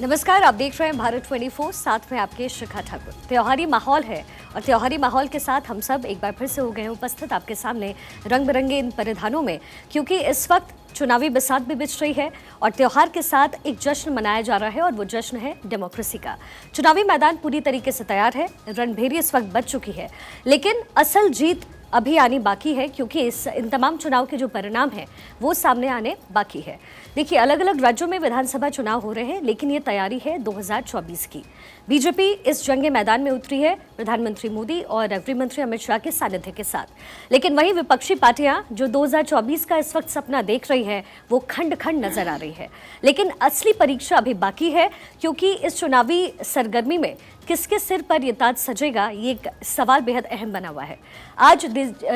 नमस्कार, आप देख रहे हैं भारत 24, साथ में आपके शिखा ठाकुर। त्योहारी माहौल है और त्योहारी माहौल के साथ हम सब एक बार फिर से हो गए हैं उपस्थित आपके सामने रंग बिरंगे इन परिधानों में, क्योंकि इस वक्त चुनावी बरसात भी बिछ रही है और त्योहार के साथ एक जश्न मनाया जा रहा है और वो जश्न है डेमोक्रेसी का। चुनावी मैदान पूरी तरीके से तैयार है, रणभेरी इस वक्त बच चुकी है, लेकिन असल जीत अभी आनी बाकी है, क्योंकि इन तमाम चुनाव के जो परिणाम हैं वो सामने आने बाकी है। देखिए, अलग अलग राज्यों में विधानसभा चुनाव हो रहे हैं, लेकिन ये तैयारी है 2024 की। बीजेपी इस जंगे मैदान में उतरी है प्रधानमंत्री मोदी और गृह मंत्री अमित शाह के सानिध्य के साथ। लेकिन वहीं विपक्षी पार्टियां जो 2024 का इस वक्त सपना देख रही है वो खंड खंड नजर आ रही है। लेकिन असली परीक्षा अभी बाकी है, क्योंकि इस चुनावी सरगर्मी में किसके सिर पर ये ताज सजेगा, ये एक सवाल बेहद अहम बना हुआ है। आज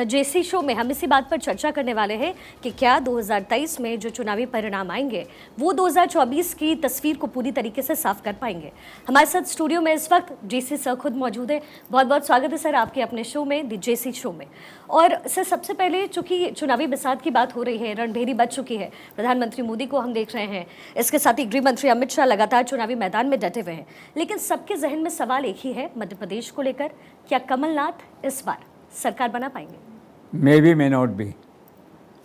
जेसी शो में हम इसी बात पर चर्चा करने वाले हैं कि क्या 2023 में जो चुनावी परिणाम आएंगे वो 2024 की तस्वीर को पूरी तरीके से साफ कर पाएंगे। हमारे साथ स्टूडियो में इस वक्त जेसी सर खुद मौजूद है। बहुत बहुत स्वागत है सर आपके अपने शो में, द जेसी शो में। और सर, सबसे पहले चूंकि चुनावी बरसात की बात हो रही है, रणभेरी बच चुकी है, प्रधानमंत्री मोदी को हम देख रहे हैं, इसके साथ ही गृह मंत्री अमित शाह लगातार चुनावी मैदान में डटे हुए हैं, लेकिन सबके जहन में सवाल एक ही है मध्य प्रदेश को लेकर, क्या कमलनाथ इस बार सरकार बना पाएंगे? May be may not be.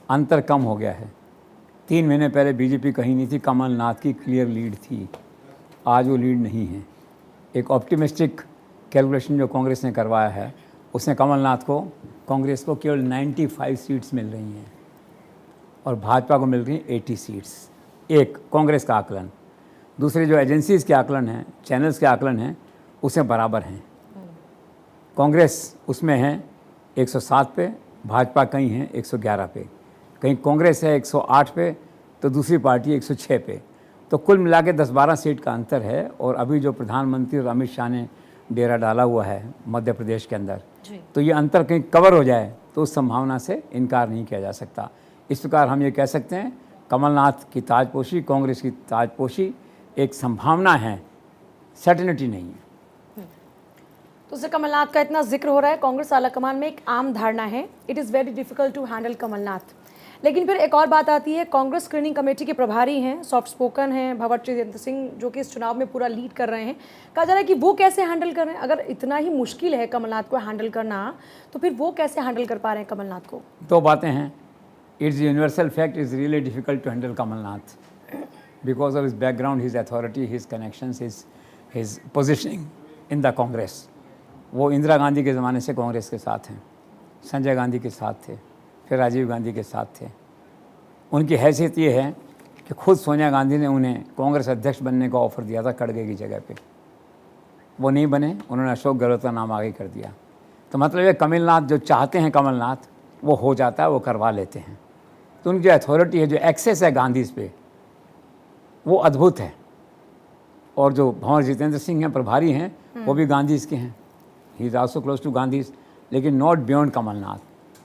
अंतर कम हो गया है। 3 महीने पहले बीजेपी कहीं नहीं थी, कमलनाथ की क्लियर लीड थी। आज वो लीड नहीं है। एक ऑप्टिमिस्टिक कैलकुलेशन जो कांग्रेस ने करवाया है, उसने कमलनाथ को, कांग्रेस को केवल 95 सीट्स मिल रही हैं और भाजपा को मिल रही हैं 80 सीट्स। एक कांग्रेस का आकलन। दूसरे जो एजेंसीज़ के आकलन हैं, चैनल्स के आकलन हैं, उसमें बराबर हैं। कांग्रेस उसमें है 107 पे, भाजपा कहीं है 111 पे, कहीं कांग्रेस है 108 पे तो दूसरी पार्टी 106 पे। तो कुल मिला के 10-12 सीट का अंतर है। और अभी जो प्रधानमंत्री और अमित शाह ने डेरा डाला हुआ है मध्य प्रदेश के अंदर, तो ये अंतर कहीं कवर हो जाए तो उस संभावना से इनकार नहीं किया जा सकता। इस प्रकार हम ये कह सकते हैं, कमलनाथ की ताजपोशी, कांग्रेस की ताजपोशी एक संभावना है, सर्टेनिटी नहीं है। तो सर, कमलनाथ का इतना जिक्र हो रहा है, कांग्रेस आलाकमान में एक आम धारणा है, it is very difficult to handle Kamal Nath. लेकिन फिर एक और बात आती है, कांग्रेस स्क्रीनिंग कमेटी के प्रभारी हैं, सॉफ्ट स्पोकन हैं भंवर चंद्र सिंह, जो कि इस चुनाव में पूरा लीड कर रहे हैं। कहा जा रहा है कि वो कैसे हैंडल कर रहे हैं? अगर इतना ही मुश्किल है कमलनाथ को हैंडल करना, तो फिर वो कैसे हैंडल कर पा रहे हैं कमलनाथ को? 2 बातें हैं। It's universal fact, is really difficult to handle Kamal Nath because of his background, his authority, his connections, his positioning in the Congress. वो इंदिरा गांधी के ज़माने से कांग्रेस के साथ हैं, संजय गांधी के साथ थे, फिर राजीव गांधी के साथ थे। उनकी हैसियत ये है कि खुद सोनिया गांधी ने उन्हें कांग्रेस अध्यक्ष बनने का ऑफ़र दिया था खड़गे की जगह पे, वो नहीं बने, उन्होंने अशोक गहलोत का नाम आगे कर दिया। तो मतलब ये कमलनाथ जो चाहते हैं कमलनाथ, वो हो जाता है, वो करवा लेते हैं। तो उनकी जो अथॉरिटी है, जो एक्सेस है गांधीज़ पे, वो अद्भुत है। और जो भंवर जितेंद्र सिंह हैं, प्रभारी हैं, वो भी गांधीज़ के हैं, he is also close to गांधीज़, लेकिन not beyond Kamal Nath,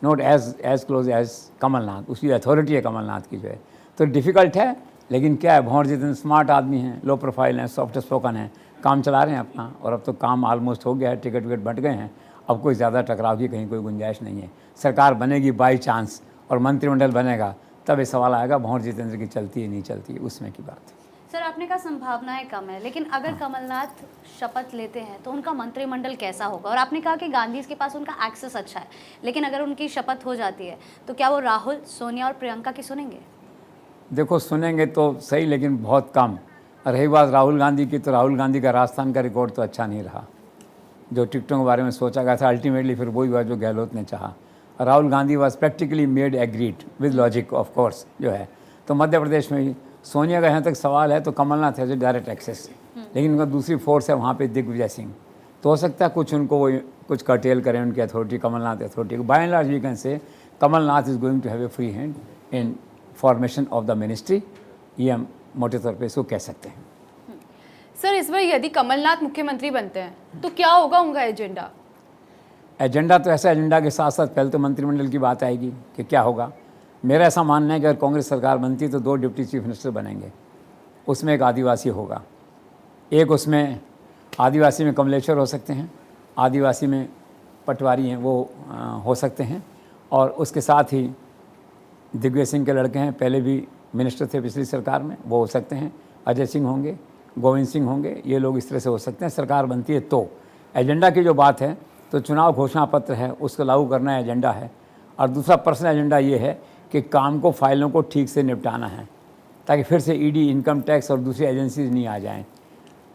not as close as Kamal Nath. उसकी अथॉरिटी है कमलनाथ की जो है। तो डिफ़िकल्ट है, लेकिन क्या है, भंवर जितेंद्र स्मार्ट आदमी हैं, लो प्रोफाइल हैं, सॉफ्ट स्पोकन हैं, काम चला रहे हैं अपना। और अब तो काम ऑलमोस्ट हो गया है, टिकट विकट बंट गए हैं, अब कोई ज़्यादा टकराव की कहीं कोई गुंजाइश नहीं है। सरकार बनेगी बाई चांस और मंत्रिमंडल बनेगा, तब ये सवाल आएगा भंवर जितेंद्र की चलती है नहीं चलती है, उसमें की बात है। सर, आपने कहा संभावनाएं कम है, लेकिन अगर कमलनाथ शपथ लेते हैं तो उनका मंत्रिमंडल कैसा होगा? और आपने कहा कि गांधी के पास उनका एक्सेस अच्छा है, लेकिन अगर उनकी शपथ हो जाती है तो क्या वो राहुल, सोनिया और प्रियंका की सुनेंगे? देखो, सुनेंगे तो सही, लेकिन बहुत कम। रही बात राहुल गांधी की, तो राहुल गांधी का राजस्थान का रिकॉर्ड तो अच्छा नहीं रहा। जो टिकटों के बारे में सोचा गया था, अल्टीमेटली फिर वही हुआ जो गहलोत ने चाहा। Rahul Gandhi was practically made agreed with logic of course जो है। तो मध्य प्रदेश में सोनिया का यहाँ तक सवाल है तो कमलनाथ है जो डायरेक्ट एक्सेस, लेकिन उनका दूसरी फोर्स है वहाँ पे दिग्विजय सिंह। तो हो सकता है कुछ उनको वो कुछ कर्टेल करें उनकी अथॉरिटी, कमलनाथ अथॉरिटी को। By and large we can say Kamal Nath is going to have a free hand in formation of the ministry. ये हम मोटे तौर पे इसको कह सकते हैं। सर, इस बार यदि कमलनाथ मुख्यमंत्री बनते हैं तो क्या होगा उनका एजेंडा? एजेंडा तो ऐसा, एजेंडा के साथ साथ पहले तो मंत्रिमंडल की बात आएगी कि क्या होगा। मेरा ऐसा मानना है कि अगर कांग्रेस सरकार बनती तो 2 डिप्टी चीफ मिनिस्टर बनेंगे। उसमें एक आदिवासी होगा, एक उसमें आदिवासी में कमलेश्वर हो सकते हैं, आदिवासी में पटवारी हैं वो हो सकते हैं, और उसके साथ ही दिग्विजय सिंह के लड़के हैं, पहले भी मिनिस्टर थे पिछली सरकार में, वो हो सकते हैं, अजय सिंह होंगे, गोविंद सिंह होंगे, ये लोग इस तरह से हो सकते हैं। सरकार बनती है तो एजेंडा की जो बात है, तो चुनाव घोषणा पत्र है, उसको लागू करना एजेंडा है। और दूसरा पर्सनल एजेंडा ये है कि काम को, फाइलों को ठीक से निपटाना है, ताकि फिर से ईडी, इनकम टैक्स और दूसरी एजेंसीज नहीं आ जाएं,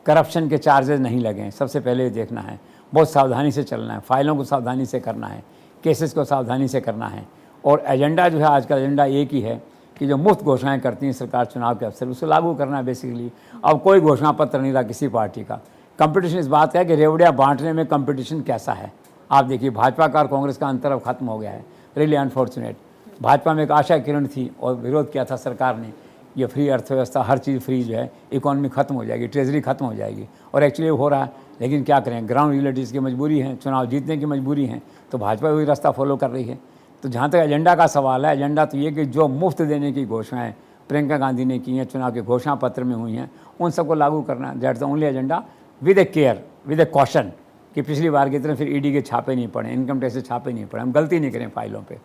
करप्शन के चार्जेस नहीं लगें। सबसे पहले ये देखना है, बहुत सावधानी से चलना है, फाइलों को सावधानी से करना है, केसेस को सावधानी से करना है। और एजेंडा जो है आज का एजेंडा एक ही है कि जो मुफ्त घोषणाएं करती हैं सरकार चुनाव के अवसर, उसको लागू करना है बेसिकली। अब कोई घोषणा पत्र नहीं रहा किसी पार्टी का। कंपटीशन इस बात का है कि रेवड़ियाँ बांटने में कंपटीशन कैसा है। आप देखिए, भाजपा का और कांग्रेस का अंतर अब खत्म हो गया है, रियली अनफॉर्चुनेट। भाजपा में एक आशा किरण थी और विरोध किया था सरकार ने, ये फ्री अर्थव्यवस्था, हर चीज़ फ्री जो है, इकोनॉमी खत्म हो जाएगी, ट्रेजरी खत्म हो जाएगी, और एक्चुअली हो रहा है। लेकिन क्या करें, ग्राउंड रियलिटीज़ की मजबूरी है, चुनाव जीतने की मजबूरी है, तो भाजपा वही रास्ता फॉलो कर रही है। तो जहाँ तक एजेंडा का सवाल है, एजेंडा तो ये कि जो मुफ्त देने की घोषणाएं प्रियंका गांधी ने की हैं, चुनाव के घोषणा पत्र में हुई हैं, उन सबको लागू करना है। That's the only agenda, with A care, with A caution, कि पिछली बार की तरह फिर ईडी के छापे नहीं पड़े, इनकम टैक्स से छापे नहीं पड़े, हम गलती नहीं करें फाइलों पे।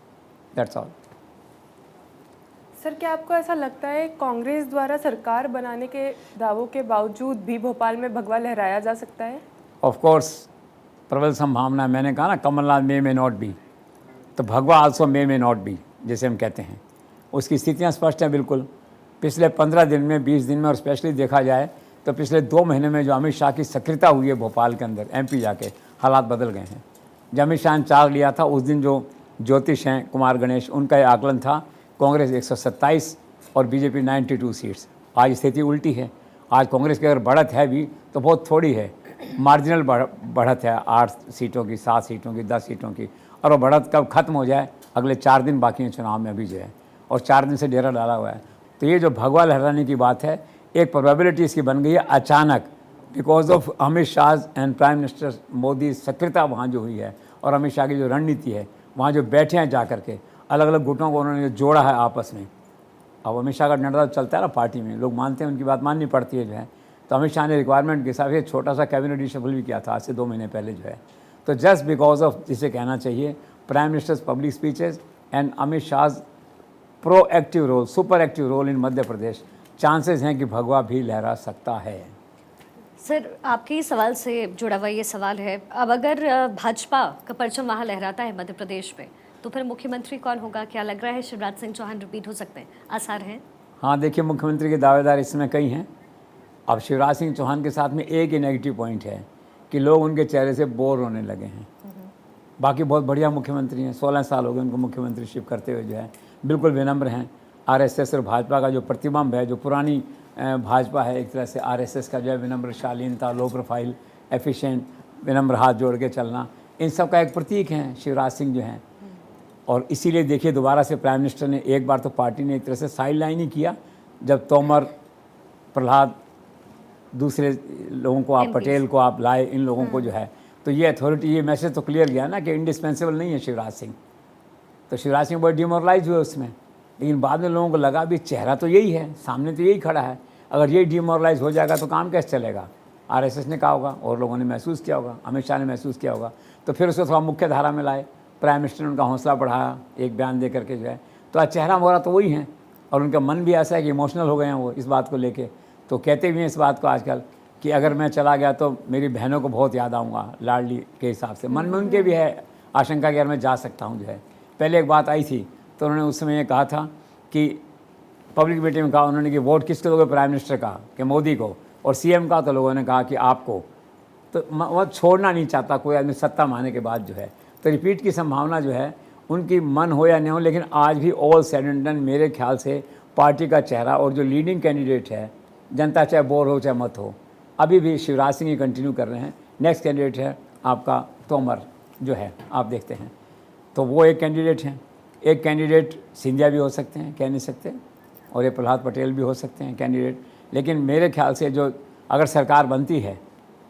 That's all. सर, क्या आपको ऐसा लगता है कांग्रेस द्वारा सरकार बनाने के दावों के बावजूद भी भोपाल में भगवा लहराया जा सकता है? ऑफ कोर्स, प्रबल संभावना। मैंने कहा ना, कमलनाथ मे नॉट बी, तो भगवा आल्सो मे नॉट बी, जैसे हम कहते हैं। उसकी स्थितियाँ स्पष्ट हैं बिल्कुल। पिछले 15 दिन में, 20 दिन में, और स्पेशली देखा जाए तो पिछले 2 महीने में जो अमित शाह की सक्रियता हुई है भोपाल के अंदर, एमपी जाके, हालात बदल गए हैं। जब अमित शाह ने चार्ज लिया था, उस दिन जो ज्योतिष हैं कुमार गणेश, उनका ये आकलन था कांग्रेस 127 और बीजेपी 92 सीट्स। आज स्थिति उल्टी है। आज कांग्रेस की अगर बढ़त है भी तो बहुत थोड़ी है, मार्जिनल बढ़त है, 8 सीटों की, 7 सीटों की, 10 सीटों की। और वो बढ़त कब खत्म हो जाए, अगले 4 दिन बाकी हैं चुनाव में अभी जो है, और 4 दिन से डेरा डाला हुआ है। तो ये जो भगवा लहराने की बात है, एक प्रोबेबिलिटी इसकी बन गई है अचानक, because of Amit Shah and prime minister Modi सक्रियता वहाँ जो हुई है, और अमित शाह की जो रणनीति है, वहाँ जो बैठे हैं जा करके, अलग अलग गुटों को उन्होंने जोड़ा है आपस में। अब अमित शाह का डंडा चलता है ना पार्टी में, लोग मानते हैं, उनकी बात माननी पड़ती है जो है। तो अमित शाह ने रिक्वायरमेंट के हिसाब से छोटा सा कैबिनेट रिशफल भी किया था आज से 2 महीने पहले जो है। तो जस्ट बिकॉज ऑफ, जिसे कहना चाहिए, prime ministers public speeches and Amit Shah proactive role, super active role in Madhya Pradesh, chances हैं कि भगवा भी लहरा सकता है। सर, आपके ही सवाल से जुड़ा हुआ ये सवाल है, अब अगर भाजपा का परचम वहाँ लहराता है मध्य प्रदेश में, तो फिर मुख्यमंत्री कौन होगा? क्या लग रहा है शिवराज सिंह चौहान रिपीट हो सकते हैं? आसार हैं? हाँ, देखिए, मुख्यमंत्री के दावेदार इसमें कई हैं। अब शिवराज सिंह चौहान के साथ में एक ही नेगेटिव पॉइंट है कि लोग उनके चेहरे से बोर होने लगे हैं। बाकी बहुत बढ़िया मुख्यमंत्री हैं, 16 साल हो गए उनको मुख्यमंत्रीशिप करते हुए जो है, बिल्कुल विनम्र हैं। आरएसएस और भाजपा का जो प्रतिबिंब है, जो पुरानी भाजपा है, एक तरह से आरएसएस का जो है विनम्र, शालीनता, लो प्रोफाइल, एफिशिएंट, विनम्र, हाथ जोड़ के चलना, इन सब का एक प्रतीक हैं शिवराज सिंह जो हैं। और इसीलिए देखिए, दोबारा से प्राइम मिनिस्टर ने, एक बार तो पार्टी ने एक तरह से साइड लाइन ही किया, जब तोमर, प्रहलाद, दूसरे लोगों को आप, पटेल को आप लाए, इन लोगों को जो है, तो ये अथॉरिटी, ये मैसेज तो क्लियर गया ना कि इंडिस्पेंसेबल नहीं है शिवराज सिंह। तो शिवराज सिंह बहुत डिमोरलाइज हुए उसमें, लेकिन बाद में लोगों को लगा भी चेहरा तो यही है, सामने तो यही खड़ा है, अगर यही डिमोरलाइज हो जाएगा तो काम कैसे चलेगा? आरएसएस ने कहा होगा और लोगों ने महसूस किया होगा, अमित शाह ने महसूस किया होगा, तो फिर उसको थोड़ा मुख्य धारा में लाए। प्राइम मिनिस्टर ने उनका हौसला बढ़ाया, एक बयान दे करके जो है, तो आज चेहरा मोहरा तो वही है, और उनका मन भी ऐसा है कि इमोशनल हो गए हैं वो इस बात को लेके। तो कहते भी हैं इस बात को आजकल कि अगर मैं चला गया तो मेरी बहनों को बहुत याद आऊँगा, लाडली के हिसाब से। मन में उनके भी है आशंका कि यार मैं जा सकता हूँ जो है। पहले एक बात आई थी तो उन्होंने उस समय ये कहा था कि पब्लिक मीटिंग में कहा उन्होंने कि वोट किसके दोगे, प्राइम मिनिस्टर का कि मोदी को, और सीएम का तो लोगों ने कहा कि आपको। तो वह छोड़ना नहीं चाहता कोई आदमी सत्ता में आने के बाद जो है। तो रिपीट की संभावना जो है, उनकी मन हो या नहीं हो, लेकिन आज भी ऑल सेड एंड डन मेरे ख्याल से पार्टी का चेहरा और जो लीडिंग कैंडिडेट है, जनता चाहे बोर हो चाहे मत हो, अभी भी शिवराज सिंह ही कंटिन्यू कर रहे हैं। नेक्स्ट कैंडिडेट है आपका तोमर जो है, आप देखते हैं, तो वो एक कैंडिडेट हैं। एक कैंडिडेट सिंधिया भी हो सकते हैं, कह नहीं सकते, और ये प्रहलाद पटेल भी हो सकते हैं कैंडिडेट। लेकिन मेरे ख्याल से जो अगर सरकार बनती है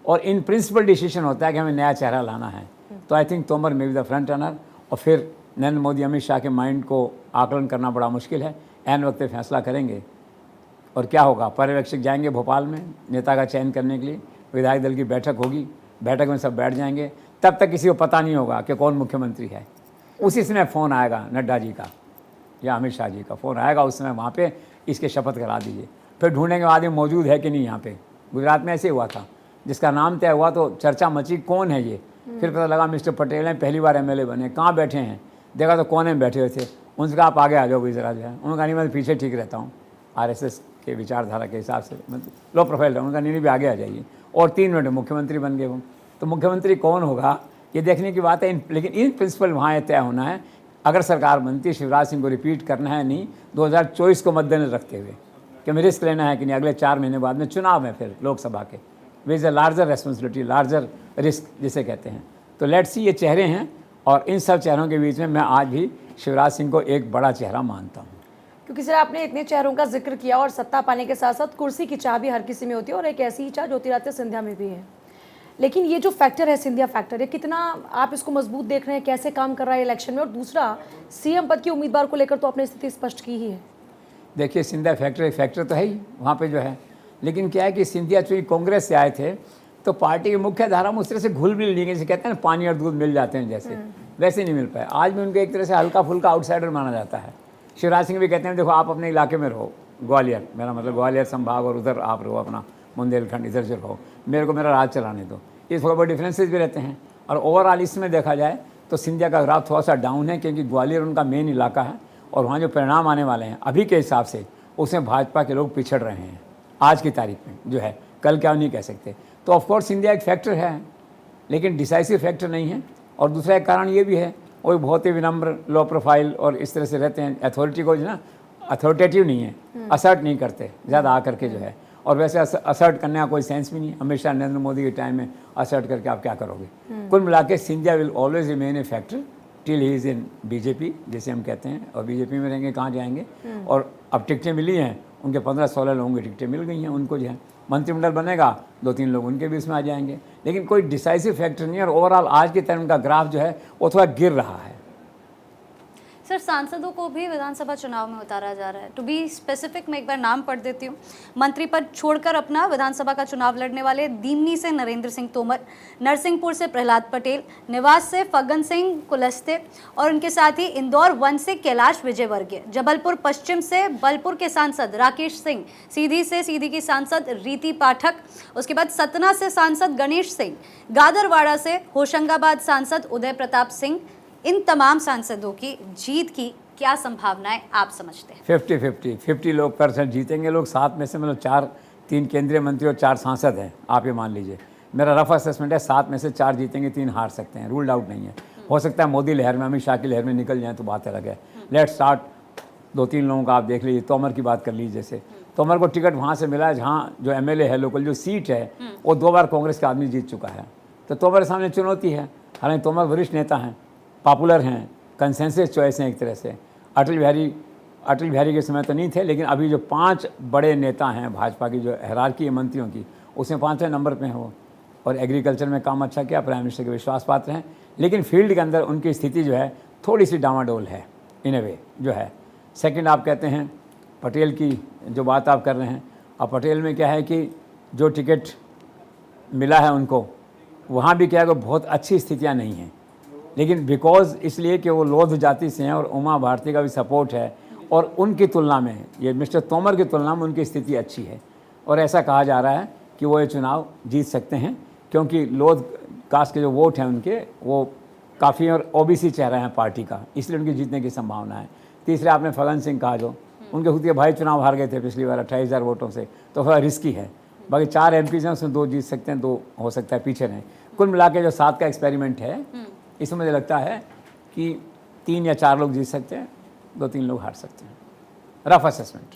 और इन प्रिंसिपल डिसीजन होता है कि हमें नया चेहरा लाना है, तो I think Tomar may be the front runner. और फिर नरेंद्र मोदी, अमित शाह के माइंड को आकलन करना बड़ा मुश्किल है, ऐन वक्त पे फैसला करेंगे। और क्या होगा, पर्यवेक्षक जाएंगे भोपाल में नेता का चयन करने के लिए, विधायक दल की बैठक होगी, बैठक में सब बैठ जाएंगे, तब तक किसी को पता नहीं होगा कि कौन मुख्यमंत्री है। उसी समय फ़ोन आएगा नड्डा जी का या अमित शाह जी का फ़ोन आएगा, उस समय वहाँ पे इसके शपथ करा दीजिए। फिर ढूंढेंगे आदमी मौजूद है कि नहीं यहाँ पे, गुजरात में ऐसे हुआ था, जिसका नाम तय हुआ तो चर्चा मची कौन है ये, फिर पता लगा मिस्टर पटेल हैं, पहली बार एमएलए बने, कहाँ बैठे हैं, देखा तो कोने में बैठे हुए थे। उनसे कहा आप आगे आ जाओ भाई ज़रा जो है। उन्होंने कहा नहीं मैं पीछे ठीक रहता हूँ, आरएसएस के विचारधारा के हिसाब से मतलब लो प्रोफाइल रहा। उनका नहीं भी आगे आ जाइए, और 3 मिनट में मुख्यमंत्री बन गए वो। तो मुख्यमंत्री कौन होगा ये देखने की बात है, लेकिन इन प्रिंसिपल वहाँ ये तय होना है। अगर सरकार बनती है, शिवराज सिंह को रिपीट करना है नहीं 2024 को मद्देनजर रखते हुए कि हमें रिस्क लेना है कि नहीं, अगले 4 महीने बाद में चुनाव है फिर लोकसभा के, which is a larger responsibility, larger risk जिसे कहते हैं। तो लेट्स सी, ये चेहरे हैं, और इन सब चेहरों के बीच में मैं आज भी शिवराज सिंह को एक बड़ा चेहरा मानता हूँ। क्योंकि सर आपने इतने चेहरों का जिक्र किया, और सत्ता पाने के साथ साथ कुर्सी की चाह भी हर किसी में होती है, और एक ऐसी ही चाह ज्योतिरादित्य सिंधिया में भी है। लेकिन ये जो फैक्टर है सिंधिया फैक्टर, ये कितना आप इसको मजबूत देख रहे हैं, कैसे काम कर रहा है इलेक्शन में? और दूसरा, सीएम पद के उम्मीदवार को लेकर तो आपने स्थिति स्पष्ट की ही है। देखिए सिंधिया फैक्टर तो है ही वहाँ पे जो है, लेकिन क्या है कि सिंधिया चूँकि कांग्रेस से आए थे तो पार्टी की मुख्य धारा में उस तरह से घुल मिल नहीं गई, जैसे कहते हैं ना पानी और दूध मिल जाते हैं जैसे, वैसे नहीं मिल पाए। आज भी उनको एक तरह से हल्का फुल्का आउटसाइडर माना जाता है। शिवराज सिंह भी कहते हैं देखो आप अपने इलाके में रहो, ग्वालियर, मेरा मतलब ग्वालियर संभाग, और उधर आप रहो अपना बुंदेलखंड, इधर जो रहो, मेरे को मेरा राज चलाने दो। ये थोड़ा बहुत डिफरेंसेस भी रहते हैं। और ओवरऑल इसमें देखा जाए तो सिंधिया का ग्राफ थोड़ा सा डाउन है, क्योंकि ग्वालियर उनका मेन इलाका है, और वहाँ जो परिणाम आने वाले हैं अभी के हिसाब से उसमें भाजपा के लोग पिछड़ रहे हैं आज की तारीख में जो है, कल क्या नहीं कह सकते। तो ऑफकोर्स सिंधिया एक फैक्टर है, लेकिन डिसाइसिव फैक्टर नहीं है। और दूसरा एक कारण ये भी है, वो बहुत ही विनम्र, लो प्रोफाइल और इस तरह से रहते हैं, अथॉरिटी को जो ना अथॉरिटेटिव नहीं है, असर्ट नहीं करते ज़्यादा आकर के जो है। और वैसे असर्ट करने का कोई सेंस भी नहीं, हमेशा नरेंद्र मोदी के टाइम में असर्ट करके आप क्या करोगे। कुल मिला के Scindia will always remain A factor till he is in BJP, जैसे हम कहते हैं, और बीजेपी में रहेंगे कहाँ जाएंगे। और अब टिकटें मिली हैं, उनके 15-16 लोगों की टिकटें मिल गई हैं, उनको जो है मंत्रिमंडल बनेगा, 2-3 लोग उनके भी इसमें आ जाएंगे, लेकिन कोई डिसाइसिव फैक्टर नहीं है। और ओवरऑल आज के टाइम का ग्राफ जो है वो थोड़ा गिर रहा है। सर सांसदों को भी विधानसभा चुनाव में उतारा जा रहा है। टू बी स्पेसिफिक मैं एक बार नाम पढ़ देती हूँ। मंत्री पद छोड़कर अपना विधानसभा का चुनाव लड़ने वाले दीमनी से नरेंद्र सिंह तोमर, नरसिंहपुर से प्रहलाद पटेल, निवास से फग्गन सिंह कुलस्ते, और उनके साथ ही इंदौर 1 से कैलाश विजयवर्गीय, जबलपुर पश्चिम से बलपुर के सांसद राकेश सिंह, सीधी से सीधी की सांसद रीति पाठक, उसके बाद सतना से सांसद गणेश सिंह, गादरवाड़ा से होशंगाबाद सांसद उदय प्रताप सिंह। इन तमाम सांसदों की जीत की क्या संभावनाएं आप समझते हैं? 50-50 लोग % जीतेंगे लोग, 7 में से मतलब 3 केंद्रीय मंत्री और 4 सांसद हैं, आप ये मान लीजिए। मेरा रफ असेसमेंट है 7 में से 4 जीतेंगे, 3 हार सकते हैं, रूल्ड आउट नहीं है। हो सकता है मोदी लहर में, अमित शाह की लहर में निकल जाए तो बात अलग है। लेट्स स्टार्ट 2-3 लोगों का आप देख लीजिए। तोमर की बात कर लीजिए, जैसे तोमर को टिकट वहाँ से मिला है जहाँ जो एमएलए है लोकल, जो सीट है वो 2 बार कांग्रेस का आदमी जीत चुका है, तो तोमर के सामने चुनौती है। हालांकि तोमर वरिष्ठ नेता हैं, पॉपुलर हैं, कंसेंसस चॉइस हैं एक तरह से। अटल बिहारी के समय तो नहीं थे, लेकिन अभी जो 5 बड़े नेता हैं भाजपा की, जो हायरार्की है मंत्रियों की, उसमें 5वें नंबर पे हैं वो। और एग्रीकल्चर में काम अच्छा किया, प्राइम मिनिस्टर के विश्वास पात्र हैं, लेकिन फील्ड के अंदर उनकी स्थिति जो है थोड़ी सी डामाडोल है इन ए वे जो है। सेकंड आप कहते हैं पटेल की जो बात आप कर रहे हैं, अब पटेल में क्या है कि जो टिकट मिला है उनको, वहाँ भी क्या है कि बहुत अच्छी स्थितियाँ नहीं हैं, लेकिन बिकॉज इसलिए कि वो लोध जाति से हैं और उमा भारती का भी सपोर्ट है, और उनकी तुलना में ये मिस्टर तोमर की तुलना में उनकी स्थिति अच्छी है। और ऐसा कहा जा रहा है कि वो ये चुनाव जीत सकते हैं, क्योंकि लोध कास्ट के जो वोट हैं उनके वो काफ़ी, और ओबीसी चेहरा है पार्टी का, इसलिए उनकी जीतने की संभावना है। तीसरे आपने फग्गन सिंह कहा, जो उनके खुद के भाई चुनाव हार गए थे पिछली बार 28,000 वोटों से, तो थोड़ा रिस्की है। बाकी 4 MPs हैं, उसमें 2 जीत सकते हैं, 2 हो सकता है पीछे रहें। कुल मिला के जो 7 का एक्सपेरिमेंट है, इसमें मुझे लगता है कि 3 या 4 लोग जीत सकते हैं, 2-3 लोग हार सकते हैं, रफ असेसमेंट।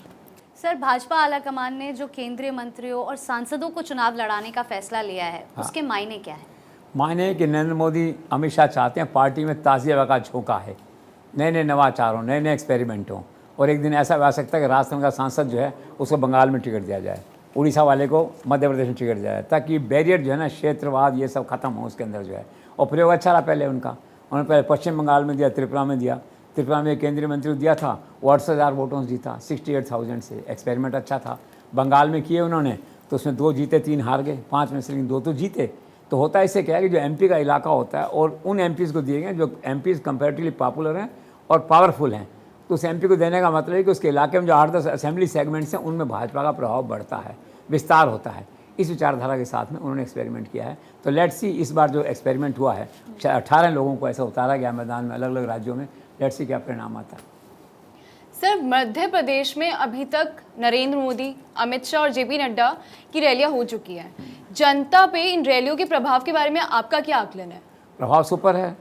सर भाजपा आलाकमान ने जो केंद्रीय मंत्रियों और सांसदों को चुनाव लड़ाने का फैसला लिया है, उसके मायने क्या है? मायने कि नरेंद्र मोदी, अमित शाह चाहते हैं पार्टी में ताज़ी हवा का झोंका है, नए नवाचार हो, नए एक्सपेरिमेंट हो। और एक दिन ऐसा आ सकता है कि राजस्थान का सांसद जो है उसको बंगाल में टिकट दिया जाए, उड़ीसा वाले को मध्य प्रदेश में टिकट दिया जाए, ताकि बैरियर जो है ना, क्षेत्रवाद ये सब खत्म हो उसके अंदर जो है। और प्रयोग अच्छा रहा पहले उनका, उन्होंने पहले पश्चिम बंगाल में दिया, त्रिपुरा में दिया। त्रिपुरा में केंद्रीय मंत्री दिया था, वो 68,000 वोटों से जीता, 68,000 से। एक्सपेरिमेंट अच्छा था। बंगाल में किए उन्होंने, तो उसमें 2 जीते, 3 हार गए, 5 में से लेकिन 2 तो जीते। तो होता है इससे क्या है कि जो MP का इलाका होता है और उन MPs को दिए गए जो MPs कंपेरेटिवली पॉपुलर हैं और पावरफुल हैं, तो उस MP को देने का मतलब है कि उसके इलाके में जो 8-10 असेंबली सेगमेंट्स हैं उनमें भाजपा का प्रभाव बढ़ता है, विस्तार होता है। इस विचारधारा के साथ में उन्होंने एक्सपेरिमेंट किया है। तो लेट्स सी इस बार जो एक्सपेरिमेंट हुआ है, 18 लोगों को ऐसा उतारा गया मैदान में अलग अलग राज्यों में, लेट्स सी क्या परिणाम आता है। सर, मध्य प्रदेश में अभी तक नरेंद्र मोदी, अमित शाह और जेपी नड्डा की रैलियां हो चुकी हैं। जनता पे इन रैलियों के प्रभाव के बारे में आपका क्या आकलन है? प्रभाव सुपर है।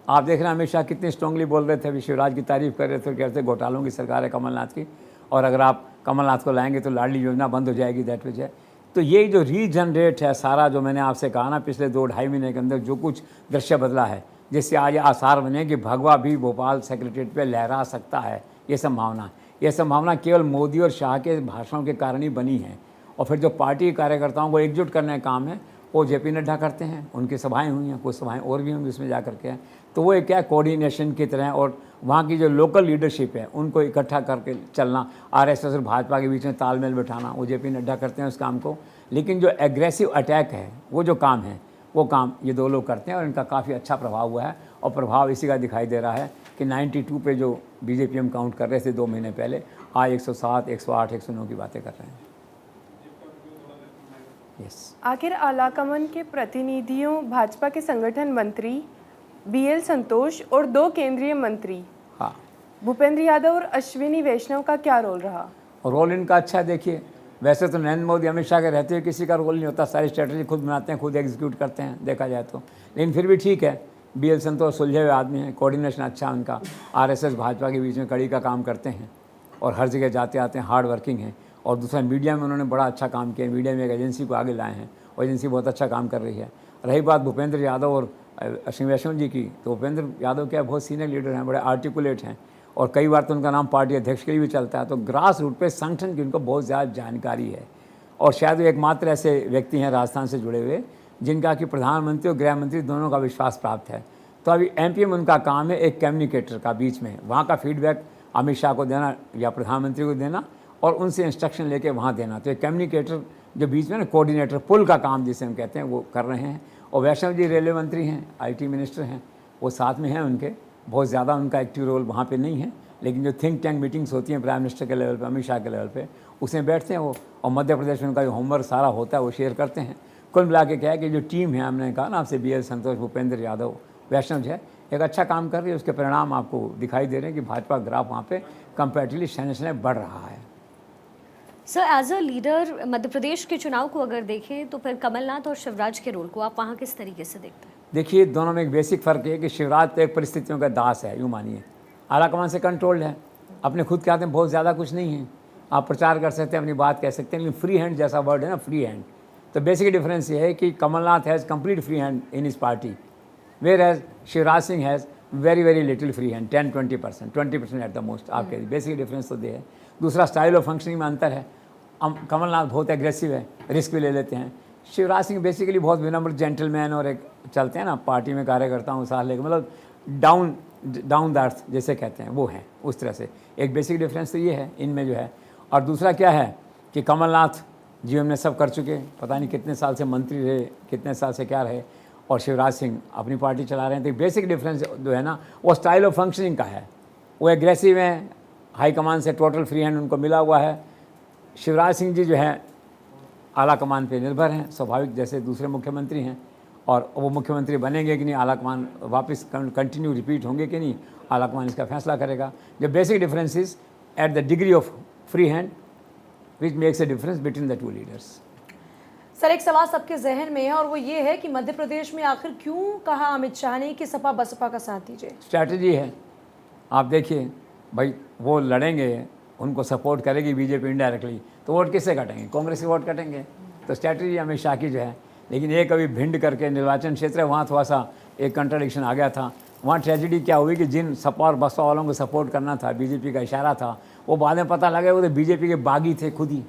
आप देख रहे हैं अमित शाह कितनी स्ट्रांगली बोल रहे थे, अभी शिवराज की तारीफ कर रहे थे, कहते घोटालों की सरकार है कमलनाथ की, और अगर आप कमलनाथ को लाएंगे तो लाडली योजना बंद हो जाएगी, दैट विच है। तो ये जो रीजनरेट है सारा, जो मैंने आपसे कहा ना पिछले 2-2.5 महीने के अंदर जो कुछ दृश्य बदला है, जिससे आज आसार बने कि भगवा भी भोपाल सेक्रेटरीट पे लहरा सकता है, ये संभावना केवल मोदी और शाह के भाषणों के कारण ही बनी है। और फिर जो पार्टी कार्यकर्ताओं को एकजुट करने का काम है वो जेपी नड्डा करते हैं, उनकी सभाएं हुई हैं, कुछ सभाएं और भी होंगी उसमें जा करके हैं। तो वो एक क्या कोऑर्डिनेशन की तरह, और वहाँ की जो लोकल लीडरशिप है उनको इकट्ठा करके चलना, आरएसएस और भाजपा के बीच में तालमेल बिठाना, वो जेपी नड्डा करते हैं उस काम को। लेकिन जो एग्रेसिव अटैक है, वो जो काम है, वो काम ये दो लोग करते हैं और इनका काफ़ी अच्छा प्रभाव हुआ है। और प्रभाव इसी का दिखाई दे रहा है कि 92 पे जो बीजेपी हम काउंट कर रहे थे 2 महीने पहले, आज 107, 108, 109 की बातें कर रहे हैं। यस। आखिर आलाकमान के प्रतिनिधियों, भाजपा के संगठन मंत्री BL संतोष और 2 केंद्रीय मंत्री हाँ, भूपेंद्र यादव और अश्विनी वैष्णव का क्या रोल रहा? और रोल इनका अच्छा है। देखिए, वैसे तो नरेंद्र मोदी अमित शाह के रहते हुए किसी का रोल नहीं होता, सारी स्ट्रेटजी खुद बनाते हैं, खुद एग्जीक्यूट करते हैं देखा जाए तो। लेकिन फिर भी ठीक है, BL संतोष सुलझे हुए आदमी हैं, कोऑर्डिनेशन अच्छा उनका, आरएसएस भाजपा के बीच में कड़ी का काम करते हैं और हर जगह जाते आते हैं, हार्ड वर्किंग हैं। और दूसरा मीडिया में उन्होंने बड़ा अच्छा काम किया, मीडिया में एक एजेंसी को आगे लाए हैं और एजेंसी बहुत अच्छा काम कर रही है। रही बात भूपेंद्र यादव और अश्विनी वैष्णव जी की, तो भूपेंद्र यादव क्या बहुत सीनियर लीडर हैं, बड़े आर्टिकुलेट हैं और कई बार तो उनका नाम पार्टी अध्यक्ष के लिए भी चलता है। तो ग्रास रूट पे संगठन की उनको बहुत ज़्यादा जानकारी है और शायद वो एकमात्र ऐसे व्यक्ति हैं राजस्थान से जुड़े हुए जिनका कि प्रधानमंत्री और गृह मंत्री दोनों का विश्वास प्राप्त है। तो अभी MP में उनका काम है एक कम्युनिकेटर का, बीच में वहाँ का फीडबैक अमित शाह को देना या प्रधानमंत्री को देना और उनसे इंस्ट्रक्शन लेके वहाँ देना। तो एक कम्युनिकेटर जो बीच में ना, कोऑर्डिनेटर, पुल का काम जिसे हम कहते हैं, वो कर रहे हैं। और वैष्णव जी रेलवे मंत्री हैं, IT मिनिस्टर हैं, वो साथ में हैं उनके, बहुत ज़्यादा उनका एक्टिव रोल वहाँ पे नहीं है। लेकिन जो थिंक टैंक मीटिंग्स होती हैं प्राइम मिनिस्टर के लेवल पे, अमित शाह के लेवल पे, उसमें बैठते हैं वो, और मध्य प्रदेश में उनका जो होमवर्क सारा होता है वो शेयर करते हैं। कुल मिला के क्या है कि जो टीम है, हमने कहा ना आपसे, BL संतोष, भूपेंद्र यादव, वैष्णव जी है, एक अच्छा काम कर रही है। उसके परिणाम आपको दिखाई दे रहे हैं कि भाजपा ग्राफ वहाँ पे कंपैरेटिवली शनशने बढ़ रहा है। Sir, as a leader Madhya Pradesh के चुनाव को अगर देखें तो फिर कमलनाथ और शिवराज के रोल को आप वहाँ किस तरीके से देखते हैं? देखिए, दोनों में एक बेसिक फ़र्क है कि शिवराज तो एक परिस्थितियों का दास है, यूँ मानिए, आलाकमान से कंट्रोल्ड है, अपने खुद के हाथ में बहुत ज़्यादा कुछ नहीं है। आप प्रचार कर सकते हैं, अपनी बात कह सकते हैं, लेकिन फ्री हैंड जैसा वर्ड है ना, फ्री हैंड। तो बेसिक डिफरेंस ये है कि Kamal Nath has complete free hand in his party, whereas Shivraj Singh has very little free hand, 10-20%, 20% at the most. आपके बेसिक डिफरेंस तो ये है। दूसरा, स्टाइल ऑफ फंक्शनिंग में अंतर है। कमलनाथ बहुत एग्रेसिव है, रिस्क भी ले लेते हैं। शिवराज सिंह बेसिकली बहुत विनम्र जेंटलमैन और एक चलते हैं ना पार्टी में कार्यकर्ताओं के साथ लेकर, मतलब डाउन द अर्थ जैसे कहते हैं, वो है उस तरह से। एक बेसिक डिफरेंस तो ये है इनमें जो है। और दूसरा क्या है कि कमलनाथ जीवन में सब कर चुके, पता नहीं कितने साल से मंत्री रहे, कितने साल से क्या रहे, और शिवराज सिंह अपनी पार्टी चला रहे हैं। तो बेसिक डिफरेंस जो है ना, वो स्टाइल ऑफ फंक्शनिंग का है। वो एग्रेसिव हैं, हाई कमान से टोटल फ्री हैंड उनको मिला हुआ है। शिवराज सिंह जी जो हैं आला कमान पे निर्भर हैं, स्वाभाविक, जैसे दूसरे मुख्यमंत्री हैं। और वो मुख्यमंत्री बनेंगे कि नहीं, आला कमान वापस कंटिन्यू रिपीट होंगे कि नहीं, आला कमान इसका फैसला करेगा। जो basic difference is at the degree of free hand which makes a difference between the two leaders. Sir, एक सवाल सबके जहन में है और वो ये है कि मध्य प्रदेश में आखिर क्यों कहा अमित शाह ने कि सपा बसपा का साथ दीजिए? स्ट्रैटेजी है। आप देखिए भाई, वो लड़ेंगे, उनको सपोर्ट करेगी बीजेपी इनडायरेक्टली, तो वोट किससे कटेंगे? कांग्रेस के वोट कटेंगे। तो स्ट्रैटेजी अमित शाह की जो है। लेकिन एक अभी भिंड करके निर्वाचन क्षेत्र है, वहाँ थोड़ा सा एक कंट्राडिक्शन आ गया था। वहाँ ट्रेजेडी क्या हुई कि जिन सपा और बसपा वालों को सपोर्ट करना था, बीजेपी का इशारा था, वो बाद में पता लगा वो तो बीजेपी के बागी थे, खुद ही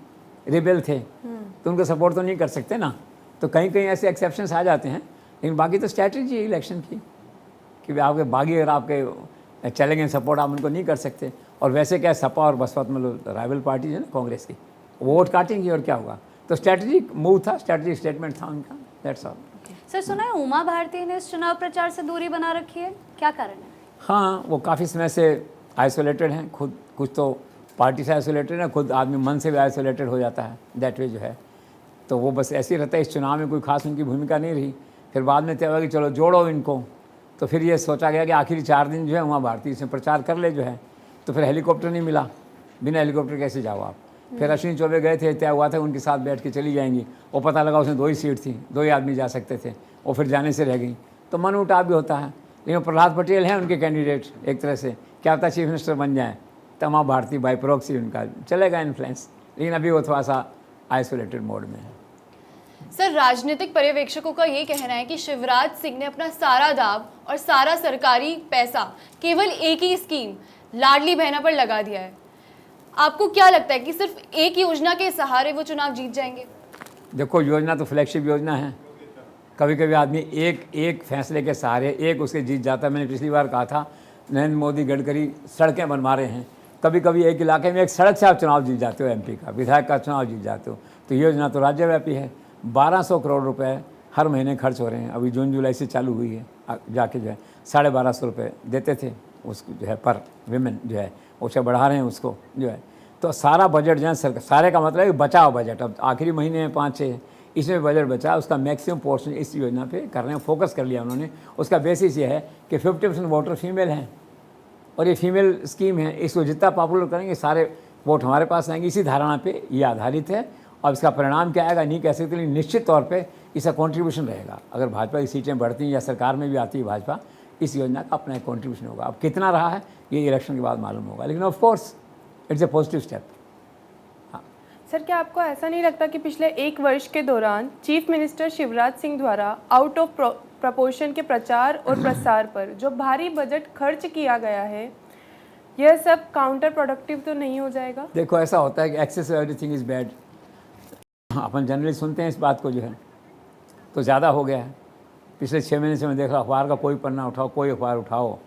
रिबेल थे, तो उनको सपोर्ट तो नहीं कर सकते ना। तो कहीं कहीं ऐसे एक्सेप्शंस आ जाते हैं, लेकिन बाकी तो स्ट्रैटेजी है इलेक्शन की कि आपके बागी अगर आपके चलेंगे सपोर्ट, आप उनको नहीं कर सकते। और वैसे क्या, सपा और बसपा मतलब राइवल पार्टी है ना कांग्रेस की, वोट काटेंगी और क्या होगा। तो स्ट्रैटेजिक मूव था, स्ट्रैटेजिक स्टेटमेंट था उनका, दैट्स ऑल। सर, सुना है उमा भारती ने इस चुनाव प्रचार से दूरी बना रखी है, क्या कारण है? हाँ, वो काफ़ी समय से आइसोलेटेड हैं खुद, कुछ तो पार्टी से आइसोलेटेड है, खुद आदमी मन से भी आइसोलेटेड हो जाता है, दैट वे जो है। तो वो बस ऐसे ही रहता है, इस चुनाव में कोई खास उनकी भूमिका नहीं रही। फिर बाद में तय हुआ कि चलो जोड़ो इनको, तो फिर ये सोचा गया कि आखिरी 4 दिन जो है वहाँ भारतीय इसमें प्रचार कर ले जो है। तो फिर हेलीकॉप्टर नहीं मिला, बिना हेलीकॉप्टर कैसे जाओ आप। फिर अश्विनी चौबे गए थे, तय हुआ था उनके साथ बैठ के चली जाएंगी, और पता लगा उसमें 2 ही सीट थी, 2 ही आदमी जा सकते थे, और फिर जाने से रह गई। तो मन उठाव भी होता है। लेकिन प्रहलाद पटेल हैं उनके कैंडिडेट, एक तरह से क्या पता चीफ मिनिस्टर बन जाए, तमाम भारतीय बाई प्रॉक्सी उनका चलेगा इन्फ्लुएंस। लेकिन अभी वो थोड़ा सा आइसोलेटेड मोड में है। सर, राजनीतिक पर्यवेक्षकों का ये कहना है कि शिवराज सिंह ने अपना सारा दाव और सारा सरकारी पैसा केवल एक ही स्कीम लाडली बहना पर लगा दिया है। आपको क्या लगता है कि सिर्फ एक योजना के सहारे वो चुनाव जीत जाएंगे? देखो, योजना तो फ्लैगशिप योजना है। कभी कभी आदमी एक फैसले के सहारे एक उसके जीत जाता है। मैंने पिछली बार कहा था, नरेंद्र मोदी गडकरी सड़कें बनवा रहे हैं, कभी कभी एक इलाके में एक सड़क से आप चुनाव जीत जाते हो, एमपी का विधायक का चुनाव जीत जाते हो। तो योजना तो राज्यव्यापी है। 1200 करोड़ रुपए हर महीने खर्च हो रहे हैं। अभी जून जुलाई से चालू हुई है, जाके जो है 1250 रुपये देते थे उसको जो है पर विमेन जो है, उसे बढ़ा रहे हैं उसको जो है। तो सारा बजट जो है सारे का मतलब है बचा हुआ बजट, अब आखिरी महीने में 5-6 इसमें बजट बचा, उसका मैक्सिमम पोर्शन इस योजना पे कर रहे हैं, फोकस कर लिया उन्होंने। उसका बेसिस ये है कि 50% वोटर फीमेल हैं, और ये फीमेल स्कीम है, इसको जितना पॉपुलर करेंगे सारे वोट हमारे पास आएंगे। इसी धारणा पे ये आधारित है। अब इसका परिणाम क्या आएगा नहीं कह सकते, लेकिन निश्चित तौर पे इसका कंट्रीब्यूशन रहेगा। अगर भाजपा की सीटें बढ़ती हैं या सरकार में भी आती है भाजपा, इस योजना का अपना एक कंट्रीब्यूशन होगा। अब कितना रहा है ये इलेक्शन के बाद मालूम होगा, लेकिन of course it's a positive step. Sir, क्या आपको ऐसा नहीं लगता कि पिछले 1 वर्ष के दौरान चीफ मिनिस्टर शिवराज सिंह द्वारा आउट ऑफ प्रपोर्शन के प्रचार और प्रसार पर जो भारी बजट खर्च किया गया है, यह सब काउंटर प्रोडक्टिव तो नहीं हो जाएगा? देखो, ऐसा होता है कि एक्सेस एवरीथिंग इज़ बैड। अपन जनरली सुनते हैं इस बात को जो है, तो ज़्यादा हो गया है। पिछले 6 महीने से मैं देख रहा, अखबार का कोई पन्ना उठाओ, कोई अखबार उठाओ,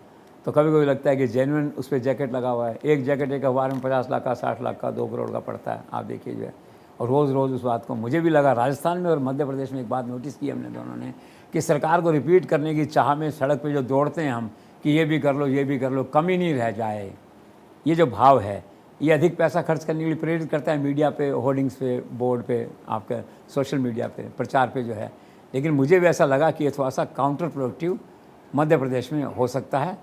तो कभी कभी लगता है कि जेन्युइन उस पर जैकेट लगा हुआ है। एक जैकेट एक अखबार में 50 लाख का, 60 लाख का, 2 करोड़ का पड़ता है। आप देखिए जो है, और रोज़ रोज़ उस बात को मुझे भी लगा। राजस्थान में और मध्य प्रदेश में एक बात नोटिस की हमने दोनों ने, कि सरकार को रिपीट करने की चाह में सड़क पे जो दौड़ते हैं हम कि ये भी कर लो, ये भी कर लो, कमी नहीं रह जाए, ये जो भाव है ये अधिक पैसा खर्च करने के लिए प्रेरित करता है। मीडिया पे, होर्डिंग्स पे, बोर्ड पे, आपके सोशल मीडिया पे, प्रचार पे जो है। लेकिन मुझे भी ऐसा लगा कि ये थोड़ा सा काउंटर प्रोडक्टिव मध्य प्रदेश में हो सकता है,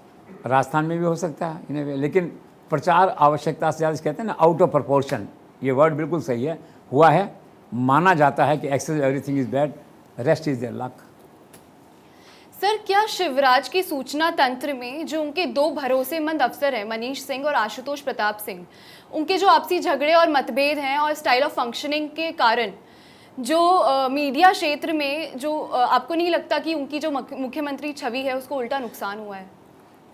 राजस्थान में भी हो सकता है इन्हें। लेकिन प्रचार आवश्यकता से ज़्यादा कहते हैं ना, आउट ऑफ प्रपोर्शन, ये वर्ड बिल्कुल सही है, हुआ है। माना जाता है कि excess everything is bad, rest is their luck. Sir, क्या शिवराज की सूचना तंत्र में जो उनके 2 भरोसेमंद अफसर हैं, मनीष सिंह और आशुतोष प्रताप सिंह, उनके जो आपसी झगड़े और मतभेद हैं और स्टाइल ऑफ फंक्शनिंग के कारण जो मीडिया क्षेत्र में जो आपको नहीं लगता कि उनकी जो मुख्यमंत्री छवि है उसको उल्टा नुकसान हुआ है?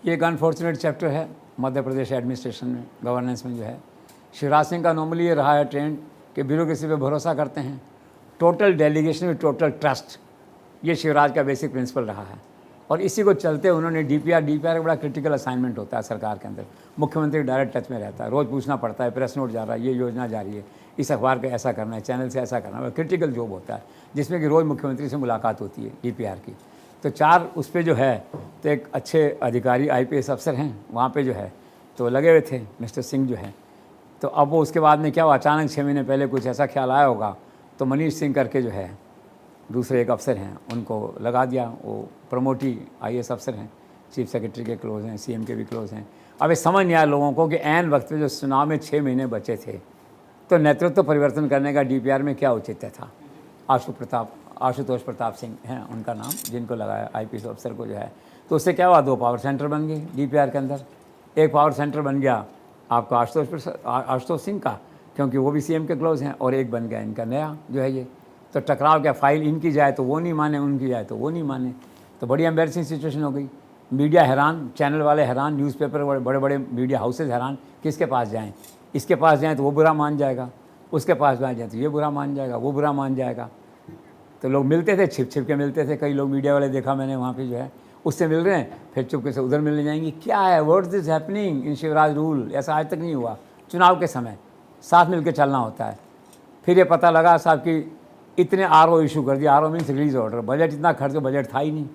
ये एक अनफॉर्चुनेट चैप्टर है मध्य प्रदेश एडमिनिस्ट्रेशन में, गवर्नेंस में जो है। शिवराज सिंह का नॉर्मली ये रहा है ट्रेंड कि ब्यूरोक्रेसी पे भरोसा करते हैं, टोटल डेलीगेशन में टोटल ट्रस्ट, ये शिवराज का बेसिक प्रिंसिपल रहा है। और इसी को चलते उन्होंने डीपीआर का बड़ा क्रिटिकल असाइनमेंट होता है सरकार के अंदर। मुख्यमंत्री डायरेक्ट टच में रहता है, रोज़ पूछना पड़ता है, प्रेस नोट जा रहा है, ये योजना जा रही है, इस अखबार का ऐसा करना है, चैनल से ऐसा करना है, क्रिटिकल जॉब होता है जिसमें कि रोज़ मुख्यमंत्री से मुलाकात होती है डीपीआर की। तो 4 उस पर जो है, तो एक अच्छे अधिकारी IPS अफसर हैं वहाँ पे जो है, तो लगे हुए थे मिस्टर सिंह जो है। तो अब वो उसके बाद में क्या हुआ, अचानक 6 महीने पहले कुछ ऐसा ख्याल आया होगा, तो मनीष सिंह करके जो है दूसरे एक अफसर हैं, उनको लगा दिया। वो प्रमोटी IAS अफसर हैं, चीफ सेक्रेटरी के क्लोज हैं, CM के भी क्लोज हैं। अब ये समझ नहीं आया लोगों को कि ऐन वक्त पे जो चुनाव में 6 महीने बचे थे, तो नेतृत्व परिवर्तन करने का DPR में क्या औचित्य था। आशुतोष प्रताप सिंह हैं उनका नाम, जिनको लगाया IPS अफसर को जो है। तो उससे क्या हुआ, 2 पावर सेंटर बन गए DPR के अंदर। एक पावर सेंटर बन गया आपका आशुतोष सिंह का, क्योंकि वो भी CM के क्लोज हैं, और एक बन गया इनका नया जो है ये। तो टकराव क्या, फाइल इनकी जाए तो वो नहीं माने, उनकी जाए तो वो नहीं माने, तो बड़ी एम्बेरसिंग सिचुएशन हो गई। मीडिया हैरान, चैनल वाले हैरान, न्यूज़पेपर बड़े बड़े मीडिया हाउसेज हैरान, किसके पास जाएं। इसके पास जाएं तो वो बुरा मान जाएगा, उसके पास जाएं तो ये बुरा मान जाएगा, वो बुरा मान जाएगा। तो लोग मिलते थे, छिप छिप के मिलते थे। कई लोग मीडिया वाले देखा मैंने वहाँ पे जो है, उससे मिल रहे हैं, फिर चुपके से उधर मिलने जाएंगे। क्या है, what is happening in Shivraj rule? ऐसा आज तक नहीं हुआ। चुनाव के समय साथ मिल के चलना होता है। फिर ये पता लगा साहब कि इतने RO इशू कर दिया, RO means release order, budget इतना खर्च, बजट था ही नहीं।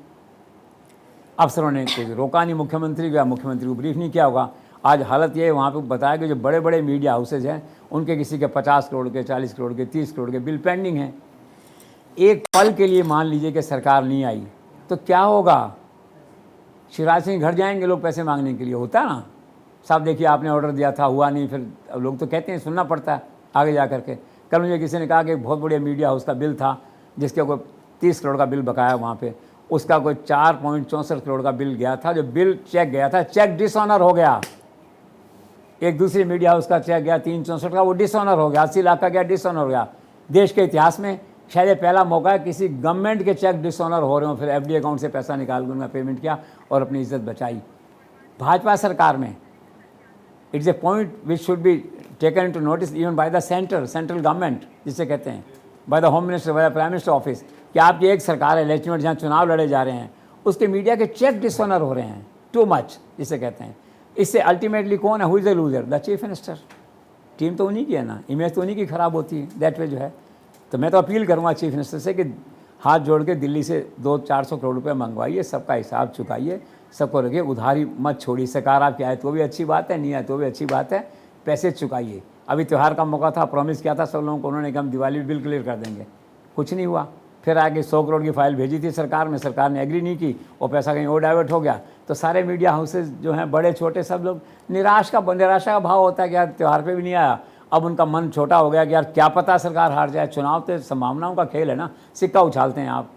अफसरों ने रोका नहीं, मुख्यमंत्री गया, मुख्यमंत्री को ब्रीफ नहीं किया होगा। आज हालत ये है, वहाँ पे बताया कि जो बड़े बड़े मीडिया हाउसेज हैं उनके किसी के 50 करोड़ के, 40 करोड़ के, 30 करोड़ के बिल पेंडिंग हैं। एक पल के लिए मान लीजिए कि सरकार नहीं आई तो क्या होगा? शिवराज सिंह घर जाएंगे लोग पैसे मांगने के लिए, होता ना साहब देखिए आपने ऑर्डर दिया था, हुआ नहीं, फिर अब लोग तो कहते हैं, सुनना पड़ता है आगे जा करके। कल मुझे किसी ने कहा कि एक बहुत बढ़िया मीडिया हाउस का बिल था जिसके कोई 30 करोड़ का बिल बकाया वहाँ पे, उसका कोई 4.64 करोड़ का बिल गया था, जो बिल चेक गया था, चेक डिसऑनर हो गया। एक दूसरी मीडिया हाउस का चेक गया 364 का, वो डिसऑनर हो गया, 80 लाख का गया, डिसऑनर हो गया। देश के इतिहास में शायद ये पहला मौका है किसी गवर्नमेंट के चेक डिसऑनर हो रहे हो, फिर एफडी अकाउंट से पैसा निकाल के उनका पेमेंट किया और अपनी इज्जत बचाई। भाजपा सरकार में it's a point which should be taken into notice even by the central government, जिसे कहते हैं by the home minister, by the prime minister office, कि आपकी एक सरकार है लेजिटिमेट जहाँ चुनाव लड़े जा रहे हैं, उसके मीडिया के चेक डिसऑनर हो रहे हैं, टू मच जिसे कहते हैं। इससे अल्टीमेटली कौन है, who is the loser? The chief minister. Team तो उन्हीं की है ना, इमेज तो उन्हीं की खराब होती है दैट वे जो है। तो मैं तो अपील करूँगा चीफ मिनिस्टर से कि हाथ जोड़ के दिल्ली से 200-400 करोड़ रुपये मंगवाइए, सबका हिसाब चुकाइए, सबको रखिए, उधारी मत छोड़िए। सरकार आपकी आए तो भी अच्छी बात है, नहीं आए तो भी अच्छी बात है, पैसे चुकाइए। अभी त्यौहार का मौका था, प्रॉमिस किया था सब लोगों को, उन्होंने कहा हम दिवाली बिल क्लियर कर देंगे, कुछ नहीं हुआ। फिर आगे 100 करोड़ की फाइल भेजी थी सरकार में, सरकार ने एग्री नहीं की, वो पैसा कहीं और डाइवर्ट हो गया। तो सारे मीडिया हाउसेज जो हैं बड़े छोटे सब लोग निराशा का भाव होता है कि यार त्यौहार पे भी नहीं आया। अब उनका मन छोटा हो गया कि यार क्या पता सरकार हार जाए, चुनाव तो संभावनाओं का खेल है ना, सिक्का उछालते हैं आप,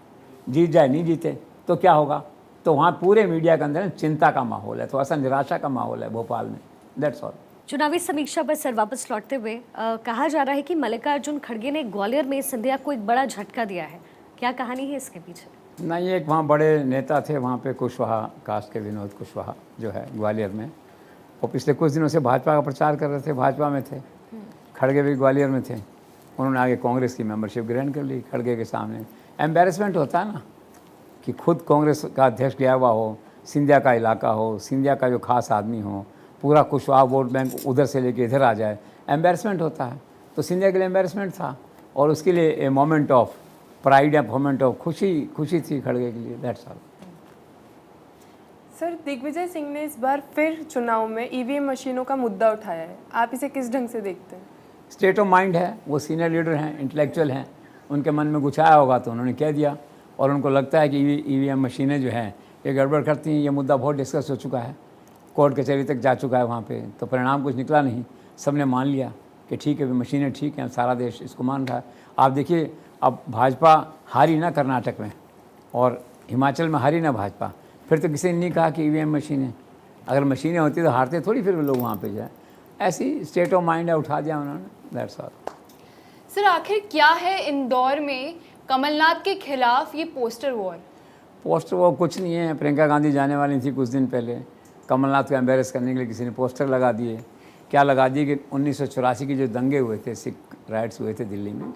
जीत जाए नहीं जीते तो क्या होगा। तो वहाँ पूरे मीडिया के अंदर चिंता का माहौल है, थोड़ा सा निराशा का माहौल है भोपाल में, दैट्स ऑल। चुनावी समीक्षा पर सर वापस लौटते हुए कहा जा रहा है कि मल्लिकार्जुन खड़गे ने ग्वालियर में सिंधिया को एक बड़ा झटका दिया है, क्या कहानी है इसके पीछे? नहीं, एक वहाँ बड़े नेता थे वहाँ पे, कुशवाहा कास्ट के, विनोद कुशवाहा जो है ग्वालियर में, वो पिछले कुछ दिनों से भाजपा का प्रचार कर रहे थे, भाजपा में थे, खड़गे भी ग्वालियर में थे, उन्होंने आगे कांग्रेस की मेंबरशिप ग्रहण कर ली। खड़गे के सामने एम्बेरसमेंट होता है ना कि खुद कांग्रेस का अध्यक्ष गया हुआ हो, सिंधिया का इलाका हो, सिंधिया का जो खास आदमी हो, पूरा कुशवाहा वोट बैंक उधर से लेके इधर आ जाए, एम्बेरसमेंट होता है। तो सिंधिया के लिए एम्बेरसमेंट था और उसके लिए a moment of pride, moment of खुशी थी खड़गे के लिए, that's all. Sir, Digvijaya Singh ने इस बार फिर चुनाव में ईवीएम मशीनों का मुद्दा उठाया है, आप इसे किस ढंग से देखते हैं? स्टेट ऑफ माइंड है, वो सीनियर लीडर हैं, इंटेलेक्चुअल हैं, उनके मन में कुछ आया होगा तो उन्होंने कह दिया, और उनको लगता है कि ईवीएम मशीनें जो हैं ये गड़बड़ करती हैं। ये मुद्दा बहुत डिस्कस हो चुका है, कोर्ट कचहरी तक जा चुका है वहाँ पे, तो परिणाम कुछ निकला नहीं, सबने मान लिया कि ठीक है मशीनें ठीक हैं, सारा देश इसको मान रहा है। आप देखिए अब भाजपा हारी ना कर्नाटक में और हिमाचल में हारी ना भाजपा, फिर तो किसी ने नहीं कहा कि ईवीएम मशीनें, अगर मशीनें होती तो हारते थोड़ी फिर लोग वहाँ पे जाए। ऐसी स्टेट ऑफ माइंड है, उठा दिया उन्होंने, दैट्स ऑल। सर, आखिर क्या है इंदौर में कमलनाथ के खिलाफ ये पोस्टर वॉर? पोस्टर वॉर कुछ नहीं है, प्रियंका गांधी जाने वाली थी कुछ दिन पहले, कमलनाथ को एम्बेरस करने के लिए किसी ने पोस्टर लगा दिए। क्या लगा दिए कि 1984 की जो दंगे हुए थे, सिख राइट्स हुए थे दिल्ली में,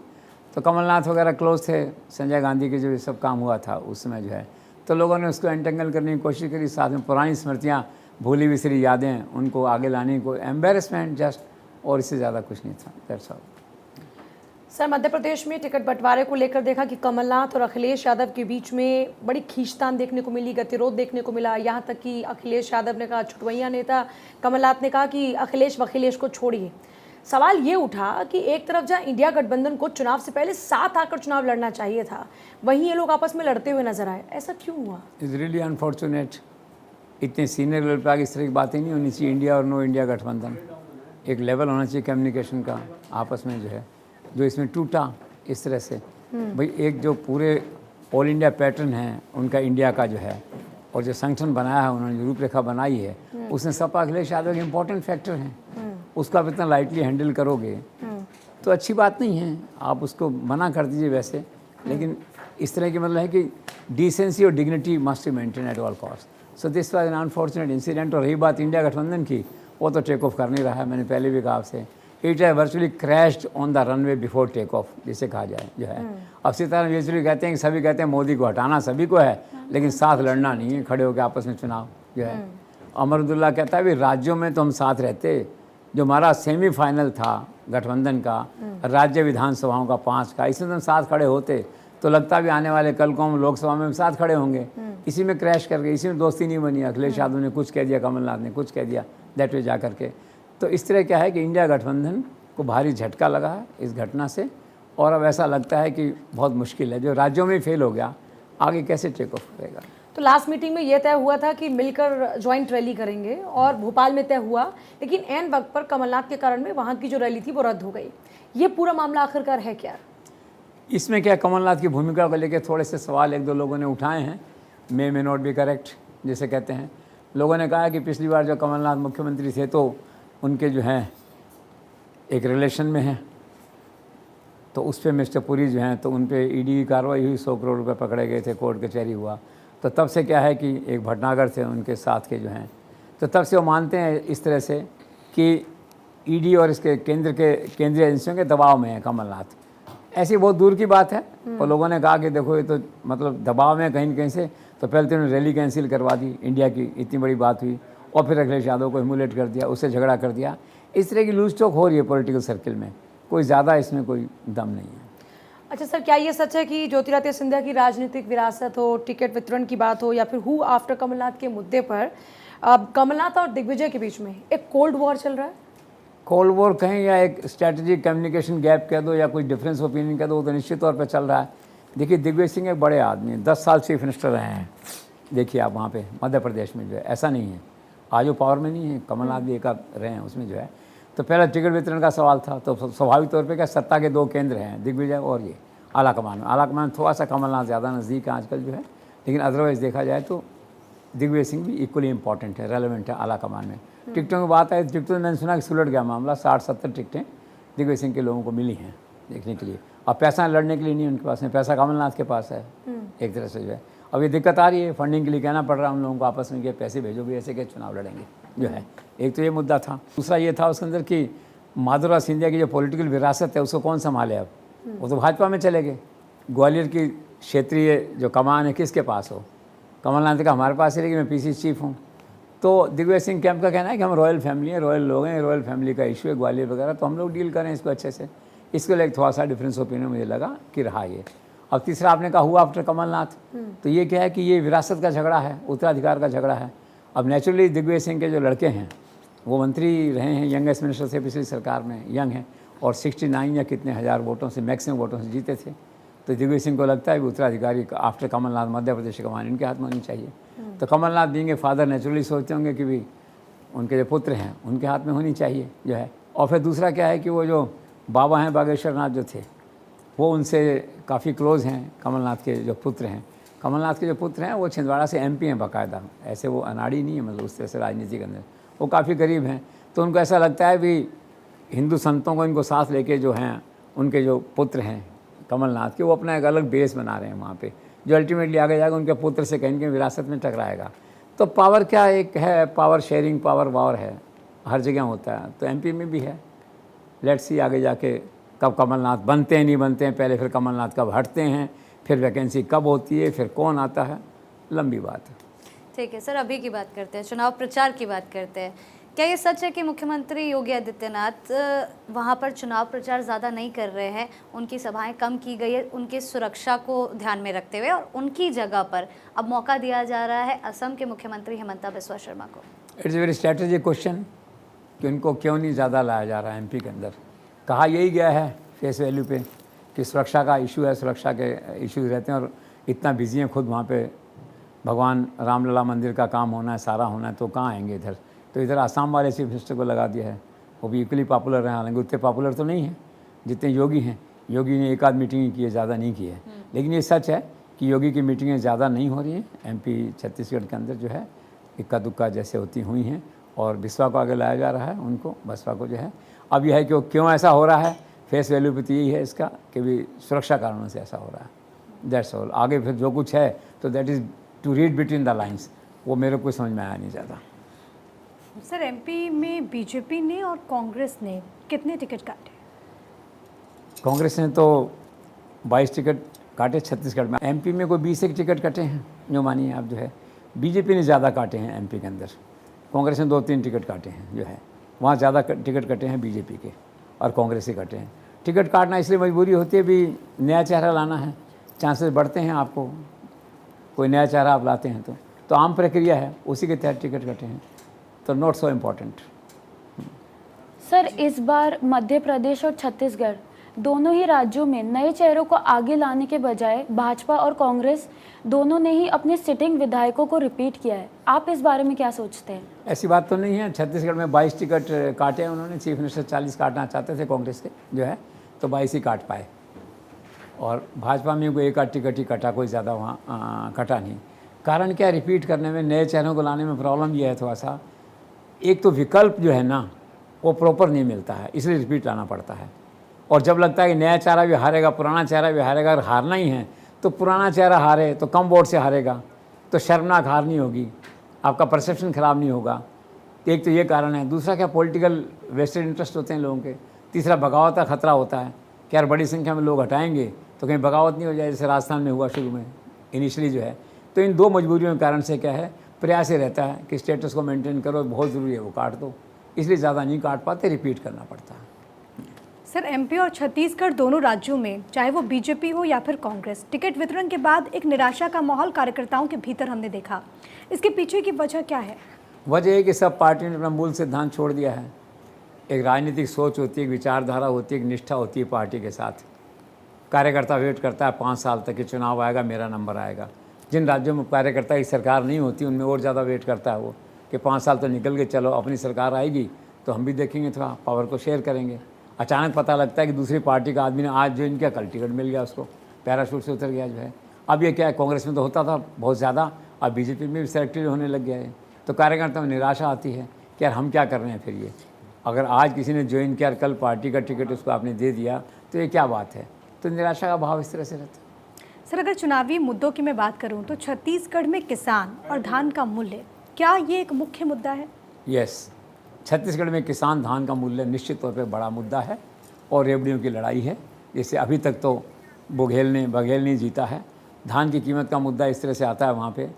तो कमलनाथ वगैरह क्लोज थे संजय गांधी के, जो ये सब काम हुआ था उस समय जो है, तो लोगों ने उसको एंटेंगल करने की कोशिश करी, साथ में पुरानी स्मृतियाँ, भूली बिसरी यादें, उनको आगे लाने को, एम्बेरसमेंट जस्ट, और इससे ज़्यादा कुछ नहीं था, that's all. Sir, Madhya Pradesh में टिकट बंटवारे को लेकर देखा कि कमलनाथ और अखिलेश यादव के बीच में बड़ी खींचतान देखने को मिली, गतिरोध देखने को मिला। यहाँ तक कि अखिलेश यादव ने कहा छुटवैया नेता, कमलनाथ ने कहा कि अखिलेश को छोड़िए। सवाल ये उठा कि एक तरफ जहाँ इंडिया गठबंधन को चुनाव से पहले साथ आकर चुनाव लड़ना चाहिए था, वहीं ये लोग आपस में लड़ते हुए नजर आए, ऐसा क्यों हुआ? Is really unfortunate. इतने सीनियर लेवल पर आगे इस तरह की बातें नहीं होनी चाहिए। इंडिया और नो इंडिया गठबंधन, एक लेवल होना चाहिए कम्युनिकेशन का आपस में जो है, जो इसमें टूटा इस तरह से। भाई एक जो पूरे ऑल इंडिया पैटर्न है उनका इंडिया का जो है, और जो संगठन बनाया है उन्होंने, जो रूपरेखा बनाई है, उसमें सपा अखिलेश यादव के इंपॉर्टेंट फैक्टर हैं, उसको आप इतना लाइटली हैंडल करोगे तो अच्छी बात नहीं है। आप उसको मना कर दीजिए वैसे, लेकिन इस तरह की मतलब है कि डिसेंसी और dignity must be maintain at all cost. So this was an unfortunate incident. और रही बात इंडिया गठबंधन की, वो तो टेक ऑफ कर नहीं रहा है, मैंने पहले भी कहा आपसे, इट है virtually crashed on the runway before take off, जिसे कहा जाए जो है। अब सीताराम येचुरी कहते हैं कि सभी कहते हैं मोदी को हटाना सभी को है, लेकिन साथ लड़ना नहीं है, खड़े होकर आपस में चुनाव जो है। अमरुद्दुल्ला कहता है भी राज्यों में तो हम साथ रहते, जो हमारा सेमीफाइनल था गठबंधन का, राज्य विधानसभाओं का 5 का, इसमें तो हम साथ खड़े होते तो लगता भी आने वाले कल को हम लोकसभा में हम साथ खड़े होंगे। इसी में क्रैश कर गए, इसी में दोस्ती नहीं बनी। अखिलेश यादव ने कुछ कह दिया, कमलनाथ ने कुछ कह दिया, दैट वे जा करके। तो इस तरह क्या है कि इंडिया गठबंधन को भारी झटका लगा है इस घटना से, और अब ऐसा लगता है कि बहुत मुश्किल है, जो राज्यों में फेल हो गया आगे कैसे टेक ऑफ करेगा। तो लास्ट मीटिंग में यह तय हुआ था कि मिलकर ज्वाइंट रैली करेंगे और भोपाल में तय हुआ, लेकिन एन वक्त पर कमलनाथ के कारण में वहाँ की जो रैली थी वो रद्द हो गई। ये पूरा मामला आखिरकार है क्या? इसमें क्या कमलनाथ की भूमिका को लेकर थोड़े से सवाल एक दो लोगों ने उठाए हैं, मे नॉट बी करेक्ट जिसे कहते हैं। लोगों ने कहा कि पिछली बार जो कमलनाथ मुख्यमंत्री थे तो उनके जो हैं एक रिलेशन में हैं, तो उस पर मिस्टर पुरी जो हैं तो उन पर ईडी की कार्रवाई हुई, 100 करोड़ रुपए पकड़े गए थे, कोर्ट कचहरी हुआ। तो तब से क्या है कि एक भटनागर थे उनके साथ के जो हैं, तो तब से वो मानते हैं इस तरह से कि ईडी और इसके केंद्रीय एजेंसियों के दबाव में है कमलनाथ। ऐसी बहुत दूर की बात है। और लोगों ने कहा कि देखो ये तो मतलब दबाव में कहीं न कहीं से, तो पहले तो उन्होंने रैली कैंसिल करवा दी इंडिया की, इतनी बड़ी बात हुई, और फिर अखिलेश यादव को ह्यूमिलेट कर दिया, उससे झगड़ा कर दिया। इस तरह की लूज टॉक हो रही है पॉलिटिकल सर्किल में, कोई ज़्यादा इसमें कोई दम नहीं है। अच्छा सर, क्या ये सच है कि ज्योतिरादित्य सिंधिया की राजनीतिक विरासत हो, टिकट वितरण की बात हो, या फिर हु आफ्टर कमलनाथ के मुद्दे पर कमलनाथ और दिग्विजय के बीच में एक कोल्ड वॉर चल रहा है? कोल्ड वॉर कहें या एक स्ट्रैटेजिक कम्युनिकेशन गैप कह दो या कोई डिफरेंस ओपिनियन कह दो, वो तो निश्चित तौर पर चल रहा है। देखिए दिग्विजय सिंह एक बड़े आदमी हैं, 10 साल चीफ मिनिस्टर रहे हैं। देखिए आप वहाँ पे मध्य प्रदेश में जो है, ऐसा नहीं है आज वो पावर में नहीं है, कमलनाथ भी एक आध रहे हैं उसमें जो है। तो पहला टिकट वितरण का सवाल था, तो स्वाभाविक तौर पे क्या सत्ता के 2 केंद्र हैं, दिग्विजय और ये आला कमान में। आला कमान थोड़ा सा कमलनाथ ज़्यादा नज़दीक है आजकल जो है, लेकिन अदरवाइज़ देखा जाए तो दिग्विजय सिंह भी इक्वली इंपॉर्टेंट है, रेलेवेंट है आला कमान में। टिकटों की बात है, टिकटों में मैंने सुना कि सुलट गया मामला, 60-70 टिकटें दिग्विजय सिंह के लोगों को मिली हैं देखने के लिए। अब पैसा लड़ने के लिए नहीं उनके पास में, पैसा कमलनाथ के पास है एक तरह से जो है। अब ये दिक्कत आ रही है, फंडिंग के लिए कहना पड़ रहा है उन लोगों को आपस में कि पैसे भेजो भी, ऐसे के चुनाव लड़ेंगे जो है। एक तो ये मुद्दा था। दूसरा ये था उसके अंदर कि माधुराव सिंधिया की जो पॉलिटिकल विरासत है उसको कौन संभाले अब, वो तो भाजपा में चले गए। ग्वालियर की क्षेत्रीय जो कमान है किसके पास हो, कमलनाथ का हमारे पास है, लेकिन मैं पीसी चीफ हूँ। तो दिग्विजय सिंह कैंप का कहना है कि हम रॉयल फैमिली हैं, रॉयल लोग हैं, रॉयल फैमिली का इशू है ग्वालियर वगैरह, तो हम लोग डील करें इसको अच्छे से। इसके लिए थोड़ा सा डिफरेंस ओपिनियन मुझे लगा कि रहा ये। अब तीसरा आपने कहा हुआ आफ्टर कमलनाथ, तो ये क्या है कि ये विरासत का झगड़ा है, उत्तराधिकार का झगड़ा है। अब नेचुरली दिग्विजय सिंह के जो लड़के हैं वो मंत्री रहे हैं, यंगेस्ट मिनिस्टर थे पिछली सरकार में, यंग हैं, और 69 या कितने हज़ार वोटों से, मैक्सिमम वोटों से जीते थे। तो दिग्विजय सिंह को लगता है कि उत्तराधिकारी आफ्टर कमलनाथ मध्य प्रदेश की कमान इनके हाथ में होनी चाहिए। तो कमलनाथ देंगे फादर नेचुरली सोचते होंगे कि भी उनके जो पुत्र हैं उनके हाथ में होनी चाहिए जो है। और फिर दूसरा क्या है कि वो जो बाबा हैं बागेश्वर नाथ जो थे वो उनसे काफ़ी क्लोज़ हैं, कमलनाथ के जो पुत्र हैं। कमलनाथ के जो पुत्र हैं वो छिंदवाड़ा से MP हैं बाकायदा, ऐसे वो अनाड़ी नहीं है, मतलब उस तरह से राजनीति के अंदर वो काफ़ी करीब हैं। तो उनको ऐसा लगता है भी हिंदू संतों को इनको साथ लेके जो हैं उनके जो पुत्र हैं कमलनाथ के, वो अपना एक अलग बेस बना रहे हैं वहाँ पे, जो अल्टीमेटली आगे जाकर उनके पुत्र से कहीं कहीं विरासत में टकराएगा। तो पावर क्या एक है, पावर शेयरिंग, पावर वॉर है, हर जगह होता है, तो MP में भी है। लेट्स सी आगे जाके कब कमलनाथ बनते हैं नहीं बनते हैं, पहले फिर कमलनाथ कब हटते हैं, फिर वैकेंसी कब होती है, फिर कौन आता है, लंबी बात है। ठीक है सर, अभी की बात करते हैं, चुनाव प्रचार की बात करते हैं। क्या ये सच है कि मुख्यमंत्री योगी आदित्यनाथ वहाँ पर चुनाव प्रचार ज़्यादा नहीं कर रहे हैं, उनकी सभाएं कम की गई है उनकी सुरक्षा को ध्यान में रखते हुए, और उनकी जगह पर अब मौका दिया जा रहा है असम के मुख्यमंत्री हिमंता बिस्वा शर्मा को? इट्स वेरी स्ट्रैटेजिक क्वेश्चन कि उनको क्यों नहीं ज़्यादा लाया जा रहा है MP के अंदर। कहा यही गया है फेस वैल्यू पे कि सुरक्षा का इशू है, सुरक्षा के इश्यूज रहते हैं और इतना बिजी हैं खुद वहाँ पे, भगवान रामलला मंदिर का काम होना है, सारा होना है, तो कहाँ आएंगे इधर। तो इधर आसाम वाले चीफ मिनिस्टर को लगा दिया है, वो भी इक्वली पॉपुलर हैं, हालांकि उतने पॉपुलर तो नहीं हैं जितने योगी हैं। योगी ने एक आध मीटिंग की है, ज़्यादा नहीं की है। लेकिन ये सच है कि योगी की मीटिंगें ज़्यादा नहीं हो रही हैं MP छत्तीसगढ़ के अंदर जो है, इक्का दुक्का जैसे होती हुई हैं, और बिस्वा को आगे लाया जा रहा है, उनको बसपा को जो है। अब यह है कि क्यों ऐसा हो रहा है, फेस वैल्यू पे तो यही है इसका कि भी सुरक्षा कारणों से ऐसा हो रहा है, दैट्स ऑल। आगे फिर जो कुछ है तो that is to read between the lines, वो मेरे को समझ में आया नहीं ज़्यादा। सर MP में BJP ने और कांग्रेस ने कितने टिकट काटे? कांग्रेस ने तो 22 टिकट काटे छत्तीसगढ़ में, MP में कोई 20 एक टिकट कटे हैं जो मानिए आप जो है। BJP ने ज़्यादा काटे हैं MP के अंदर, कांग्रेस ने 2-3 टिकट काटे हैं जो है, वहाँ ज़्यादा टिकट कटे हैं BJP के और कांग्रेस के कटे हैं। टिकट काटना इसलिए मजबूरी होती है भी नया चेहरा लाना है, चांसेस बढ़ते हैं आपको, कोई नया चेहरा आप लाते हैं तो आम प्रक्रिया है, उसी के तहत टिकट कटे हैं, तो नॉट सो इम्पॉर्टेंट। सर इस बार मध्य प्रदेश और छत्तीसगढ़ दोनों ही राज्यों में नए चेहरों को आगे लाने के बजाय भाजपा और कांग्रेस दोनों ने ही अपने सिटिंग विधायकों को रिपीट किया है। आप इस बारे में क्या सोचते हैं? ऐसी बात तो नहीं है। छत्तीसगढ़ में 22 टिकट काटे उन्होंने। चीफ मिनिस्टर 40 काटना चाहते थे कांग्रेस के जो है, तो 22 ही काट पाए। और भाजपा में कोई एक आध टिकट ही कटा, कोई ज़्यादा वहाँ कटा नहीं। कारण क्या, रिपीट करने में, नए चेहरों को लाने में प्रॉब्लम ये है थोड़ा सा, एक तो विकल्प जो है ना वो प्रॉपर नहीं मिलता है, इसलिए रिपीट लाना पड़ता है। और जब लगता है कि नया चेहरा भी हारेगा, पुराना चेहरा भी हारेगा, अगर हारना ही है तो पुराना चेहरा हारे तो कम वोट से हारेगा, तो शर्मनाक हार नहीं होगी, आपका परसेप्शन ख़राब नहीं होगा। एक तो ये कारण है। दूसरा क्या, पॉलिटिकल वेस्टेड इंटरेस्ट होते हैं लोगों के। तीसरा, बगावत का खतरा होता है कि यार बड़ी संख्या में लोग हटाएंगे तो कहीं बगावत नहीं हो जाए, जैसे राजस्थान में हुआ शुरू में इनिशियली जो है। तो इन दो मजबूरियों के कारण से क्या है, प्रयास ये रहता है कि स्टेटस को मेंटेन करो, बहुत ज़रूरी है वो काट दो, इसलिए ज़्यादा नहीं काट पाते, रिपीट करना पड़ता है। सर, एमपी और छत्तीसगढ़ दोनों राज्यों में, चाहे वो बीजेपी हो या फिर कांग्रेस, टिकट वितरण के बाद एक निराशा का माहौल कार्यकर्ताओं के भीतर हमने देखा। इसके पीछे की वजह क्या है? वजह है कि सब पार्टियों ने अपना मूल सिद्धांत छोड़ दिया है। एक राजनीतिक सोच होती है, एक विचारधारा होती है, एक निष्ठा होती है पार्टी के साथ। कार्यकर्ता वेट करता है 5 साल तक कि चुनाव आएगा, मेरा नंबर आएगा। जिन राज्यों में कार्यकर्ता की सरकार नहीं होती उनमें और ज़्यादा वेट करता है वो कि 5 साल तो निकल गए, चलो अपनी सरकार आएगी तो हम भी देखेंगे, थोड़ा पावर को शेयर करेंगे। अचानक पता लगता है कि दूसरी पार्टी का आदमी ने आज जो इनका कल टिकट मिल गया, उसको पैराशूट से उतर गया जो है। अब ये क्या है, कांग्रेस में तो होता था बहुत ज़्यादा, अब बीजेपी में भी सेलेक्टिव होने लग गया है। तो कार्यकर्ता में निराशा आती है कि यार हम क्या कर रहे हैं फिर ये। अगर आज किसी ने ज्वाइन किया, कल पार्टी का टिकट उसको आपने दे दिया, तो ये क्या बात है। तो निराशा का भाव इस तरह से रहता है। सर, अगर चुनावी मुद्दों की मैं बात करूं तो छत्तीसगढ़ में किसान और धान का मूल्य, क्या ये एक मुख्य मुद्दा है? यस, छत्तीसगढ़ में किसान धान का मूल्य निश्चित तौर पे बड़ा मुद्दा है और रेवड़ियों की लड़ाई है। जैसे अभी तक तो बघेल ने जीता है। धान की कीमत का मुद्दा इस तरह से आता है वहाँ पे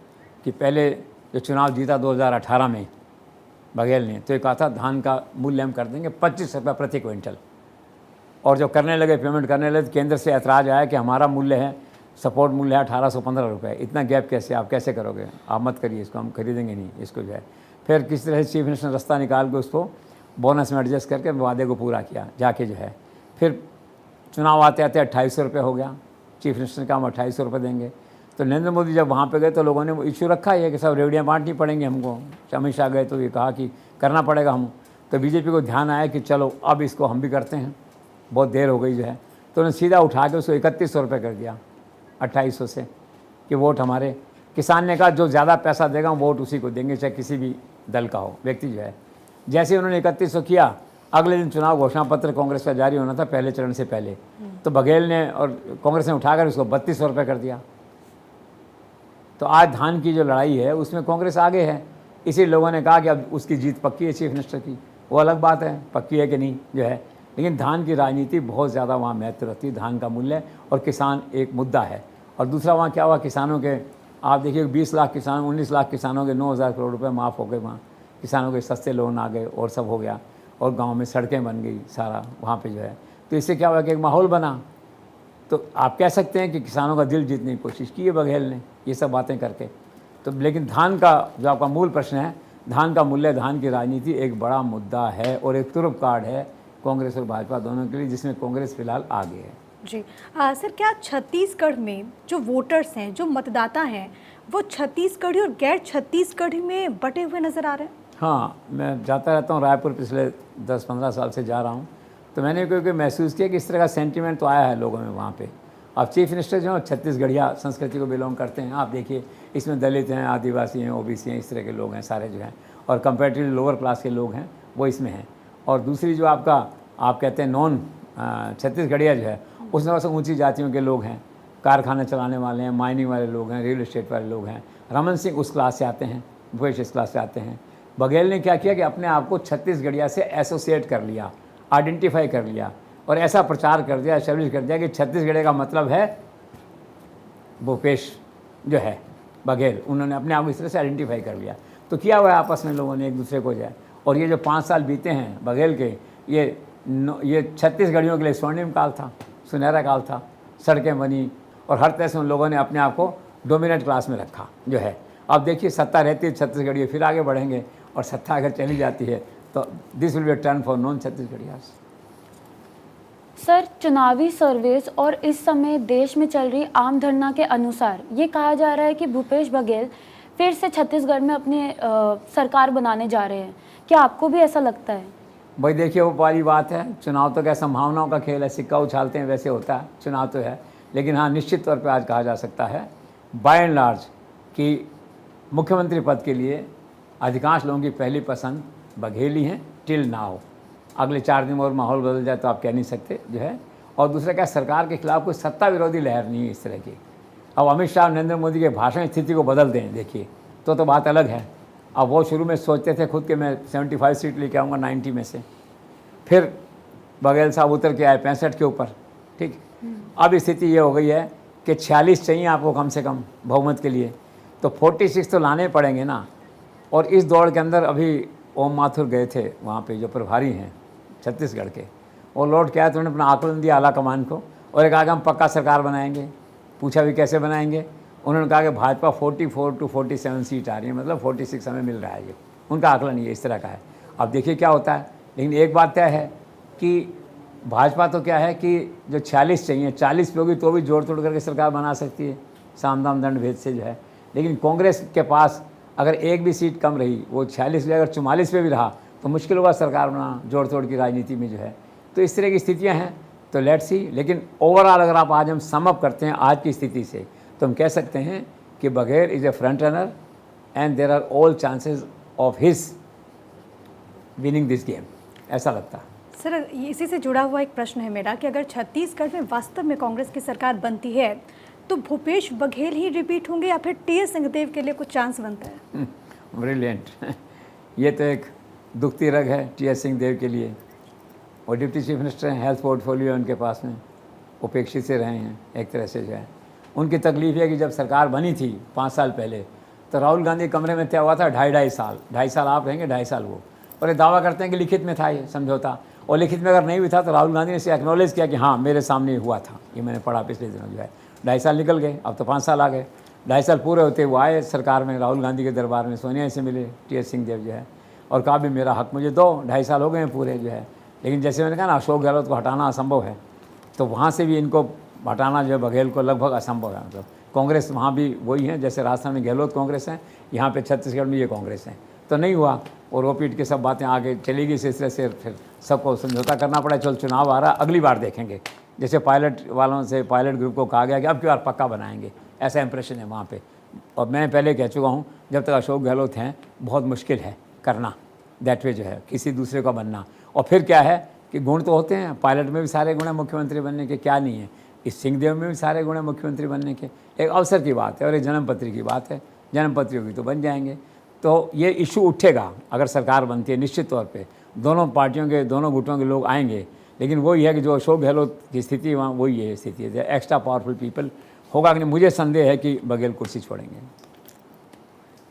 कि पहले जो चुनाव जीता 2018 में बघेल ने, तो ये कहा था धान का मूल्य हम कर देंगे 25 रुपये प्रति क्विंटल। और जब करने लगे, पेमेंट करने लगे, तो केंद्र से ऐतराज़ आया कि हमारा मूल्य है, सपोर्ट मूल्य है 1815 रुपये। इतना गैप कैसे, आप कैसे करोगे, आप मत करिए इसको, हम खरीदेंगे नहीं इसको जो है। फिर किस तरह से चीफ मिनिस्टर ने रास्ता निकाल के उसको बोनस में एडजस्ट करके वादे को पूरा किया जाके जो है। फिर चुनाव आते आते 2800 रुपये हो गया। चीफ मिनिस्टर ने कहा हम 2800 रुपये देंगे। तो नरेंद्र मोदी जब वहाँ पे गए तो लोगों ने वो इशू रखा है कि सब रेवड़ियाँ बांटनी पड़ेंगे हमको। अमित शाह गए तो ये कहा कि करना पड़ेगा हम। तो बीजेपी को ध्यान आया कि चलो अब इसको हम भी करते हैं, बहुत देर हो गई जो है। तो उन्होंने सीधा उठा के उसको 3100 रुपये कर दिया 2800 से, कि वोट हमारे। किसान ने कहा जो ज़्यादा पैसा देगा वोट उसी को देंगे, चाहे किसी भी दल का हो व्यक्ति जो है। जैसे उन्होंने 3100 किया, अगले दिन चुनाव घोषणा पत्र कांग्रेस का जारी होना था पहले चरण से पहले, तो बघेल ने और कांग्रेस ने उठाकर उसको 3200 रुपये कर दिया। तो आज धान की जो लड़ाई है उसमें कांग्रेस आगे है। इसी लोगों ने कहा कि अब उसकी जीत पक्की है चीफ मिनिस्टर की, वो अलग बात है पक्की है कि नहीं जो है, लेकिन धान की राजनीति बहुत ज़्यादा वहाँ महत्व रखती है। धान का मूल्य और किसान एक मुद्दा है। और दूसरा वहाँ क्या हुआ, किसानों के आप देखिए 20 लाख किसान, 19 लाख किसानों के 9000 करोड़ रुपए माफ़ हो गए। वहाँ किसानों के सस्ते लोन आ गए और सब हो गया, और गांव में सड़कें बन गई सारा वहाँ पे जो है। तो इससे क्या हुआ कि एक माहौल बना। तो आप कह सकते हैं कि किसानों का दिल जीतने की कोशिश की है बघेल ने ये सब बातें करके। तो लेकिन धान का जो आपका मूल प्रश्न है, धान का मूल्य, धान की राजनीति एक बड़ा मुद्दा है और एक तुरुप कार्ड है कांग्रेस और भाजपा दोनों के लिए, जिसमें कांग्रेस फिलहाल आगे है। जी सर, क्या छत्तीसगढ़ में जो वोटर्स हैं, जो मतदाता हैं, वो छत्तीसगढ़ी और गैर छत्तीसगढ़ी में बटे हुए नज़र आ रहे हैं? हाँ, मैं जाता रहता हूँ रायपुर, पिछले 10-15 साल से जा रहा हूँ। तो मैंने कोई महसूस किया कि इस तरह का सेंटीमेंट तो आया है लोगों में वहाँ पे। अब चीफ मिनिस्टर जो है छत्तीसगढ़िया संस्कृति को बिलोंग करते हैं। आप देखिए इसमें दलित हैं, आदिवासी हैं, ओबीसी हैं, इस तरह के लोग हैं सारे जो हैं, और कंपेरेटिवली लोअर क्लास के लोग हैं वो इसमें हैं। और दूसरी जो आप कहते हैं नॉन छत्तीसगढ़िया जो है, उसमें बस ऊँची जातियों के लोग हैं, कारखाना चलाने वाले हैं, माइनिंग वाले लोग हैं, रियल एस्टेट वाले लोग हैं। रमन सिंह उस क्लास से आते हैं, भूपेश इस क्लास से आते हैं। बघेल ने क्या किया कि अपने आप को छत्तीसगढ़िया से एसोसिएट कर लिया, आइडेंटिफाई कर लिया, और ऐसा प्रचार कर दिया, एस्टैब्लिश कर दिया कि छत्तीसगढ़ का मतलब है भूपेश जो है बघेल। उन्होंने अपने आप को इस तरह से आइडेंटिफाई कर लिया। तो किया हुआ है आपस में लोगों ने एक दूसरे को जो है। और ये जो 5 साल बीते हैं बघेल के, ये छत्तीसगढ़ियों के लिए स्वर्णिम काल था, सुनहरा काल था। सड़कें बनी और हर तरह से उन लोगों ने अपने आप को डोमिनेट क्लास में रखा जो है। अब देखिए सत्ता रहती है छत्तीसगढ़ी, फिर आगे बढ़ेंगे, और सत्ता अगर चली जाती है तो this will be a turn for non Chhattisgarhias. Sir, चुनावी सर्वेस और इस समय देश में चल रही आम धारणा के अनुसार ये कहा जा रहा है कि भूपेश बघेल फिर से छत्तीसगढ़ में अपनी सरकार बनाने जा रहे हैं। क्या आपको भी ऐसा लगता है? भाई देखिए, वो वाली बात है, चुनाव तो क्या संभावनाओं का खेल है, सिक्का उछालते हैं वैसे होता है, चुनाव तो है। लेकिन हाँ, निश्चित तौर पे आज कहा जा सकता है बाय एंड लार्ज कि मुख्यमंत्री पद के लिए अधिकांश लोगों की पहली पसंद बघेल ही हैं टिल नाउ। अगले 4 दिन और माहौल बदल जाए तो आप कह नहीं सकते जो है। और दूसरा क्या, सरकार के खिलाफ कोई सत्ता विरोधी लहर नहीं है इस तरह की। अब अमित शाह नरेंद्र मोदी के भाषण स्थिति को बदल दें, देखिए तो बात अलग है। अब वो शुरू में सोचते थे खुद के मैं 75 सीट लेके आऊँगा 90 में से, फिर बघेल साहब उतर के आए 65 के ऊपर, ठीक। अब स्थिति ये हो गई है कि 46 चाहिए आपको कम से कम बहुमत के लिए, तो 46 तो लाने पड़ेंगे ना। और इस दौड़ के अंदर अभी ओम माथुर गए थे वहाँ पे, जो प्रभारी हैं छत्तीसगढ़ के, और लौट के आए तो उन्होंने अपना आकलन दिया आला कमान को और एक कहा कि हम पक्का सरकार बनाएंगे। पूछा भी कैसे बनाएंगे, उन्होंने कहा कि भाजपा 44 to 47 सीट आ रही है, मतलब 46 हमें मिल रहा है। ये उनका आकलन ये इस तरह का है। अब देखिए क्या होता है। लेकिन एक बात तय है कि भाजपा तो क्या है कि जो 46 चाहिए, 40 पे होगी तो भी जोड़ तोड़ करके सरकार बना सकती है, साम दाम दंड भेद से जो है। लेकिन कांग्रेस के पास अगर एक भी सीट कम रही, वो 46 पे अगर 44 पे भी रहा तो मुश्किल होगा सरकार बनाना जोड़ तोड़ की राजनीति में जो है। तो इस तरह की स्थितियां हैं, तो लेट्स सी। लेकिन ओवरऑल अगर आप आज हम सम अप करते हैं आज की स्थिति से, तो हम कह सकते हैं कि Baghel is a front runner and there are all chances of his winning this game, ऐसा लगता है। सर, इसी से जुड़ा हुआ एक प्रश्न है मेरा कि अगर छत्तीसगढ़ में वास्तव में कांग्रेस की सरकार बनती है तो भूपेश बघेल ही रिपीट होंगे या फिर टीएस सिंहदेव के लिए कुछ चांस बनता है? ब्रिलियंट। ये तो एक दुखती रग है टीएस सिंहदेव के लिए। और डिप्टी चीफ मिनिस्टर हैं, हेल्थ पोर्टफोलियो उनके पास में, उपेक्षित से रहे हैं एक तरह से जो है। उनकी तकलीफ है कि जब सरकार बनी थी 5 साल पहले, तो राहुल गांधी कमरे में तय हुआ था 2.5 साल आप रहेंगे, 2.5 साल वो। और ये दावा करते हैं कि लिखित में था ये समझौता, और लिखित में अगर नहीं भी था तो राहुल गांधी ने इसे एक्नॉलेज किया कि हाँ मेरे सामने हुआ था, ये मैंने पढ़ा पिछले दिनों जो है। 2.5 साल निकल गए, अब तो 5 साल आ गए। 2.5 साल पूरे होते वो आए सरकार में, राहुल गांधी के दरबार में सोनिया से मिले टीएस सिंहदेव जो है, और कहा भी मेरा हक मुझे दो। 2.5 साल हो गए हैं पूरे जो है। लेकिन जैसे मैंने कहा ना, अशोक गहलोत को हटाना असंभव है, तो वहाँ से भी इनको हटाना जो है बघेल को लगभग असंभव है। मतलब कांग्रेस वहाँ भी वही है, जैसे राजस्थान में गहलोत कांग्रेस है, यहाँ पे छत्तीसगढ़ में ये कांग्रेस है, तो नहीं हुआ। और वो पीट के सब बातें आगे चली गई, सिलसिले से फिर सबको समझौता करना पड़ा। चल चुनाव आ रहा, अगली बार देखेंगे। जैसे पायलट वालों से, पायलट ग्रुप को कहा गया कि अब की बार पक्का बनाएंगे, ऐसा इंप्रेशन है वहाँ पे। और मैं पहले कह चुका हूँ, जब तक अशोक गहलोत हैं बहुत मुश्किल है करना दैट वे जो है, किसी दूसरे का बनना। और फिर क्या है कि गुण तो होते हैं, पायलट में भी सारे गुण हैं मुख्यमंत्री बनने के, क्या नहीं है। इस सिंहदेव में भी सारे गुण हैं मुख्यमंत्री बनने के। एक अवसर की बात है और एक जन्मपत्री की बात है, जन्मपत्री होगी तो बन जाएंगे। तो ये इशू उठेगा अगर सरकार बनती है, निश्चित तौर पे दोनों पार्टियों के, दोनों गुटों के लोग आएंगे। लेकिन वही है कि जो अशोक गहलोत की स्थिति वहाँ वही है स्थिति है, एक्स्ट्रा पावरफुल पीपल होगा कि नहीं, मुझे संदेह है कि बघेल कुर्सी छोड़ेंगे।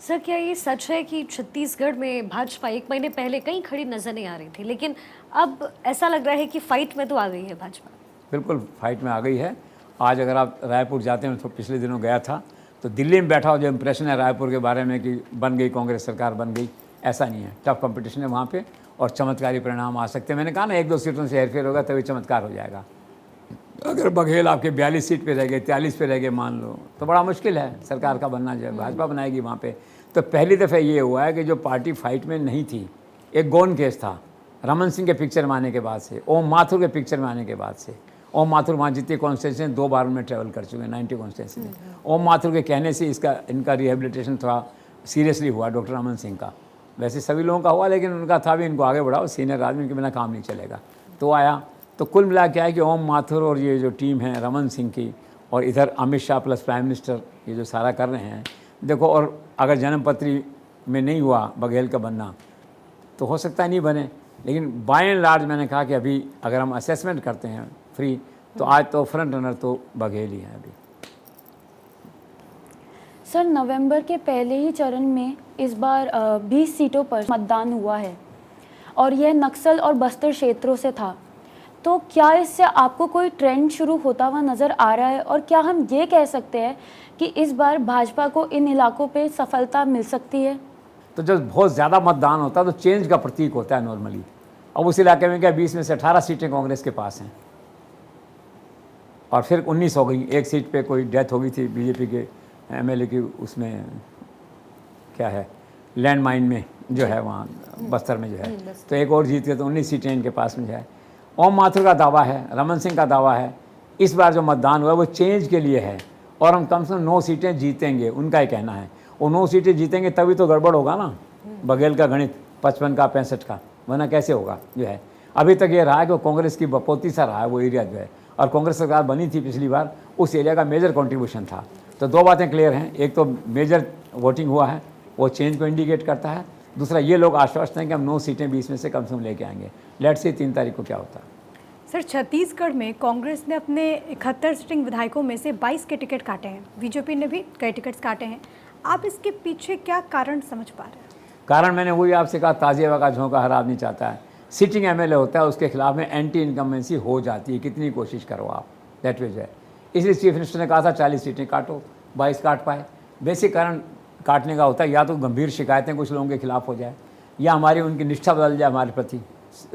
सर, क्या ये सच है कि छत्तीसगढ़ में भाजपा 1 महीने पहले कहीं खड़ी नजर नहीं आ रही थी, लेकिन अब ऐसा लग रहा है कि फाइट में तो आ गई है भाजपा? बिल्कुल फाइट में आ गई है। आज अगर आप रायपुर जाते हैं, तो पिछले दिनों गया था, तो दिल्ली में बैठा हो जो इम्प्रेशन है रायपुर के बारे में कि बन गई कांग्रेस सरकार, बन गई, ऐसा नहीं है। टफ कंपटीशन है वहाँ पे और चमत्कारी परिणाम आ सकते हैं। मैंने कहा ना, 1-2 सीटों से हेरफेर होगा तभी चमत्कार हो जाएगा। अगर बघेल आपके 42 सीट पे रह गए, 43 पे रह गए मान लो, तो बड़ा मुश्किल है सरकार का बनना जो है। भाजपा बनाएगी वहाँ पे। तो पहली दफ़ा ये हुआ है कि जो पार्टी फाइट में नहीं थी, एक गौन केस था रमन सिंह के पिक्चर में आने के बाद से, ओम माथुर के पिक्चर में आने के बाद से। ओम माथुर वहाँ जितनी कॉन्स्टिट्यूंसी हैं 2 बार में ट्रैवल कर चुके हैं, 90 कॉन्स्टिट्यूंसी में। ओम माथुर के कहने से इनका रिहेबिलिटेशन थोड़ा सीरियसली हुआ डॉक्टर रमन सिंह का। वैसे सभी लोगों का हुआ, लेकिन उनका था भी इनको आगे बढ़ाओ, सीनियर आदमी के बिना काम नहीं चलेगा, तो आया। तो कुल मिला क्या है कि ओम माथुर और ये जो टीम है रमन सिंह की, और इधर Amit Shah plus prime minister, ये जो सारा कर रहे हैं देखो। और अगर जन्मपत्री में नहीं हुआ बघेल का बनना, तो हो सकता है नहीं बने। लेकिन बाय एंड लार्ज मैंने कहा कि अभी अगर हम असेसमेंट करते हैं फ्री, तो आज तो फ्रंट रनर तो बघेल ही है अभी। सर, नवंबर के पहले ही चरण में इस बार 20 सीटों पर मतदान हुआ है और यह नक्सल और बस्तर क्षेत्रों से था। तो क्या इससे आपको कोई ट्रेंड शुरू होता हुआ नज़र आ रहा है, और क्या हम ये कह सकते हैं कि इस बार भाजपा को इन इलाकों पे सफलता मिल सकती है? तो जब बहुत ज़्यादा मतदान होता है तो चेंज का प्रतीक होता है नॉर्मली। अब उस इलाके में क्या 20 में से 18 सीटें कांग्रेस के पास हैं, और फिर 19 हो गई। एक सीट पे कोई डेथ हो गई थी बीजेपी के एमएलए की, उसमें क्या है लैंड माइन में जो है वहाँ बस्तर में जो है, तो एक और जीत के तो 19 सीटें इनके पास में जो है। ओम माथुर का दावा है, रमन सिंह का दावा है, इस बार जो मतदान हुआ वो चेंज के लिए है और हम कम से कम 9 सीटें जीतेंगे, उनका ही कहना है। वो 9 सीटें जीतेंगे तभी तो गड़बड़ होगा ना, बघेल का गणित 55 का 65 का, वरना कैसे होगा जो है। अभी तक ये रहा है कि कांग्रेस की बपोती सा रहा है वो एरिया जो है, और कांग्रेस सरकार बनी थी पिछली बार, उस एरिया का मेजर कंट्रीब्यूशन था। तो 2 बातें क्लियर हैं, एक तो मेजर वोटिंग हुआ है, वो चेंज को इंडिकेट करता है, दूसरा ये लोग आश्वस्त हैं कि हम 9 सीटें 20 में से कम लेके आएंगे। लेट्स सी 3 तारीख को क्या होता है। सर, छत्तीसगढ़ में कांग्रेस ने अपने 71 सिटिंग विधायकों में से 22 के टिकट काटे हैं, बीजेपी ने भी कई टिकट्स काटे हैं। आप इसके पीछे क्या कारण समझ पा रहे हैं? कारण मैंने वही आपसे कहा, ताज़ी हवा का झोंका हर आदमी चाहता है। सिटिंग एमएलए होता है, उसके खिलाफ में एंटी इनकम्बेंसी हो जाती है, कितनी कोशिश करो आप, दैट वे जो है। इसलिए चीफ मिनिस्टर ने कहा था 40 सीटें काटो, 22 काट पाए। बेसिक कारण काटने का होता है या तो गंभीर शिकायतें कुछ लोगों के खिलाफ हो जाए, या हमारी उनकी निष्ठा बदल जाए हमारे प्रति,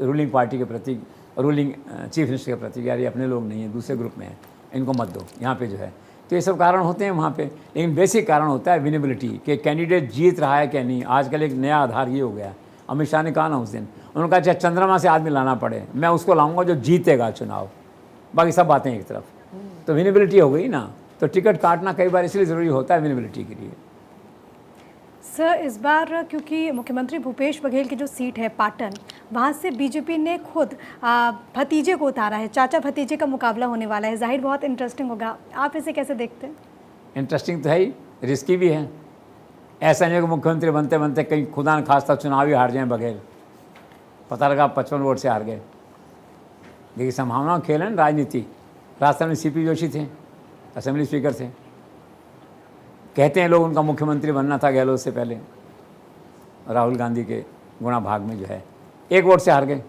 रूलिंग पार्टी के प्रति, रूलिंग चीफ मिनिस्टर के प्रति, यार ये अपने लोग नहीं हैं, दूसरे ग्रुप में हैं, इनको मत दो यहाँ पे जो है। तो ये सब कारण होते हैं वहाँ पे, लेकिन बेसिक कारण होता है विनेबिलिटी, कि कैंडिडेट जीत रहा है क्या नहीं। आजकल एक नया आधार ये हो गया, अमित शाह ने कहा ना उस दिन, उन्होंने कहा चाहे चंद्रमा से आदमी लाना पड़े, मैं उसको लाऊंगा जो जीतेगा चुनाव, बाकी सब बातें एक तरफ। तो विनेबिलिटी हो गई ना, तो टिकट काटना कई बार इसलिए ज़रूरी होता है विनेबिलिटी के लिए। सर, इस बार क्योंकि मुख्यमंत्री भूपेश बघेल की जो सीट है पाटन, वहाँ से बीजेपी ने खुद भतीजे को उतारा है, चाचा भतीजे का मुकाबला होने वाला है, जाहिर बहुत इंटरेस्टिंग होगा। आप इसे कैसे देखते हैं? इंटरेस्टिंग तो है ही, रिस्की भी है। ऐसा नहीं कि मुख्यमंत्री बनते बनते कहीं खुदा न खास्ता चुनाव ही हार जाएं बघेल, पता लगा 55 वोट से हार गए। देखिए संभावना खेल है ना राजनीति। राजस्थान में सीपी जोशी थे, असेंबली स्पीकर थे, कहते हैं लोग उनका मुख्यमंत्री बनना था गहलोत से पहले, राहुल गांधी के गुणा भाग में जो है 1 वोट से हार गए।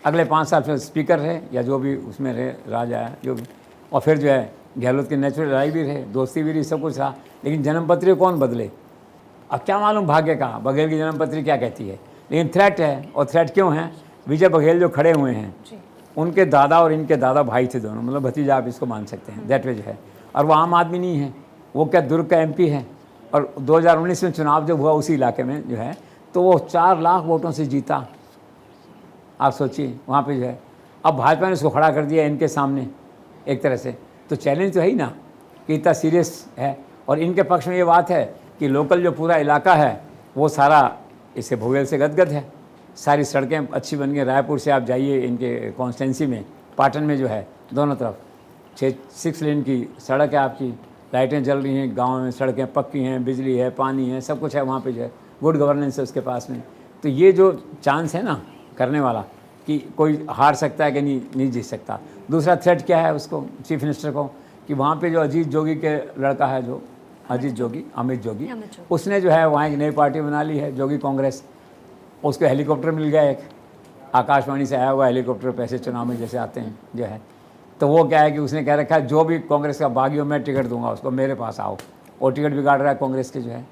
अगले 5 साल फिर स्पीकर रहे या जो भी उसमें रहे, राज आया जो भी, और फिर जो है गहलोत के नेचुरल लड़ाई भी रहे, दोस्ती भी रही, सब कुछ रहा, लेकिन जन्मपत्री कौन बदले। अब क्या मालूम भाग्य का, बघेल की जन्मपत्री क्या कहती है, लेकिन थ्रेट है। और थ्रेट क्यों है? विजय बघेल जो खड़े हुए हैं उनके दादा और इनके दादा भाई थे दोनों, मतलब भतीजा आप इसको मान सकते हैं, दैट वे जो है। और वो आम आदमी नहीं है, वो क्या दुर्ग का एमपी है, और 2019 में चुनाव जब हुआ उसी इलाके में जो है, तो वो 4 लाख वोटों से जीता। आप सोचिए वहाँ पे जो है, अब भाजपा ने उसको खड़ा कर दिया इनके सामने एक तरह से, तो चैलेंज तो है ही ना कि इतना सीरियस है। और इनके पक्ष में ये बात है कि लोकल जो पूरा इलाका है वो सारा इससे भूगोल से गदगद है, सारी सड़कें अच्छी बन गई। रायपुर से आप जाइए इनके कॉन्स्टिट्यूंसी में, पाटन में जो है दोनों तरफ 6 लेन की सड़क है आपकी, लाइटें जल रही हैं, गाँव में सड़कें पक्की हैं, बिजली है, पानी है, सब कुछ है वहाँ पे जो है, गुड गवर्नेंस है उसके पास में। तो ये जो चांस है ना करने वाला कि कोई हार सकता है कि नहीं जीत सकता। दूसरा थ्रेट क्या है उसको, चीफ मिनिस्टर को, कि वहाँ पे जो अजीत जोगी के लड़का है, जो अजीत जोगी, अमित जोगी, उसने जो है वहाँ एक नई पार्टी बना ली है, जोगी कांग्रेस। उसको हेलीकॉप्टर मिल गया, एक आकाशवाणी से आया हुआ हेलीकॉप्टर, पैसे चुनाव में जैसे आते हैं जो है। तो वो क्या है कि उसने कह रखा है जो भी कांग्रेस का बागी हो मैं टिकट दूंगा उसको, मेरे पास आओ। और टिकट बिगाड़ रहा है कांग्रेस के जो है।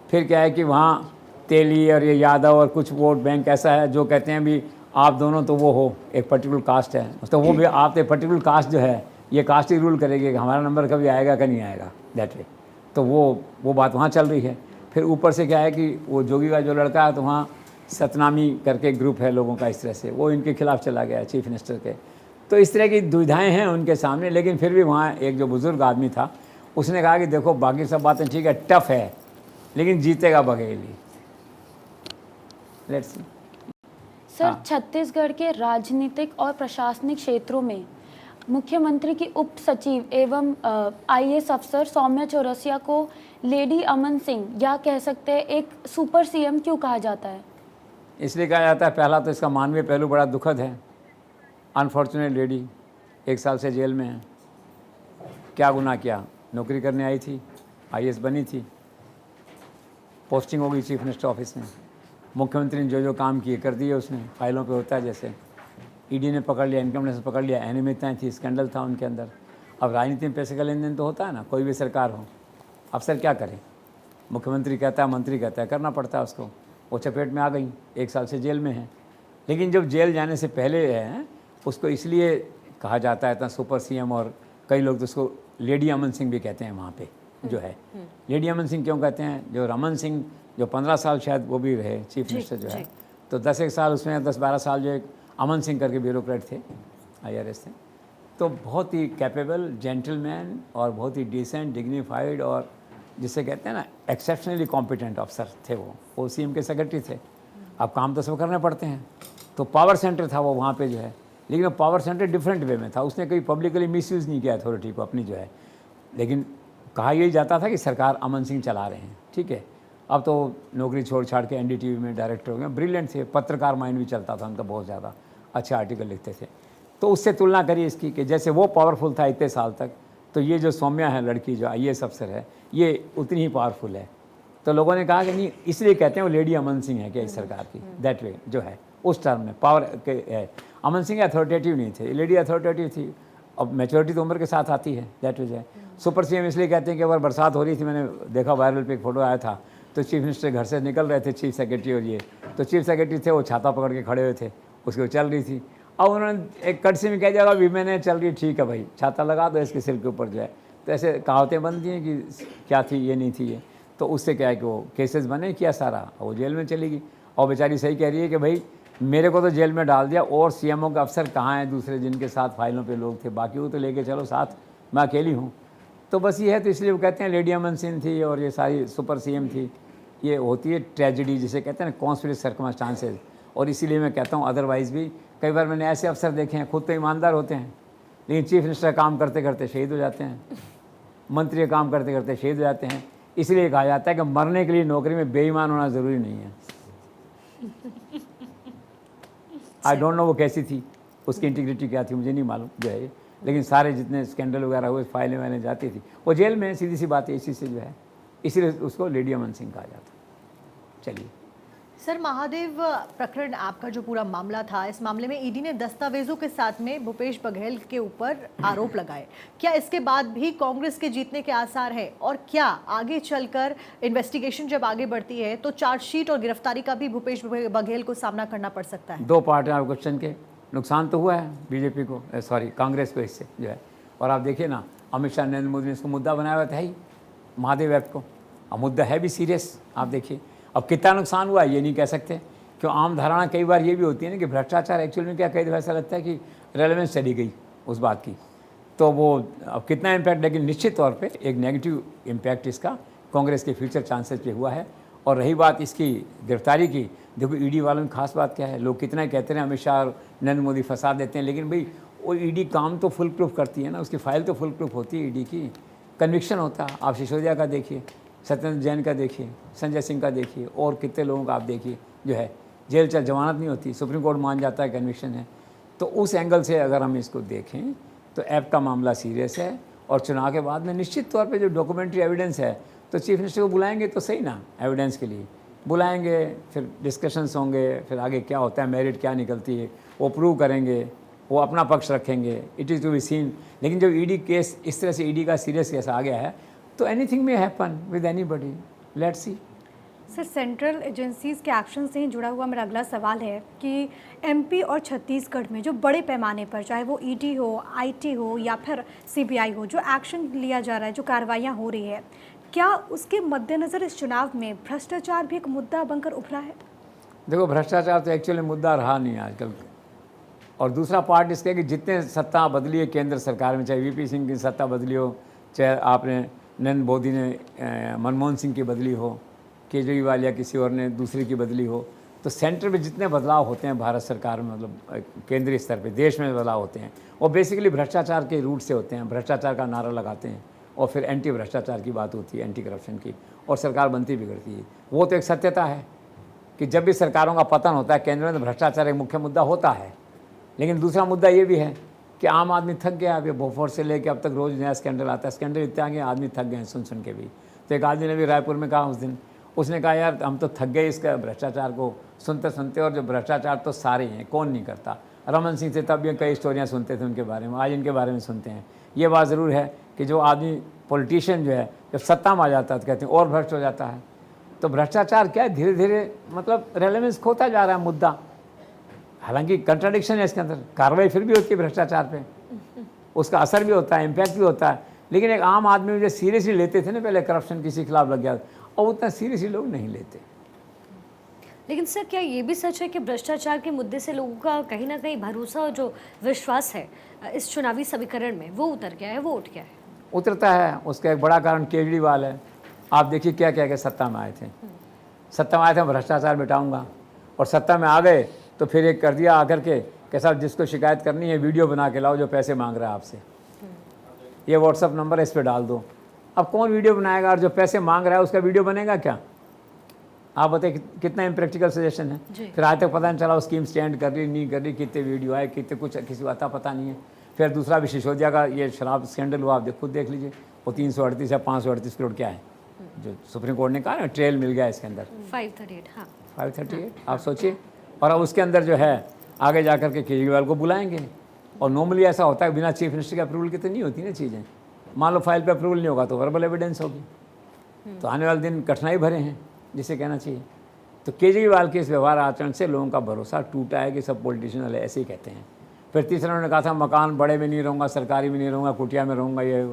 फिर क्या है कि वहाँ तेली और ये यादव और कुछ वोट बैंक ऐसा है जो कहते हैं भी आप दोनों तो वो हो, एक पर्टिकुलर कास्ट है, तो वो भी आप एक पर्टिकुलर कास्ट जो है, ये कास्ट ही रूल करेगी कि हमारा नंबर कभी आएगा कि नहीं आएगा, दैट वे। तो वो बात वहाँ चल रही है। फिर ऊपर से क्या है कि वो जोगी का जो लड़का है, तो वहाँ सतनामी करके ग्रुप है लोगों का, इस तरह से वो इनके खिलाफ चला गया चीफ मिनिस्टर के। तो इस तरह की दुविधाएं हैं उनके सामने। लेकिन फिर भी वहाँ एक जो बुज़ुर्ग आदमी था उसने कहा कि देखो बाकी सब बातें ठीक है, टफ है, लेकिन जीतेगा बघेल ही। Let's see. सर, छत्तीसगढ़ के राजनीतिक और प्रशासनिक क्षेत्रों में मुख्यमंत्री की उप सचिव एवं आईएएस अफसर सौम्या चौरसिया को लेडी अमन सिंह, या कह सकते हैं एक सुपर सीएम क्यों कहा जाता है? इसलिए कहा जाता है, पहला तो इसका मानवीय पहलू बड़ा दुखद है। अनफॉर्चुनेट लेडी 1 साल से जेल में है। क्या गुनाह किया? नौकरी करने आई थी, आईएएस बनी थी, पोस्टिंग हो गई चीफ मिनिस्टर ऑफिस में, मुख्यमंत्री ने जो काम किए कर दिए उसने, फाइलों पे होता है जैसे। ईडी ने पकड़ लिया, इनकम टैक्स ने पकड़ लिया, अनियमितताएं थी, स्कैंडल था उनके अंदर। अब राजनीति में पैसे का लेन देन तो होता है ना, कोई भी सरकार हो, अफसर क्या करे, मुख्यमंत्री कहता है, मंत्री कहता है, करना पड़ता है उसको। वो चपेट में आ गई, 1 साल से जेल में है। लेकिन जब जेल जाने से पहले है उसको इसलिए कहा जाता है इतना सुपर सीएम, और कई लोग तो उसको लेडी अमन सिंह भी कहते हैं वहाँ पे जो है। लेडी अमन सिंह क्यों कहते हैं? जो रमन सिंह जो 15 साल शायद वो भी रहे चीफ मिनिस्टर जो है, तो 10-1 साल उसमें 10-12 साल जो एक अमन सिंह करके ब्यूरोक्रेट थे IRS थे, तो बहुत ही कैपेबल जेंटलमैन और बहुत ही डिसेंट डिग्निफाइड और जिसे कहते हैं ना एक्सेप्शनली कॉम्पिटेंट ऑफिसर थे वो CM के सेक्रेटरी थे। अब काम तो सब करने पड़ते हैं, तो पावर सेंटर था वो वहाँ पे जो है, लेकिन वो पावर सेंटर डिफरेंट वे में था, उसने कहीं पब्लिकली मिसयूज़ नहीं किया अथॉरिटी को अपनी जो है, लेकिन कहा यही जाता था कि सरकार अमन सिंह चला रहे हैं, ठीक है। अब तो नौकरी छोड़ छाड़ के NDTV में डायरेक्टर हो गए, ब्रिलियंट थे, पत्रकार माइंड भी चलता था उनका, बहुत ज़्यादा अच्छे आर्टिकल लिखते थे। तो उससे तुलना करिए इसकी कि जैसे वो पावरफुल था इतने साल तक, तो ये जो सौम्या है लड़की जो IAS अफसर है ये उतनी ही पावरफुल है। तो लोगों ने कहा कि नहीं, इसलिए कहते हैं वो लेडी अमन सिंह है क्या इस सरकार की, दैट वे जो है उस टर्म में पावर के है। अमन सिंह अथॉरिटेटिव नहीं थे, लेडी अथॉरिटेटिव थी। अब मैच्योरिटी तो उम्र के साथ आती है, दैट वे है। सुपर CM इसलिए कहते हैं कि अगर बरसात हो रही थी, मैंने देखा वायरल पे एक फ़ोटो आया था, तो चीफ मिनिस्टर घर से निकल रहे थे, चीफ सेक्रेटरी और ये, तो चीफ सेक्रेटरी थे वो छाता पकड़ के खड़े हुए थे, उसकी वो चल रही थी। अब उन्होंने एक कटसी में कह दिया अभी मैंने चल रही, ठीक है भाई छाता लगा दो इसके सिर के ऊपर जो है। तो ऐसे कहावतें बनती हैं कि क्या थी ये नहीं थी ये, तो उससे क्या है कि वो केसेस बने किया सारा, वो जेल में चली गई। और बेचारी सही कह रही है कि भाई मेरे को तो जेल में डाल दिया, और CMO के अफसर कहाँ हैं दूसरे जिनके साथ फाइलों पे लोग थे, बाकी वो तो लेके चलो साथ, मैं अकेली हूँ। तो बस ये है, तो इसलिए वो कहते हैं लेडी अमन सिंह थी और ये सारी सुपर CM थी। ये होती है ट्रेजिडी जिसे कहते हैं ना, कॉन्स्पिरेट सर्कमस्टांसेस। और इसीलिए मैं कहता हूँ अदरवाइज़ भी कई बार मैंने ऐसे अफसर देखे हैं, खुद तो ईमानदार होते हैं, लेकिन चीफ मिनिस्टर काम करते करते शहीद हो जाते हैं, मंत्री काम करते करते शहीद हो जाते हैं। इसलिए कहा जाता है कि मरने के लिए नौकरी में बेईमान होना ज़रूरी नहीं है। आई डोंट नो वो कैसी थी, उसकी इंटीग्रिटी क्या थी मुझे नहीं मालूम जो है, लेकिन सारे जितने स्कैंडल वगैरह हुए फाइलें मैंने जाती थी, वो जेल में, सीधी सी बात है, इसी से जो है, इसीलिए उसको लेडी अमन सिंह कहा जाता। चलिए सर, महादेव प्रकरण आपका जो पूरा मामला था, इस मामले में ईडी ने दस्तावेजों के साथ में भूपेश बघेल के ऊपर आरोप लगाए। क्या इसके बाद भी कांग्रेस के जीतने के आसार हैं? और क्या आगे चलकर इन्वेस्टिगेशन जब आगे बढ़ती है तो चार्जशीट और गिरफ्तारी का भी भूपेश बघेल को सामना करना पड़ सकता है? दो पार्ट हैं क्वेश्चन के, नुकसान तो हुआ है बीजेपी को, सॉरी कांग्रेस को इससे जो है। और आप देखिए ना, अमित शाह नरेंद्र मोदी ने इसको मुद्दा बनाया हुआ था ही, महादेव एक्ट को। अब मुद्दा है भी सीरियस, आप देखिए। अब कितना नुकसान हुआ ये नहीं कह सकते, क्यों आम धारणा कई बार ये भी होती है ना कि भ्रष्टाचार एक्चुअल में क्या, कई दफ़ा ऐसा लगता है कि रेलेवेंस चली गई उस बात की, तो वो अब कितना इम्पैक्ट, लेकिन निश्चित तौर पे एक नेगेटिव इम्पैक्ट इसका कांग्रेस के फ्यूचर चांसेस पे हुआ है। और रही बात इसकी गिरफ्तारी की, देखो ईडी वालों की खास बात क्या है, लोग कितना कहते हैं अमित शाह और नरेंद्र मोदी फंसा देते हैं, लेकिन भाई वो ईडी काम तो फुल प्रूफ करती है ना, उसकी फाइल तो फुल प्रूफ होती है ईडी की, कन्विक्शन होता है। आप सिसोदिया का देखिए, सत्येंद्र जैन का देखिए, संजय सिंह का देखिए, और कितने लोगों का आप देखिए जो है जेल चल जमानत नहीं होती, सुप्रीम कोर्ट मान जाता है कन्विक्शन है। तो उस एंगल से अगर हम इसको देखें तो ऐप का मामला सीरियस है। और चुनाव के बाद में निश्चित तौर पे जो डॉक्यूमेंट्री एविडेंस है, तो चीफ मिनिस्टर को बुलाएंगे तो सही ना, एविडेंस के लिए बुलाएंगे, फिर डिस्कशंस होंगे, फिर आगे क्या होता है, मेरिट क्या निकलती है, वो प्रूव करेंगे, वो अपना पक्ष रखेंगे, it is to be seen. लेकिन जब ईडी केस इस तरह से ईडी का सीरियस केस आ गया है, तो anything may happen with anybody, let's see. Sir, central agencies के एक्शन से ही जुड़ा हुआ मेरा अगला सवाल है कि MP और छत्तीसगढ़ में जो बड़े पैमाने पर, चाहे वो ED हो, IT हो या फिर CBI हो, जो एक्शन लिया जा रहा है, जो कार्रवाइयाँ हो रही है, क्या उसके मद्देनज़र इस चुनाव में भ्रष्टाचार भी एक मुद्दा बनकर उभरा है? देखो, भ्रष्टाचार तो एक्चुअली मुद्दा रहा नहीं आजकल। और दूसरा पार्ट इसका कि जितने सत्ता बदली है केंद्र सरकार में, चाहे VP सिंह की सत्ता बदली हो, चाहे आपने नरेंद्र मोदी ने मनमोहन सिंह की बदली हो, केजरीवाल या किसी और ने दूसरी की बदली हो, तो सेंटर में जितने बदलाव होते हैं भारत सरकार में, मतलब केंद्रीय स्तर पे देश में बदलाव होते हैं, वो बेसिकली भ्रष्टाचार के रूट से होते हैं। भ्रष्टाचार का नारा लगाते हैं और फिर एंटी भ्रष्टाचार की बात होती है, एंटी करप्शन की, और सरकार बनती बिगड़ती है। वो तो एक सत्यता है कि जब भी सरकारों का पतन होता है केंद्र में, तो भ्रष्टाचार एक मुख्य मुद्दा होता है। लेकिन दूसरा मुद्दा ये भी है कि आम आदमी थक गया। अभी बोफोर्स से लेके अब तक रोज़ नया स्कैंडल आता है, स्कैंडल इतने आगे आदमी थक गए हैं सुन सुन के भी। तो एक आदमी ने भी रायपुर में कहा उस दिन, उसने कहा यार हम तो थक गए इसका भ्रष्टाचार को सुनते सुनते, और जो भ्रष्टाचार तो सारे हैं, कौन नहीं करता। रमन सिंह से तब ये कई स्टोरियाँ सुनते थे उनके बारे में, आज इनके बारे में सुनते हैं। ये बात ज़रूर है कि जो आदमी पॉलिटिशियन जो है जब सत्ता में आ जाता है तो कहते हैं और भ्रष्ट हो जाता है। तो भ्रष्टाचार क्या है, धीरे धीरे मतलब रेलेवेंस खोता जा रहा है मुद्दा। हालांकि कंट्राडिक्शन है इसके अंदर, कार्रवाई फिर भी होती है भ्रष्टाचार पे, उसका असर भी होता है, इम्पैक्ट भी होता है। लेकिन एक आम आदमी जो सीरियसली लेते थे ना, पहले करप्शन किसी के खिलाफ लग गया, और उतना सीरियसली लोग नहीं लेते। लेकिन सर क्या ये भी सच है कि भ्रष्टाचार के मुद्दे से लोगों का कहीं ना कहीं भरोसा और जो विश्वास है इस चुनावी समीकरण में वो उतर गया है, वो उठ गया है? उतरता है। उसका एक बड़ा कारण केजरीवाल है। आप देखिए क्या क्या सत्ता में आए थे, सत्ता में आए थे भ्रष्टाचार मिटाऊंगा, और सत्ता में आ गए तो फिर एक कर दिया आकर के कि साहब जिसको शिकायत करनी है वीडियो बना के लाओ जो पैसे मांग रहा है आपसे, ये व्हाट्सअप नंबर है इस पर डाल दो। अब कौन वीडियो बनाएगा, और जो पैसे मांग रहा है उसका वीडियो बनेगा क्या? आप बताइए कितना इम्प्रैक्टिकल सजेशन है। फिर आज तक पता नहीं चला वो स्कीम स्टैंड कर रही नहीं कर रही, कितने वीडियो आए, कितने कुछ किसी को आता पता नहीं है। फिर दूसरा भी सिसोदिया का ये शराब स्कैंडल हुआ, आप खुद देख लीजिए, वो 338 या 538 करोड़ क्या है जो सुप्रीम कोर्ट ने कहा ना, ट्रेल मिल गया इसके अंदर 538। हाँ 538, आप सोचिए। और अब उसके अंदर जो है आगे जा कर के केजरीवाल को बुलाएंगे, और नॉर्मली ऐसा होता है बिना चीफ मिनिस्टर के अप्रूवल की तो नहीं होती ना चीज़ें। मान लो फाइल पे अप्रूवल नहीं होगा तो वर्बल एविडेंस होगी, तो आने वाले दिन कठिनाई भरे हैं जिसे कहना चाहिए। तो केजरीवाल के इस व्यवहार आचरण से लोगों का भरोसा टूटा है कि सब पॉलिटिशियन वाले ऐसे ही कहते हैं। फिर तीसरा उन्होंने कहा था मकान बड़े में नहीं रहूँगा, सरकारी में नहीं रहूँगा, कुटिया में रहूँगा, ये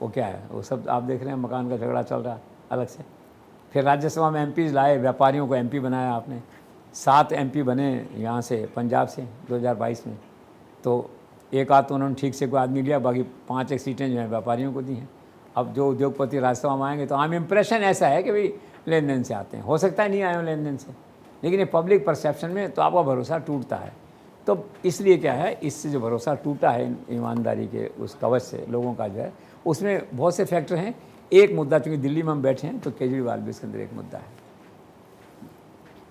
वो क्या है वो सब आप देख रहे हैं, मकान का झगड़ा चल रहा है अलग से। फिर राज्यसभा में एमपीज लाए, व्यापारियों को एमपी बनाया आपने, 7 एमपी बने यहाँ से पंजाब से 2022 में, तो एक आध तो उन्होंने ठीक से कोई आदमी लिया, बाकी 5 सीटें जो हैं व्यापारियों को दी हैं। अब जो उद्योगपति राज्यसभा में आएंगे तो आम इम्प्रेशन ऐसा है कि भाई लेन देन से आते हैं, हो सकता है नहीं आए हो लेन देन से, लेकिन ये पब्लिक परसेप्शन में तो आपका भरोसा टूटता है। तो इसलिए क्या है, इससे जो भरोसा टूटा है ईमानदारी के उस कवच से लोगों का जो है, उसमें बहुत से फैक्टर हैं। एक मुद्दा, चूँकि दिल्ली में हम बैठे हैं तो केजरीवाल भी इसके अंदर एक मुद्दा है।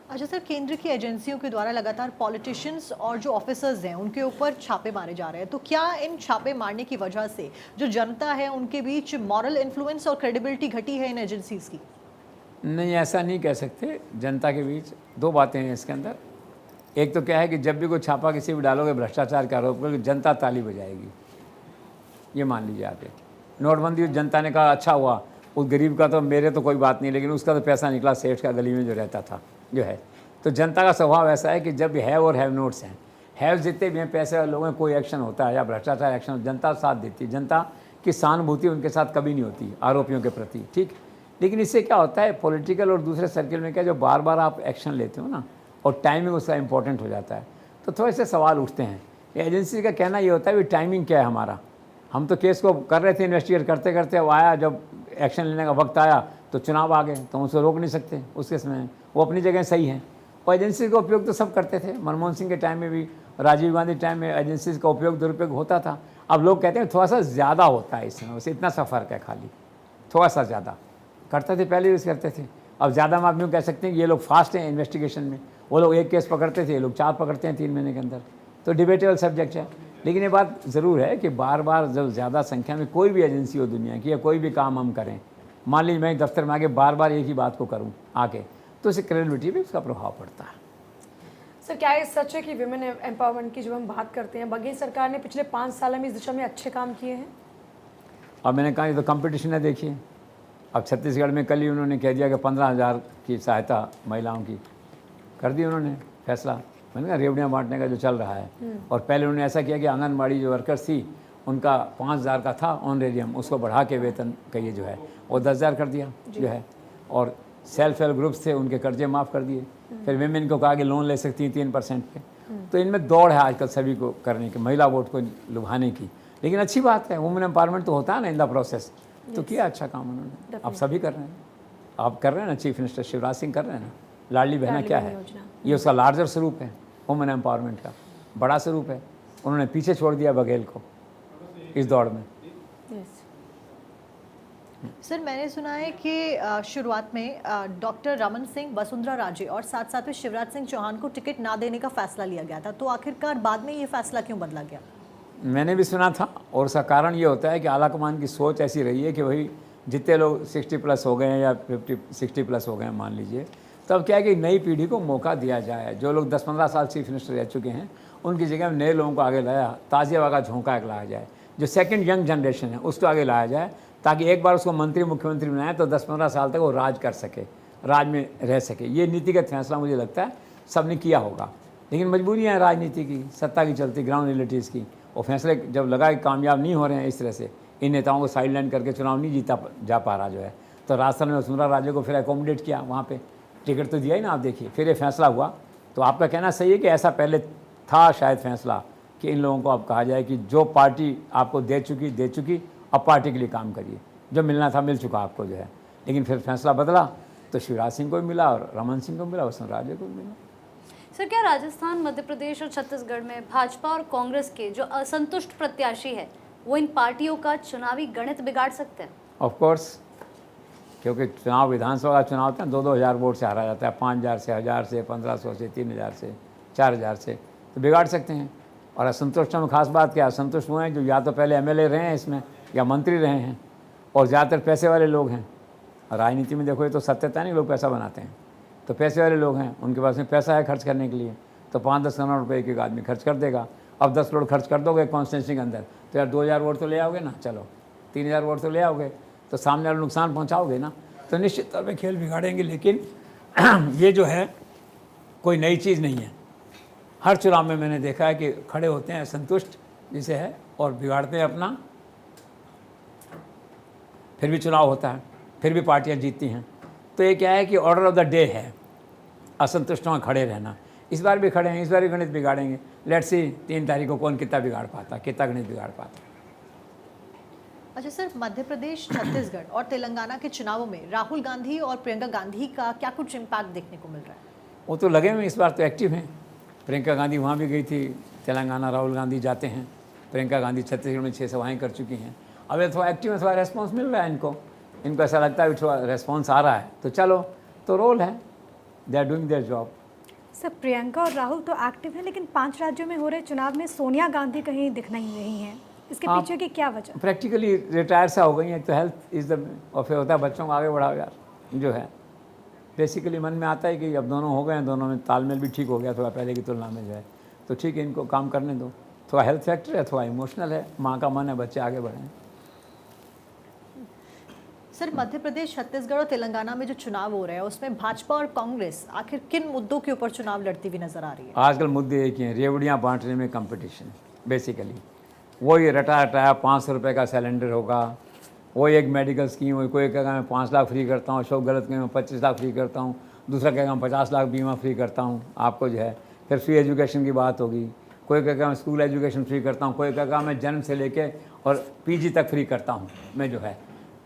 अच्छा सर, केंद्र की एजेंसियों के द्वारा लगातार पॉलिटिशियंस और जो ऑफिसर्स हैं उनके ऊपर छापे मारे जा रहे हैं, तो क्या इन छापे मारने की वजह से जो जनता है उनके बीच मॉरल इन्फ्लुएंस और क्रेडिबिलिटी घटी है इन एजेंसीज की? नहीं, ऐसा नहीं कह सकते। जनता के बीच 2 बातें हैं इसके अंदर। एक तो क्या है कि जब भी कोई छापा किसी भी डालोगे भ्रष्टाचार का आरोप करके, जनता ताली बजाएगी, ये मान लीजिए आप। नोटबंदी जनता ने कहा अच्छा हुआ, उस गरीब का तो मेरे तो कोई बात नहीं, लेकिन उसका तो पैसा निकला सेठ का गली में जो रहता था जो है। तो जनता का स्वभाव ऐसा है कि जब हैव और हैव नोट्स हैं, हैव जितने भी हैं पैसे वाले लोगों में कोई एक्शन होता है या भ्रष्टाचार एक्शन, जनता साथ देती है। जनता की सहानुभूति उनके साथ कभी नहीं होती आरोपियों के प्रति, ठीक। लेकिन इससे क्या होता है, पॉलिटिकल और दूसरे सर्किल में क्या, जो बार बार आप एक्शन लेते हो ना, और टाइमिंग उसका इंपॉर्टेंट हो जाता है, तो थोड़े से सवाल उठते हैं। एजेंसी का कहना ये होता है कि टाइमिंग क्या है हमारा, हम तो केस को कर रहे थे इन्वेस्टिगेट करते करते, अब आया जब एक्शन लेने का वक्त आया तो चुनाव आ गए, तो उसको रोक नहीं सकते। उस केस में वो अपनी जगह सही है, और एजेंसी का उपयोग तो सब करते थे। मनमोहन सिंह के टाइम में भी, राजीव गांधी टाइम में एजेंसीज का उपयोग दुरुपयोग होता था। अब लोग कहते हैं थोड़ा सा ज़्यादा होता है इसमें, उसे इतना सा फ़र्क है, खाली थोड़ा सा ज़्यादा करते थे, पहले यूज़ करते थे। अब ज़्यादा हम आदमी कह सकते हैं कि ये लोग फास्ट हैं इन्वेस्टिगेशन में, वो लोग 1 केस पकड़ते थे, ये लोग 4 पकड़ते हैं 3 महीने के अंदर। तो डिबेटेबल सब्जेक्ट है। लेकिन ये बात ज़रूर है कि बार बार जब ज़्यादा संख्या में कोई भी एजेंसी हो दुनिया की, या कोई भी काम हम करें, मान लीजिए मैं दफ्तर में आके बार बार एक ही बात को करूं आके, तो उससे क्रेडिबिलिटी भी उसका प्रभाव पड़ता है। सर क्या ये सच है कि विमेन एम्पावरमेंट की जब हम बात करते हैं, बघेल सरकार ने पिछले 5 साल में इस दिशा में अच्छे काम किए हैं? अब मैंने कहा ये तो कंपटीशन है, देखिए अब छत्तीसगढ़ में कल ही उन्होंने कह दिया कि 15,000 की सहायता महिलाओं की कर दी उन्होंने फैसला। मैंने कहा रेवड़ियाँ बांटने का जो चल रहा है, और पहले उन्होंने ऐसा किया कि आंगनबाड़ी जो वर्कर्स थी उनका 5,000 का था ऑनरेरियम, उसको बढ़ा के वेतन का ये जो है वो 10,000 कर दिया जो है, और सेल्फ हेल्प ग्रुप्स थे उनके कर्जे माफ़ कर दिए। फिर विमेन को कहा कि लोन ले सकती हैं 3% पे। तो इनमें दौड़ है आजकल सभी को करने की, महिला वोट को लुभाने की। लेकिन अच्छी बात है, वुमेन एम्पावरमेंट तो होता है ना इन द प्रोसेस। तो किया अच्छा काम उन्होंने, अब सभी कर रहे हैं। आप कर रहे हैं ना, चीफ मिनिस्टर शिवराज सिंह कर रहे हैं ना। लाडली बहना क्या है, ये उसका लार्जर स्वरूप है, वुमेन एम्पावरमेंट का बड़ा स्वरूप है। उन्होंने पीछे छोड़ दिया बघेल को इस दौड़ में। सर मैंने सुना है कि शुरुआत में डॉक्टर रमन सिंह, वसुंधरा राजे और साथ साथ में शिवराज सिंह चौहान को टिकट ना देने का फैसला लिया गया था, तो आखिरकार बाद में ये फैसला क्यों बदला गया? मैंने भी सुना था, और उसका कारण ये होता है कि आलाकमान की सोच ऐसी रही है कि भाई जितने लोग 60+ हो गए हैं या 60+ हो गए हैं मान लीजिए, तब क्या है कि नई पीढ़ी को मौका दिया जाए। जो लोग 10-15 साल चीफ मिनिस्टर रह चुके हैं उनकी जगह में नए लोगों को आगे लाया, ताज़े हवा का झोंका लाया जाए। जो सेकंड यंग जनरेशन है उसको आगे लाया जाए, ताकि एक बार उसको मंत्री मुख्यमंत्री बनाए तो 10-15 साल तक वो राज कर सके, राज में रह सके। ये नीतिगत फैसला मुझे लगता है सबने किया होगा। लेकिन मजबूरियाँ हैं राजनीति की, सत्ता की चलती, ग्राउंड रियलिटीज़ की, और फैसले जब लगा कि कामयाब नहीं हो रहे हैं इस तरह से, इन नेताओं को साइडलाइन करके चुनाव नहीं जीता जा पा रहा जो है, तो राजस्थान में वसुंधरा राजे को फिर एकोमोडेट किया, वहाँ पे टिकट तो दिया ही ना, आप देखिए फिर ये फैसला हुआ। तो आपका कहना सही है कि ऐसा पहले था शायद फैसला कि इन लोगों को अब कहा जाए कि जो पार्टी आपको दे चुकी, अब पार्टी के लिए काम करिए, जो मिलना था मिल चुका आपको जो है। लेकिन फिर फैसला बदला तो शिवराज सिंह को भी मिला और रमन सिंह को मिला, वसुंधरा राजे को भी मिला। सर, क्या राजस्थान, मध्य प्रदेश और छत्तीसगढ़ में भाजपा और कांग्रेस के जो असंतुष्ट प्रत्याशी है वो इन पार्टियों का चुनावी गणित बिगाड़ सकते हैं? ऑफ कोर्स, क्योंकि चुनाव विधानसभा का चुनाव होता है, 2-2 हज़ार वोट से हारा जाता है, 5,000 से, 1,000 से, 1,500 से, 3,000 से, 4,000 से, तो बिगाड़ सकते हैं। और असंतुष्टों में खास बात क्या, असंतुष्ट हुए हैं जो या तो पहले एमएलए रहे हैं इसमें या मंत्री रहे हैं, और ज़्यादातर पैसे वाले लोग हैं। और राजनीति में देखो, ये तो सत्यता नहीं, लोग पैसा बनाते हैं, तो पैसे वाले लोग हैं, उनके पास में पैसा है खर्च करने के लिए, तो 5-10 करोड़ रुपये एक आदमी खर्च कर देगा। अब 10 करोड़ खर्च कर दोगे कॉन्स्टिट्यूंसी के अंदर, तो यार 2,000 वोट तो ले आओगे ना, चलो 3,000 वोट तो ले आओगे, तो सामने वाले नुकसान पहुँचाओगे ना, तो निश्चित तौर पर खेल बिगाड़ेंगे। लेकिन ये जो है कोई नई चीज़ नहीं है, हर चुनाव में मैंने देखा है कि खड़े होते हैं असंतुष्ट जिसे है और बिगाड़ते हैं अपना, फिर भी चुनाव होता है, फिर भी पार्टियां जीतती हैं। तो ये क्या है कि ऑर्डर ऑफ द डे है असंतुष्टों में खड़े रहना। इस बार भी खड़े हैं, इस बार भी गणित बिगाड़ेंगे। लेट्स सी 3 तारीख को कौन कितना बिगाड़ पाता, कितना गणित बिगाड़ पाता। अच्छा सर, मध्य प्रदेश, छत्तीसगढ़ और तेलंगाना के चुनावों में राहुल गांधी और प्रियंका गांधी का क्या कुछ इम्पैक्ट देखने को मिल रहा है? वो तो लगे हुए इस बार तो एक्टिव हैं। प्रियंका गांधी वहाँ भी गई थी तेलंगाना, राहुल गांधी जाते हैं। प्रियंका गांधी छत्तीसगढ़ में 6 सभाएँ कर चुकी हैं। अब ये थोड़ा एक्टिव है, थोड़ा रेस्पॉन्स मिल रहा है इनको ऐसा लगता है कि थोड़ा रेस्पॉन्स आ रहा है, तो चलो, तो रोल है, they are doing their job. Sir, Priyanka और राहुल तो एक्टिव हैं, लेकिन 5 राज्यों में हो रहे चुनाव में सोनिया गांधी कहीं दिख नहीं रही हैं। इसके पीछे की क्या वजह? प्रैक्टिकली रिटायर सा हो गई है, तो हेल्थ इज़ द, और फिर होता है बच्चों को आगे बढ़ाओ यार, जो है बेसिकली मन में आता है कि अब दोनों हो गए हैं, दोनों में तालमेल भी ठीक हो गया थोड़ा पहले की तुलना में जो है, तो ठीक है, इनको काम करने दो। थोड़ा हेल्थ फैक्टर है, थोड़ा इमोशनल है, माँ का मन है बच्चे आगे बढ़ें। सर, मध्य प्रदेश, छत्तीसगढ़ और तेलंगाना में जो चुनाव हो रहे हैं उसमें भाजपा और कांग्रेस आखिर किन मुद्दों के ऊपर चुनाव लड़ती हुई नजर आ रही है? आजकल मुद्दे एक ही हैं, रेवड़ियाँ बांटने में कंपटीशन। बेसिकली वही रटाया 500 रुपये का सिलेंडर होगा, वही एक मेडिकल स्कीम, वही कोई कहेगा मैं 5 लाख फ्री करता हूँ, अशोक गलत कहेगा मैं 25 लाख फ्री करता हूँ, दूसरा कहेगा मैं 50 लाख बीमा फ्री करता हूँ आपको जो है। फिर फ्री एजुकेशन की बात होगी, कोई कहेगा मैं स्कूल एजुकेशन फ्री करता हूँ, कोई कहेगा मैं जन्म से लेके और पीजी तक फ्री करता हूँ मैं जो है।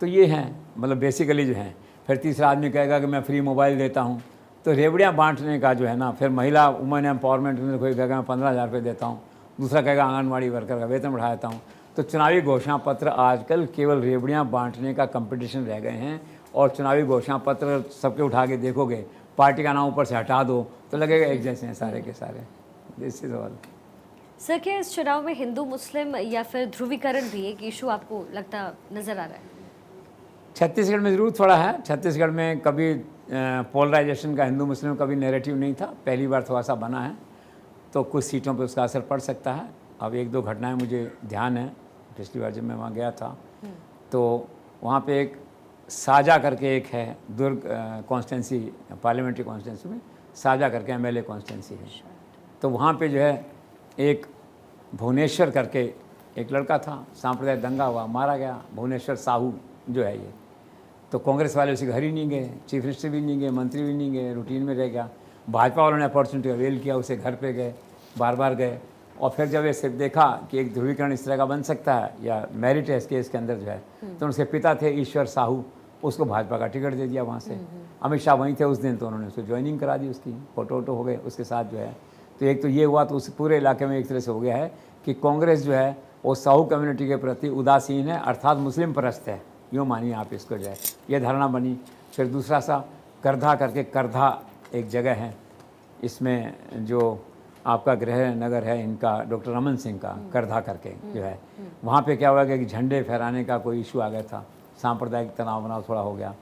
तो ये हैं मतलब बेसिकली जो है। फिर तीसरा आदमी कहेगा कि मैं फ्री मोबाइल देता हूँ। तो रेवड़ियाँ बांटने का जो है ना, फिर महिला वुमेन एम्पावरमेंट में कोई कहेगा मैं 15,000 रुपये देता हूँ, दूसरा कहेगा आंगनबाड़ी वर्कर का वेतन बढ़ा देता हूँ। तो चुनावी घोषणा पत्र आजकल केवल रेवड़ियाँ बांटने का कंपटीशन रह गए हैं। और चुनावी घोषणा पत्र सबके उठा के देखोगे, पार्टी का नाम ऊपर से हटा दो तो लगेगा एक जैसे हैं सारे के सारे। This is all. सर, क्या इस चुनाव में हिंदू मुस्लिम या फिर ध्रुवीकरण भी एक इशू आपको लगता नजर आ रहा है? छत्तीसगढ़ में ज़रूर थोड़ा है। छत्तीसगढ़ में कभी पोलराइजेशन का हिंदू मुस्लिम कभी नैरेटिव नहीं था, पहली बार थोड़ा सा बना है, तो कुछ सीटों पे उसका असर पड़ सकता है। अब 1-2 घटनाएं मुझे ध्यान है, पिछली बार जब मैं वहाँ गया था तो वहाँ पे एक साजा करके एक है, दुर्ग कॉन्स्टिट्यूंसी, पार्लियामेंट्री कॉन्स्टिट्यूंसी में साजा करके एमएलए कॉन्स्टिट्यूंसी है। तो वहाँ पे जो है एक भुवनेश्वर करके एक लड़का था, सांप्रदायिक दंगा हुआ, मारा गया, भुवनेश्वर साहू जो है ये। तो कांग्रेस वाले उसके घर ही नहीं गए, चीफ मिनिस्टर भी नहीं गए, मंत्री भी नहीं गए, रूटीन में रह गया। भाजपा वालों ने अपॉर्चुनिटी अवेल किया, उसे घर पे गए, बार बार गए। और फिर जब ये सिर्फ देखा कि एक ध्रुवीकरण इस तरह का बन सकता है या मेरिट है इस केस के अंदर जो है, तो उसके पिता थे ईश्वर साहू, उसको भाजपा का टिकट दे दिया वहाँ से। अमित शाह वहीं थे उस दिन, तो उन्होंने उसको ज्वाइनिंग करा दी, उसकी फोटो वोटो हो गए उसके साथ जो है। तो एक तो ये हुआ, तो उस पूरे इलाके में एक तरह से हो गया है कि कांग्रेस जो है वो साहू कम्युनिटी के प्रति उदासीन है, अर्थात मुस्लिम परस्त है, यूँ मानिए आप इसको जो है, ये धारणा बनी। फिर दूसरा सा करधा करके, करधा एक जगह है, इसमें जो आपका गृह नगर है इनका, डॉक्टर रमन सिंह का करधा करके जो है, वहाँ पे क्या हुआ कि झंडे फहराने का कोई इशू आ गया था, सांप्रदायिक तनाव बनाव थोड़ा हो गया।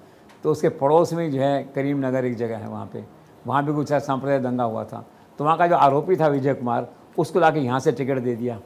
तो उसके पड़ोस में जो है करीम नगर एक जगह है, वहाँ भी कुछ सांप्रदायिक दंगा हुआ था। तो वहाँ का जो आरोपी था विजय कुमार, उसको लाके यहाँ से टिकट दे दिया,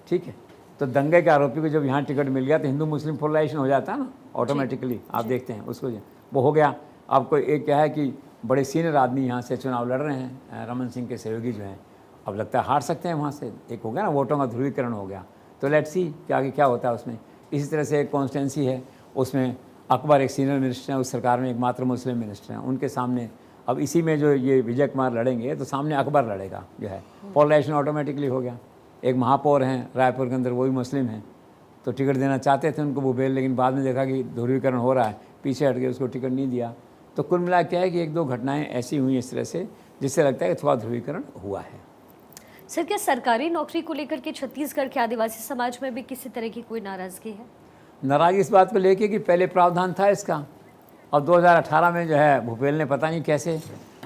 ठीक है। तो दंगे के आरोपी को जब यहाँ टिकट मिल गया तो हिंदू मुस्लिम पोलराइजेशन हो जाता है ना ऑटोमेटिकली, आप देखते हैं उसको, वो हो गया। अब कोई एक क्या है कि बड़े सीनियर आदमी यहाँ से चुनाव लड़ रहे हैं, रमन सिंह के सहयोगी जो हैं, अब लगता है हार सकते हैं वहाँ से। एक हो गया ना, वोटों का ध्रुवीकरण हो गया, तो लेट्स सी कि आगे क्या होता है उसमें। इसी तरह से एक कॉन्स्टिट्यूंसी है, उसमें अकबर एक सीनियर मिनिस्टर हैं, उस सरकार में एकमात्र मुस्लिम मिनिस्टर हैं, उनके सामने अब इसी में जो ये विजय कुमार लड़ेंगे तो सामने अकबर लड़ेगा जो है, पोलराइजेशन ऑटोमेटिकली हो गया। एक महापौर हैं रायपुर के अंदर, वो भी मुस्लिम हैं, तो टिकट देना चाहते थे उनको भूपेल, लेकिन बाद में देखा कि ध्रुवीकरण हो रहा है, पीछे हट गए, उसको टिकट नहीं दिया। तो कुल मिला क्या है कि एक दो घटनाएं ऐसी हुई इस तरह से जिससे लगता है कि थोड़ा ध्रुवीकरण हुआ है। सर, क्या सरकारी नौकरी को लेकर के छत्तीसगढ़ के आदिवासी समाज में भी किसी तरह की कोई नाराजगी है? नाराज़गी इस बात को लेके कि पहले प्रावधान था इसका, और 2018 में जो है भूपेल ने पता नहीं कैसे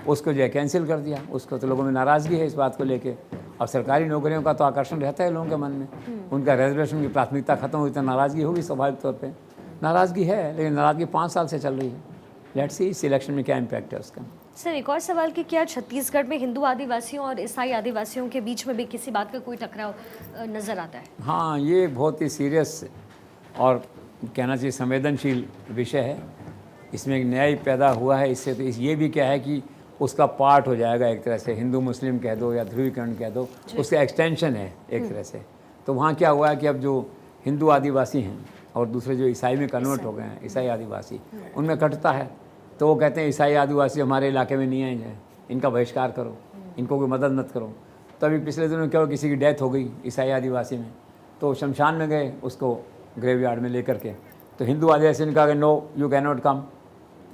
उसको जो है कैंसिल कर दिया। उसको तो लोगों में नाराज़गी है इस बात को लेके। अब सरकारी नौकरियों का तो आकर्षण रहता है लोगों के मन में, उनका रिजर्वेशन की प्राथमिकता खत्म हुई तो नाराज़गी होगी स्वाभाविक तौर पे। नाराज़गी है, लेकिन नाराज़गी 5 साल से चल रही है। लेट्स सी इस इलेक्शन में क्या इम्पैक्ट है उसका। सर, एक और सवाल कि क्या छत्तीसगढ़ में हिंदू आदिवासियों और ईसाई आदिवासियों के बीच में भी किसी बात का कोई टकराव नज़र आता है? हाँ, ये बहुत ही सीरियस और कहना चाहिए संवेदनशील विषय है। इसमें एक न्याय पैदा हुआ है इससे, तो ये भी क्या है कि उसका पार्ट हो जाएगा एक तरह से, हिंदू मुस्लिम कह दो या ध्रुवीकरण कह दो, उसका एक्सटेंशन है एक तरह से। तो वहाँ क्या हुआ है कि अब जो हिंदू आदिवासी हैं और दूसरे जो ईसाई में कन्वर्ट हो गए हैं, ईसाई आदिवासी, उनमें कटता है। तो वो कहते हैं ईसाई आदिवासी हमारे इलाके में नहीं आएंगे, इनका बहिष्कार करो, इनको कोई मदद मत करो। तो अभी पिछले दिनों क्या हुआ, किसी की डेथ हो गई ईसाई आदिवासी में, तो शमशान में गए उसको ग्रेवयार्ड में लेकर के, तो हिंदू आदिवासी ने कहा कि no you can not come,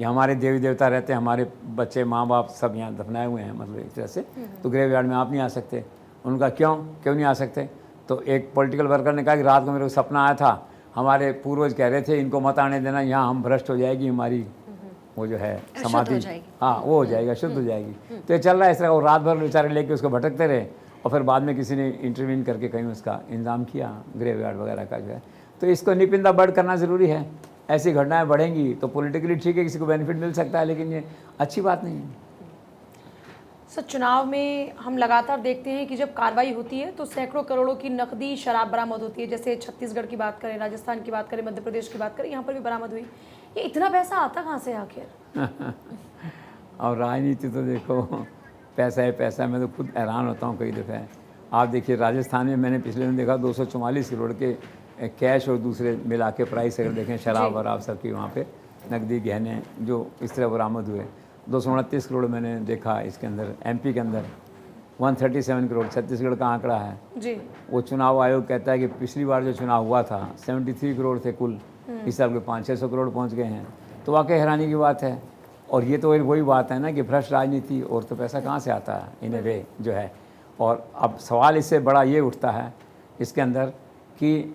ये हमारे देवी देवता रहते हैं, हमारे बच्चे माँ बाप सब यहाँ दफनाए हुए हैं, मतलब एक तरह से, तो ग्रेवयार्ड में आप नहीं आ सकते। उनका क्यों नहीं आ सकते? तो एक पॉलिटिकल वर्कर ने कहा कि रात को मेरे को सपना आया था, हमारे पूर्वज कह रहे थे इनको मत आने देना, यहाँ हम भ्रष्ट हो जाएगी हमारी वो जो है समाधि, हाँ वो हो जाएगा, शुद्ध हो जाएगी। तो ये चल रहा है इस तरह, वो रात भर बेचारे लेके उसको भटकते रहे, और फिर बाद में किसी ने इंटरवीन करके कहीं उसका इंतजाम किया ग्रेवयार्ड वगैरह का जो है। तो इसको निपिंदा बढ़ करना ज़रूरी है। ऐसी घटनाएं बढ़ेंगी तो पॉलिटिकली ठीक है, किसी को बेनिफिट मिल सकता है, लेकिन ये अच्छी बात नहीं है। सर, चुनाव में हम लगातार देखते हैं कि जब कार्रवाई होती है तो सैकड़ों करोड़ों की नकदी शराब बरामद होती है। जैसे छत्तीसगढ़ की बात करें, राजस्थान की बात करें, मध्य प्रदेश की बात करें, यहाँ पर भी बरामद हुई। ये इतना पैसा आता कहाँ से आखिर? और राजनीति तो देखो पैसा है पैसा, मैं तो खुद हैरान होता हूँ कई दफ़े। आप देखिए राजस्थान में मैंने पिछले दिन देखा 244 करोड़ के कैश और दूसरे मिला के प्राइस अगर देखें शराब वराब सब की, वहाँ पे नकदी गहने जो इस तरह बरामद हुए। 229 करोड़ मैंने देखा इसके अंदर, एमपी के अंदर 137 करोड़, छत्तीसगढ़ का आंकड़ा है जी। वो चुनाव आयोग कहता है कि पिछली बार जो चुनाव हुआ था 73 करोड़ थे कुल, इस साल के 500-600 करोड़ पहुँच गए हैं। तो वाकई हैरानी की बात है। और ये तो वही बात है ना कि भ्रष्ट राजनीति, और तो पैसा कहाँ से आता है इन ए वे जो है। और अब सवाल इससे बड़ा ये उठता है इसके अंदर कि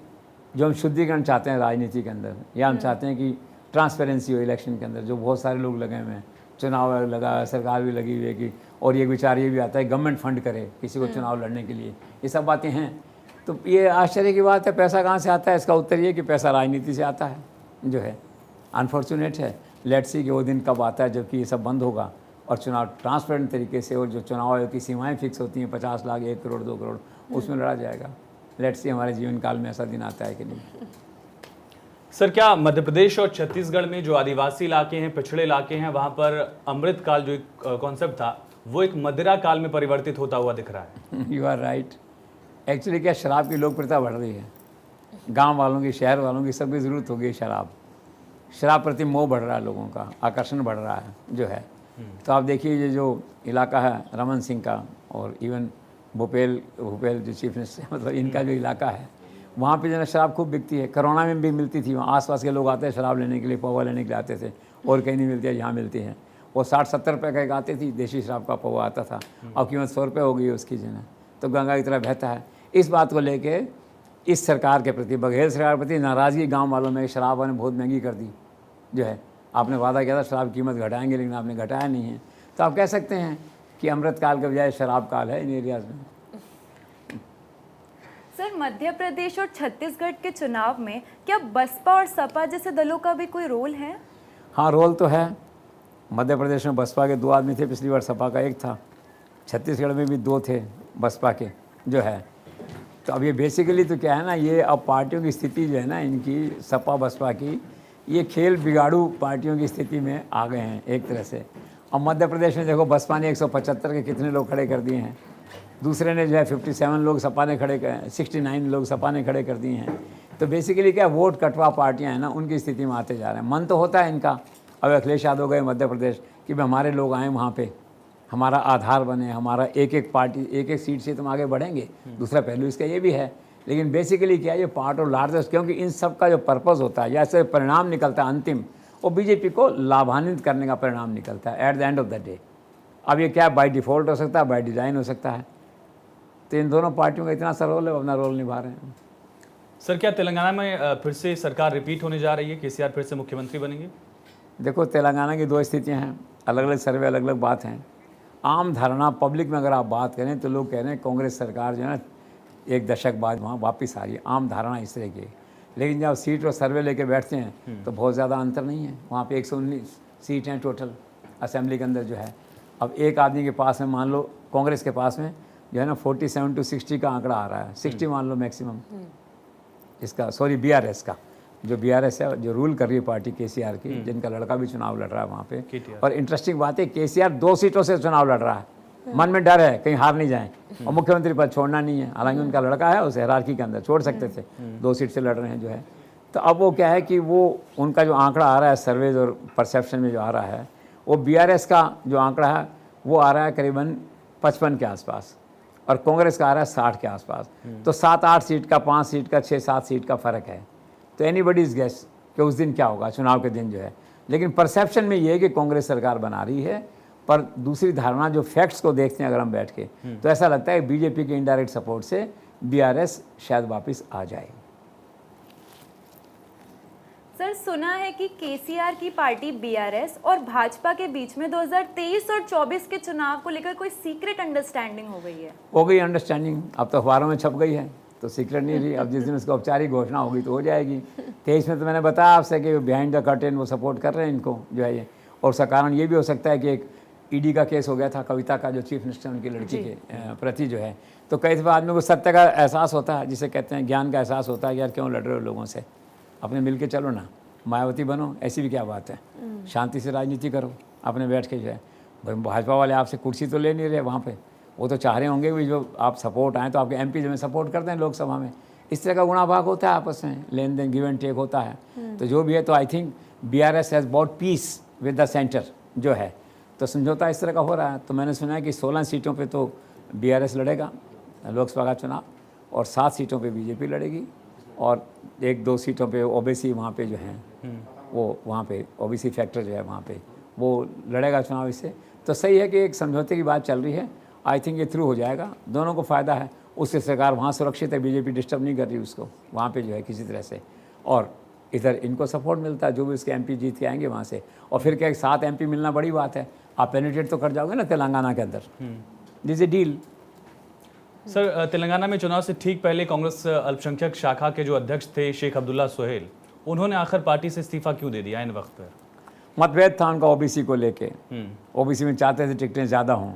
जो हम शुद्धिकरण चाहते हैं राजनीति के अंदर, या हम चाहते हैं कि ट्रांसपेरेंसी हो इलेक्शन के अंदर, जो बहुत सारे लोग लगे हुए हैं, चुनाव लगा है, सरकार भी लगी हुई है कि, और ये विचार ये भी आता है गवर्नमेंट फंड करे किसी को चुनाव लड़ने के लिए, ये सब बातें हैं। तो ये आश्चर्य की बात है, पैसा कहाँ से आता है? इसका उत्तर ये कि पैसा राजनीति से आता है जो है। अनफॉर्चुनेट है। लेट्स सी कि वो दिन कब आता है जबकि ये सब बंद होगा और चुनाव ट्रांसपेरेंट तरीके से, और जो चुनाव आयोग की सीमाएँ फिक्स होती हैं 50 लाख, 1 करोड़, 2 करोड़, उसमें लड़ा जाएगा। लेट्स सी हमारे जीवन काल में ऐसा दिन आता है कि नहीं। सर, क्या मध्य प्रदेश और छत्तीसगढ़ में जो आदिवासी इलाके हैं, पिछड़े इलाके हैं, वहाँ पर अमृत काल जो एक कॉन्सेप्ट था वो एक मदिरा काल में परिवर्तित होता हुआ दिख रहा है? You are right. एक्चुअली क्या, शराब की लोकप्रियता बढ़ रही है, गांव वालों की, शहर वालों की, सबकी ज़रूरत हो गई शराब प्रति मोह बढ़ रहा है, लोगों का आकर्षण बढ़ रहा है जो है। तो आप देखिए ये जो इलाका है रमन सिंह का, और इवन भूपेल जो चीफ मिनिस्टर, मतलब इनका जो इलाका है, वहाँ पे जो है शराब खूब बिकती है। कोरोना में भी मिलती थी, वहाँ आसपास के लोग आते हैं शराब लेने के लिए, पौवा लेने के लिए आते थे, और कहीं नहीं मिलती है, यहाँ मिलती है। वो 60-70 रुपये का एक आती थी, देशी शराब का पौवा आता था, अब कीमत 100 रुपये हो गई है उसकी जो है। तो गंगा की तरह बहता है। इस बात को लेके इस सरकार के प्रति, बघेल सरकार के प्रति नाराज़गी गाँव वालों में, शराब ने बहुत महंगी कर दी जो है। आपने वादा किया था शराब की कीमत घटाएंगे, लेकिन आपने घटाया नहीं है। तो आप कह सकते हैं कि अमृत काल के बजाय शराब काल है इन एरियाज़ में। सर, मध्य प्रदेश और छत्तीसगढ़ के चुनाव में क्या बसपा और सपा जैसे दलों का भी कोई रोल है? हाँ, रोल तो है। मध्य प्रदेश में बसपा के 2 आदमी थे, पिछली बार सपा का 1 था। छत्तीसगढ़ में भी 2 थे बसपा के जो है। तो अब ये बेसिकली तो क्या है ना, ये अब पार्टियों की स्थिति जो है ना इनकी, सपा बसपा की, ये खेल बिगाड़ू पार्टियों की स्थिति में आ गए हैं एक तरह से। अब मध्य प्रदेश में देखो बसपा ने 175 के कितने लोग खड़े कर दिए हैं, दूसरे ने जो है 57 लोग सपा ने खड़े कर 69 लोग सपा ने खड़े कर दिए हैं। तो बेसिकली क्या वोट कटवा पार्टियां हैं ना, उनकी स्थिति में आते जा रहे हैं। मन तो होता है इनका, अब अखिलेश यादव गए मध्य प्रदेश कि भाई हमारे लोग आएँ वहाँ पे, हमारा आधार बने, हमारा एक एक पार्टी एक एक सीट से तुम आगे बढ़ेंगे। दूसरा पहलू इसका ये भी है, लेकिन बेसिकली क्या है, ये पार्ट और लार्जेस्ट, क्योंकि इन सब का जो पर्पज़ होता है या ऐसे परिणाम निकलता है अंतिम, वो बीजेपी को लाभान्वित करने का परिणाम निकलता है at the end of the day. अब ये क्या बाय डिफ़ॉल्ट हो सकता है, बाय डिज़ाइन हो सकता है। तो इन दोनों पार्टियों का इतना सा रोल है, अपना रोल निभा रहे हैं। सर क्या तेलंगाना में फिर से सरकार रिपीट होने जा रही है, केसीआर फिर से मुख्यमंत्री बनेंगे? देखो तेलंगाना की दो स्थितियां हैं, अलग अलग सर्वे अलग अलग बात हैं। आम धारणा पब्लिक में अगर आप बात करें तो लोग कह रहे हैं कांग्रेस सरकार जो है ना 1 दशक बाद वहाँ वापस आ रही है, आम धारणा इस तरह की। लेकिन जब सीट और सर्वे लेके बैठते हैं तो बहुत ज़्यादा अंतर नहीं है। वहाँ पे 119 सीट हैं टोटल असेंबली के अंदर जो है। अब एक आदमी के पास में मान लो कांग्रेस के पास में जो है ना 47 to 60 का आंकड़ा आ रहा है, 60 मान लो मैक्सिमम इसका, सॉरी बीआरएस का, जो बीआरएस है जो रूल कर रही है पार्टी केसीआर की, जिनका लड़का भी चुनाव लड़ रहा है वहाँ पे। और इंटरेस्टिंग बात है केसीआर 2 सीटों से चुनाव लड़ रहा है, मन में डर है कहीं हार नहीं जाए, और मुख्यमंत्री पद छोड़ना नहीं है। हालांकि उनका लड़का है, उस हायरार्की के अंदर छोड़ सकते थे, 2 सीट से लड़ रहे हैं जो है। तो अब वो क्या है कि वो उनका जो आंकड़ा आ रहा है सर्वेज और परसेप्शन में जो आ रहा है, वो बीआरएस का जो आंकड़ा है वो आ रहा है करीबन 55 के आसपास, और कांग्रेस का आ रहा है 60 के आसपास। तो 7-8 सीट का, 5 सीट का, 6-7 सीट का फ़र्क है। तो एनीबडीज़ गेस कि उस दिन क्या होगा, चुनाव के दिन जो है। लेकिन परसेप्शन में ये है कि कांग्रेस सरकार बना रही है, पर दूसरी धारणा जो फैक्ट्स को देखते हैं अगर हम बैठ के, तो ऐसा लगता है बीजेपी के इनडायरेक्ट सपोर्ट से बीआरएस शायद वापस आ जाए। सर सुना है कि केसीआर की पार्टी बीआरएस और भाजपा के बीच में 2023 और 24 के चुनाव को लेकर कोई सीक्रेट अंडरस्टैंडिंग हो गई है। हो गई अंडरस्टैंडिंग, अब तो अखबारों में छप गई है, तो सीक्रेट नहीं रही। अब जिस दिन उसकी औपचारिक घोषणा होगी तो हो जाएगी। 23 में तो मैंने बताया आपसे कि बिहाइंड द कर्टेन वो सपोर्ट कर रहे हैं इनको जो है ये। और उसका कारण ये भी हो सकता है कि एक ईडी का केस हो गया था कविता का, जो चीफ मिनिस्टर उनकी लड़की के प्रति जो है। तो कई दफ़ा आदमी को सत्य का एहसास होता है, जिसे कहते हैं ज्ञान का एहसास होता है कि यार क्यों लड़ रहे हो लोगों से, अपने मिल के चलो ना, मायावती बनो, ऐसी भी क्या बात है, शांति से राजनीति करो अपने बैठ के जो है। भाई भाजपा वाले आपसे कुर्सी तो ले नहीं रहे वहाँ पे, वो तो चाह रहे होंगे भी जो आप सपोर्ट आएँ तो आपके एमपी जो में सपोर्ट करते हैं लोकसभा में। इस तरह का गुणा भाग होता है आपस में, लेन देन गिव एंड टेक होता है। तो जो भी है, तो I think BRS has bot peace with the centre जो है, तो समझौता इस तरह का हो रहा है। तो मैंने सुना है कि 16 सीटों पे तो बीआरएस लड़ेगा लोकसभा का चुनाव, और 7 सीटों पे बीजेपी लड़ेगी, और 1-2 सीटों पे ओबीसी वहाँ पे जो हैं वो वहाँ पे ओबीसी फैक्टर जो है वहाँ पे वो लड़ेगा चुनाव इससे। तो सही है कि एक समझौते की बात चल रही है। आई थिंक ये थ्रू हो जाएगा, दोनों को फ़ायदा है। उससे सरकार वहाँ सुरक्षित है, बीजेपी डिस्टर्ब नहीं कर रही उसको वहाँ पे जो है किसी तरह से, और इधर इनको सपोर्ट मिलता है जो भी उसके एमपी जीत के आएंगे वहाँ से। और फिर क्या 7 एमपी मिलना बड़ी बात है, आप पेनिट्रेट तो कर जाओगे ना तेलंगाना के अंदर, this A deal. Sir Telangana में चुनाव से ठीक पहले कांग्रेस अल्पसंख्यक शाखा के जो अध्यक्ष थे शेख अब्दुल्ला सोहेल, उन्होंने आखिर पार्टी से इस्तीफा क्यों दे दिया इन वक्त पर? मतभेद था उनका ओबीसी को लेके। ओबीसी में चाहते थे टिकटें ज़्यादा हों,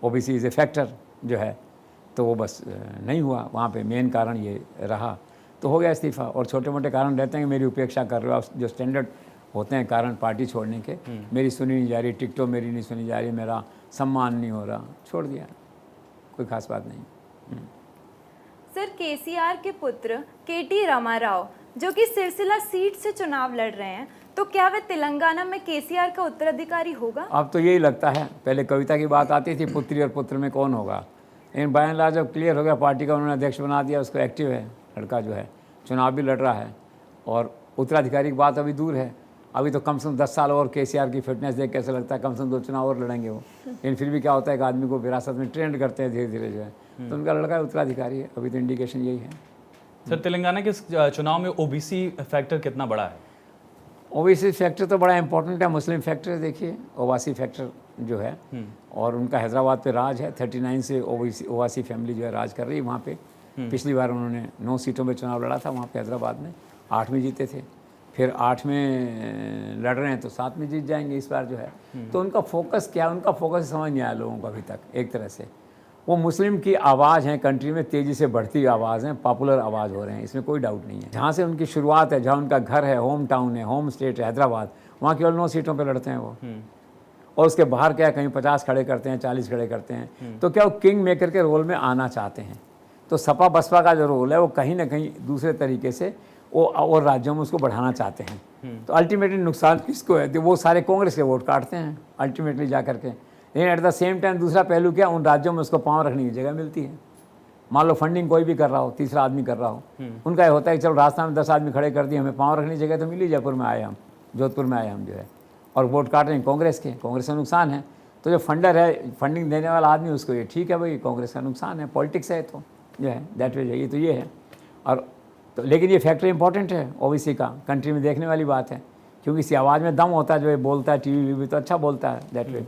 ओबीसी इज़ ए फैक्टर जो है, तो वो बस नहीं हुआ वहाँ पे, मेन कारण ये रहा, तो हो गया इस्तीफा। और छोटे मोटे कारण रहते हैं कि मेरी उपेक्षा कर रहे हो आप, जो स्टैंडर्ड होते हैं कारण पार्टी छोड़ने के, मेरी सुनी नहीं जा रही, टिकटों मेरी नहीं सुनी जा रही, मेरा सम्मान नहीं हो रहा, छोड़ दिया, कोई खास बात नहीं। सर केसीआर के पुत्र केटी रामाराव जो कि सिरसिला सीट से चुनाव लड़ रहे हैं, तो क्या वे तेलंगाना में केसीआर का उत्तराधिकारी होगा? अब तो यही लगता है, पहले कविता की बात आती थी पुत्री और पुत्र में कौन होगा, लेकिन बाय एंड लार्ज जब क्लियर हो गया, पार्टी का उन्होंने अध्यक्ष बना दिया, उसको एक्टिव है लड़का जो है, चुनाव भी लड़ रहा है, और उत्तराधिकारी की बात अभी दूर है। अभी तो कम से कम 10 साल और केसीआर की फिटनेस देख कैसे लगता है कम से कम 2 चुनाव और लड़ेंगे वो। लेकिन फिर भी क्या होता है, एक आदमी को विरासत में ट्रेंड करते हैं धीरे धीरे जो है, तो उनका लड़का उत्तराधिकारी है, अभी तो इंडिकेशन यही है। सर तेलंगाना के चुनाव में ओबीसी फैक्टर कितना बड़ा है? ओबीसी फैक्टर तो बड़ा इंपॉर्टेंट है, मुस्लिम फैक्टर देखिए, ओवासी फैक्टर जो है, और उनका हैदराबाद पे राज है, 39 से ओवासी फैमिली जो है राज कर रही है वहाँ पे। पिछली बार उन्होंने 9 सीटों पे चुनाव लड़ा था वहाँ पे हैदराबाद में, 8 में जीते थे, फिर 8 में लड़ रहे हैं तो 7 में जीत जाएंगे इस बार जो है। तो उनका फोकस क्या है, उनका फोकस समझ नहीं आया लोगों को अभी तक। एक तरह से वो मुस्लिम की आवाज़ है, कंट्री में तेज़ी से बढ़ती आवाज़ है, पॉपुलर आवाज़ हो रहे हैं, इसमें कोई डाउट नहीं है। जहाँ से उनकी शुरुआत है, जहाँ उनका घर है, होम टाउन है, होम स्टेट है हैदराबाद, वहाँ केवल 9 सीटों पे लड़ते हैं वो। और उसके बाहर क्या कहीं 50 खड़े करते हैं, 40 खड़े करते हैं, तो क्या वो किंग मेकर के रोल में आना चाहते हैं। तो सपा बसपा का जो रोल है वो कहीं ना कहीं दूसरे तरीके से वो और राज्यों में उसको बढ़ाना चाहते हैं। तो अल्टीमेटली नुकसान किसको है, तो वो सारे कांग्रेस के वोट काटते हैं अल्टीमेटली जा करके। लेकिन एट द सेम टाइम दूसरा पहलू क्या, उन राज्यों में उसको पाँव रखने की जगह मिलती है। मान लो फंडिंग कोई भी कर रहा हो, तीसरा आदमी कर रहा हो, उनका ये होता है कि चलो राजस्थान में 10 आदमी खड़े कर दिए, हमें पाँव रखने की जगह तो मिली, जयपुर में आए हम, जोधपुर में आए हम जो है, और वोट काट रहे हैं कांग्रेस के, कांग्रेस का नुकसान है। तो जो फंडर है, फंडिंग देने वाला आदमी, उसको ये ठीक है भाई, कांग्रेस का नुकसान है, पॉलिटिक्स है तो जो है दैट वे ये तो ये है। और तो लेकिन ये फैक्टर इंपॉर्टेंट है ओबीसी का, कंट्री में देखने वाली बात है, क्योंकि इसी आवाज़ में दम होता है, जो ये बोलता है टीवी वीवी तो अच्छा बोलता है दैट वे।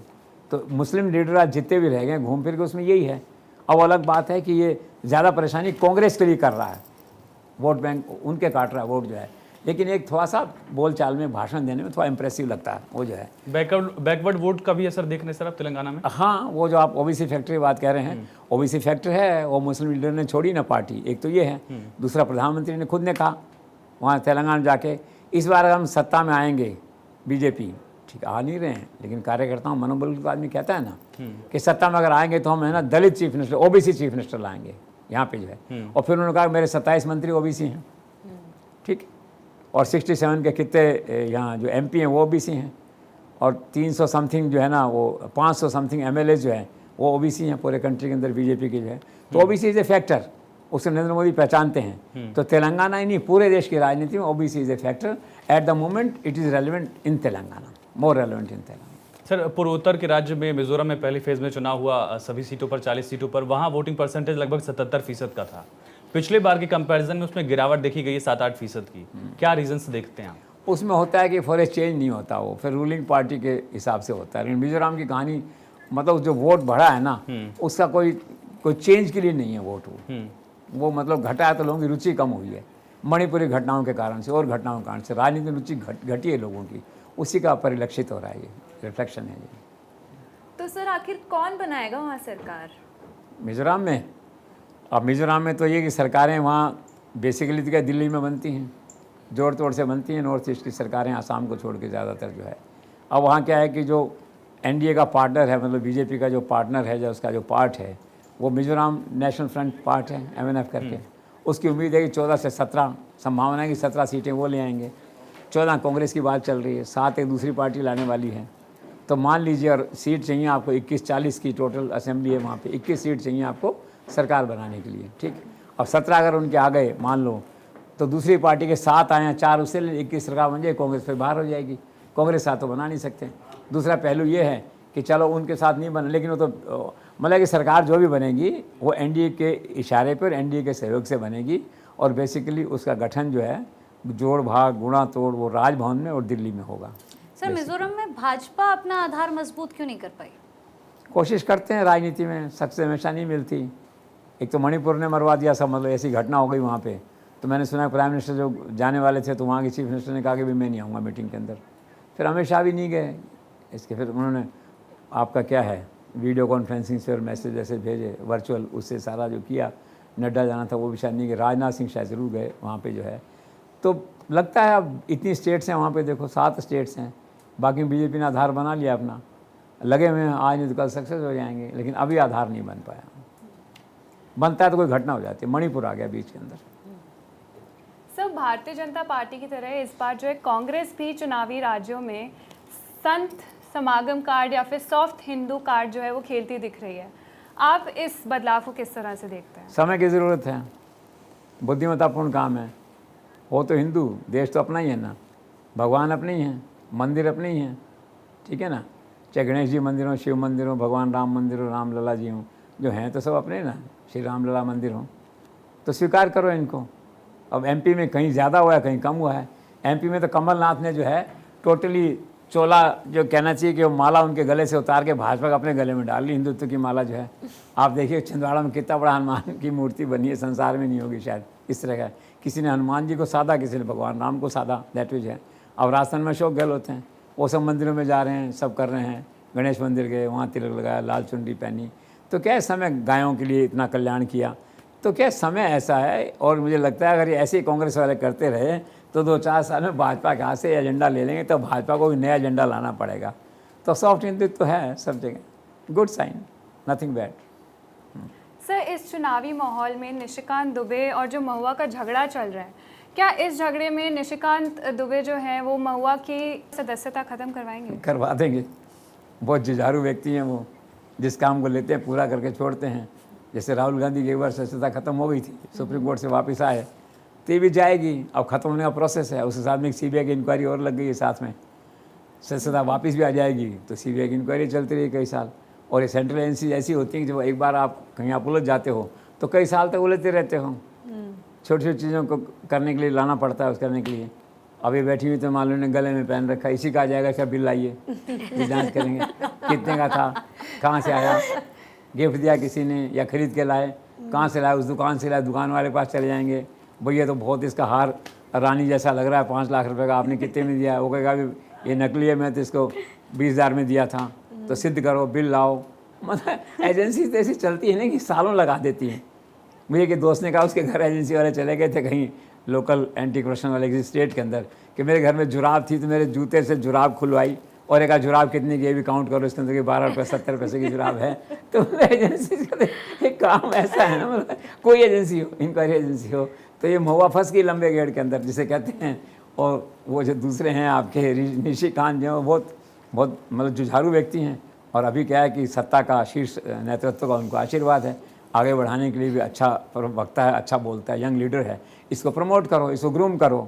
तो मुस्लिम लीडर आज जितने भी रह गए घूम फिर के उसमें यही है। अब अलग बात है कि ये ज़्यादा परेशानी कांग्रेस के लिए कर रहा है, वोट बैंक उनके काट रहा है वोट जो है, लेकिन एक थोड़ा सा बोलचाल में भाषण देने में थोड़ा इंप्रेसिव लगता है वो जो है। बैकवर्ड वोट का भी असर देखने सर आप तेलंगाना में? हाँ, वो जो आप ओबीसी फैक्टर की बात कह रहे हैं, ओबीसी फैक्टर है, वो मुस्लिम लीडर ने छोड़ी ना पार्टी, एक तो ये है, दूसरा प्रधानमंत्री ने खुद ने कहा वहाँ तेलंगाना जाके, इस बार हम सत्ता में आएंगे बीजेपी, ठीक आ नहीं रहे हैं, लेकिन कार्यकर्ताओं मनोबल का आदमी कहता है ना कि सत्ता में अगर आएंगे तो हम है ना Dalit chief minister, OBC chief minister लाएंगे यहाँ पे जो है। और फिर उन्होंने कहा मेरे 27 मंत्री ओबीसी हैं, ठीक, और 67 के कितने यहाँ जो एमपी हैं वो ओबीसी हैं, और 300 समथिंग जो है ना वो 500 समथिंग एमएलए जो है वो ओबीसी हैं पूरे कंट्री के अंदर बीजेपी के जो है। तो ओबीसी इज़ ए फैक्टर, उसे नरेंद्र मोदी पहचानते हैं। तो तेलंगाना ही नहीं, पूरे देश की राजनीति में OBC is a factor. At the moment it is relevant in Telangana, more relevant in Telangana. Sir, पूर्वोत्तर के राज्य में मिजोरम में पहली फेज में चुनाव हुआ, सभी सीटों पर 40 सीटों पर, वहाँ वोटिंग परसेंटेज लगभग 77% का था। पिछले बार के कंपैरिजन में उसमें गिरावट देखी गई है 7-8% की, क्या रीजंस देखते हैं आप? उसमें होता है कि फॉरेस्ट चेंज नहीं होता, वो फिर रूलिंग पार्टी के हिसाब से होता है। लेकिन मिजोरम की कहानी मतलब जो वोट बढ़ा है ना, उसका कोई चेंज के लिए नहीं है वोट, वो मतलब घटा है तो लोगों की रुचि कम हुई है मणिपुरी घटनाओं के कारण से और घटनाओं के कारण से, राजनीतिक रुचि घटी है लोगों की, उसी का परिलक्षित हो रहा है, ये रिफ्लेक्शन है ये। तो सर आखिर कौन बनाएगा वहाँ सरकार मिजोरम में? अब मिजोरम में तो ये कि सरकारें वहाँ बेसिकली तो क्या दिल्ली में बनती हैं, जोड़ तोड़ से बनती हैं, नॉर्थ ईस्ट की सरकारें आसाम को छोड़ के ज़्यादातर जो है। अब वहाँ क्या है कि जो एनडीए का पार्टनर है, मतलब बीजेपी का जो पार्टनर है, जो उसका जो पार्ट है, वो मिजोरम नेशनल फ्रंट पार्ट है, एमएनएफ करके। उसकी उम्मीद है कि 14 से 17 संभावना है कि 17 सीटें वो ले आएंगे। 14 कांग्रेस की बात चल रही है, 7 एक दूसरी पार्टी लाने वाली है। तो मान लीजिए, और सीट चाहिए आपको 21-40 की टोटल असेंबली है वहाँ पे, 21 सीट चाहिए आपको सरकार बनाने के लिए, ठीक। और 17 अगर उनके आ गए मान लो, तो दूसरी पार्टी के 7 आए हैं, 4 उससे 21 सरकार बन जाए, कांग्रेस फिर बाहर हो जाएगी। कांग्रेस साथ तो बना नहीं सकते। दूसरा पहलू ये है कि चलो उनके साथ नहीं बना, लेकिन वो तो मतलब कि सरकार जो भी बनेगी वो एनडीए के इशारे पर, एनडीए के सहयोग से बनेगी, और बेसिकली उसका गठन जो है जोड़ भाग गुणा तोड़ वो राजभवन में और दिल्ली में होगा। सर, मिजोरम में भाजपा अपना आधार मजबूत क्यों नहीं कर पाई? कोशिश करते हैं, राजनीति में सक्सेस हमेशा नहीं मिलती। एक तो मणिपुर ने मरवा दिया सब, मतलब ऐसी घटना हो गई वहाँ पे। तो मैंने सुना प्राइम मिनिस्टर जो जाने वाले थे, तो वहाँ के चीफ मिनिस्टर ने कहा कि भी मैं नहीं आऊँगा मीटिंग के अंदर। फिर अमित शाह भी नहीं गए इसके, फिर उन्होंने आपका क्या है वीडियो कॉन्फ्रेंसिंग से और मैसेज ऐसे भेजे वर्चुअल, उससे सारा जो किया। नड्डा जाना था वो भी शायद नहीं गए, राजनाथ सिंह शायद ज़रूर गए वहाँ पे जो है। तो लगता है अब इतनी स्टेट्स हैं वहाँ पे, देखो 7 स्टेट्स हैं, बाकी बीजेपी ने आधार बना लिया अपना, लगे हुए हैं, आज नहीं तो कल सक्सेस हो जाएंगे, लेकिन अभी आधार नहीं बन पाया। बनता है तो कोई घटना हो जाती है, मणिपुर आ गया बीच के अंदर। सब भारतीय जनता पार्टी की तरह इस बार जो है कांग्रेस भी चुनावी राज्यों में संत समागम कार्ड या फिर सॉफ्ट हिंदू कार्ड जो है वो खेलती दिख रही है। आप इस बदलाव को किस तरह से देखते हैं? समय की ज़रूरत है, बुद्धिमत्तापूर्ण काम है। वो तो हिंदू, देश तो अपना ही है ना, भगवान अपने ही हैं, मंदिर अपने ही हैं, ठीक है ना। चाहे गणेश जी मंदिर हो, शिव मंदिर हो, भगवान राम मंदिर हो, राम लला जी हों, जो हैं तो सब अपने ना, श्री राम लला मंदिर हो, तो स्वीकार करो इनको। अब एमपी में कहीं ज़्यादा हुआ है, कहीं कम हुआ है। एमपी में तो कमलनाथ ने जो है टोटली चोला जो कहना चाहिए कि वो माला उनके गले से उतार के भाजपा का अपने गले में डाल ली, हिंदुत्व की माला जो है। आप देखिए छिंदवाड़ा में कितना बड़ा हनुमान की मूर्ति बनी है, संसार में नहीं होगी शायद इस तरह का। किसी ने हनुमान जी को साधा, किसी ने भगवान राम को साधा, दैट विज है। अब राजस्थान में अशोक गहलोत हैं, वो सब मंदिरों में जा रहे हैं, सब कर रहे हैं। गणेश मंदिर गए, वहाँ तिलक लगाया, लाल चुनरी पहनी। तो क्या समय गायों के लिए इतना कल्याण किया, तो क्या समय ऐसा है। और मुझे लगता है अगर ये ऐसे कांग्रेस वाले करते रहे तो 2-4 साल में भाजपा के हाथ से एजेंडा ले लेंगे, तो भाजपा को भी नया एजेंडा लाना पड़ेगा। तो सॉफ्ट हिंदुत्व तो है सब जगह, good sign, nothing bad. Sir, इस चुनावी माहौल में निशिकांत दुबे और जो महुआ का झगड़ा चल रहा है, क्या इस झगड़े में निशिकांत दुबे जो है वो महुआ की सदस्यता खत्म करवाएंगे? करवा देंगे, बहुत जुझारू व्यक्ति हैं वो, जिस काम को लेते हैं पूरा करके छोड़ते हैं। जैसे राहुल गांधी की एक बार सदस्यता खत्म हो गई थी, सुप्रीम कोर्ट से वापस आए, तो ये भी जाएगी, अब खत्म होने का प्रोसेस है। उसके साथ में एक सीबीआई की इंक्वायरी और लग गई है साथ में, सदस्यता वापस भी आ जाएगी, तो सीबीआई की इंक्वायरी चलती रही कई साल। और ये सेंट्रल एजेंसी ऐसी होती है कि जब एक बार आप कहीं आप उलझ जाते हो तो कई साल तक उलझते रहते हो, छोटी छोटी चीज़ों को करने के लिए लाना पड़ता है, उस करने के लिए। अभी बैठी हुई तो मालूम ने गले में पहन रखा, इसी का आ जाएगा, क्या बिल लाइए, जांच करेंगे कितने का था, कहाँ से आया, गिफ्ट दिया किसी ने या खरीद के लाए, कहाँ से लाए, उस दुकान से लाए, दुकान वाले के पास चले जाएंगे, भैया तो बहुत इसका हार रानी जैसा लग रहा है, 5 लाख रुपए का, आपने कितने में दिया? वो कहेगा ये नकली है, मैं तो इसको 20,000 में दिया था, तो सिद्ध करो, बिल लाओ। मतलब एजेंसी तो ऐसी चलती है ना कि सालों लगा देती है। मुझे कि दोस्त ने कहा उसके घर एजेंसी वाले चले गए थे कहीं लोकल एंटी करप्शन वाले किसी स्टेट के अंदर, कि मेरे घर में जुराब थी तो मेरे जूते से जुराब खुलवाई, और एक जुराब कितनी की, ये भी काउंट करो, इसके अंदर कि 12 रुपये 70 पैसे की जुराब है। तो एजेंसी का एक काम ऐसा है ना, मतलब कोई एजेंसी हो, इंक्वायरी एजेंसी हो, तो ये महुआ फंस गई लंबे गेड़ के अंदर जिसे कहते हैं। और वो जो दूसरे हैं आपके निशिकांत जो बहुत बहुत मतलब जुझारू व्यक्ति हैं, और अभी क्या है कि सत्ता का शीर्ष नेतृत्व का उनको आशीर्वाद है, आगे बढ़ाने के लिए भी अच्छा वक्ता है, अच्छा बोलता है, यंग लीडर है, इसको प्रमोट करो, इसको ग्रूम करो,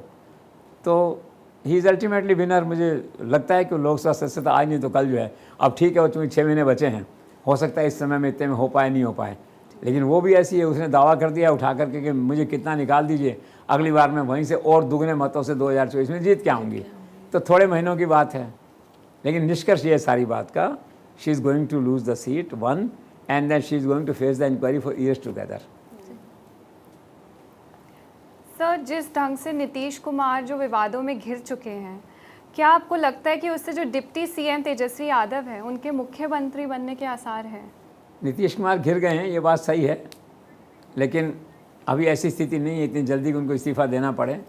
तो ही इज़ अल्टीमेटली विनर। मुझे लगता है कि लोकसभा सदस्यता आज नहीं तो कल जो है, अब ठीक है वो चूँकि 6 महीने बचे हैं, हो सकता है इस समय में इतने में हो पाए नहीं हो पाए, लेकिन वो भी ऐसी है, उसने दावा कर दिया उठा करके कि मुझे कितना निकाल दीजिए, अगली बार मैं वहीं से और दुगने मतों से 2024 में जीत के आऊँगी। तो थोड़े महीनों की बात है, लेकिन निष्कर्ष ये सारी बात का, she is going to lose the seat one, and then she is going to face the inquiry for years together. Sir, जिस ढंग से नीतीश कुमार जो विवादों में घिर चुके हैं, क्या आपको लगता है कि उससे जो डिप्टी सीएम तेजस्वी यादव है उनके मुख्यमंत्री बनने के आसार हैं? नीतीश कुमार घिर गए हैं, ये बात सही है, लेकिन अभी ऐसी स्थिति नहीं है इतनी जल्दी कि उनको इस्तीफ़ा देना पड़े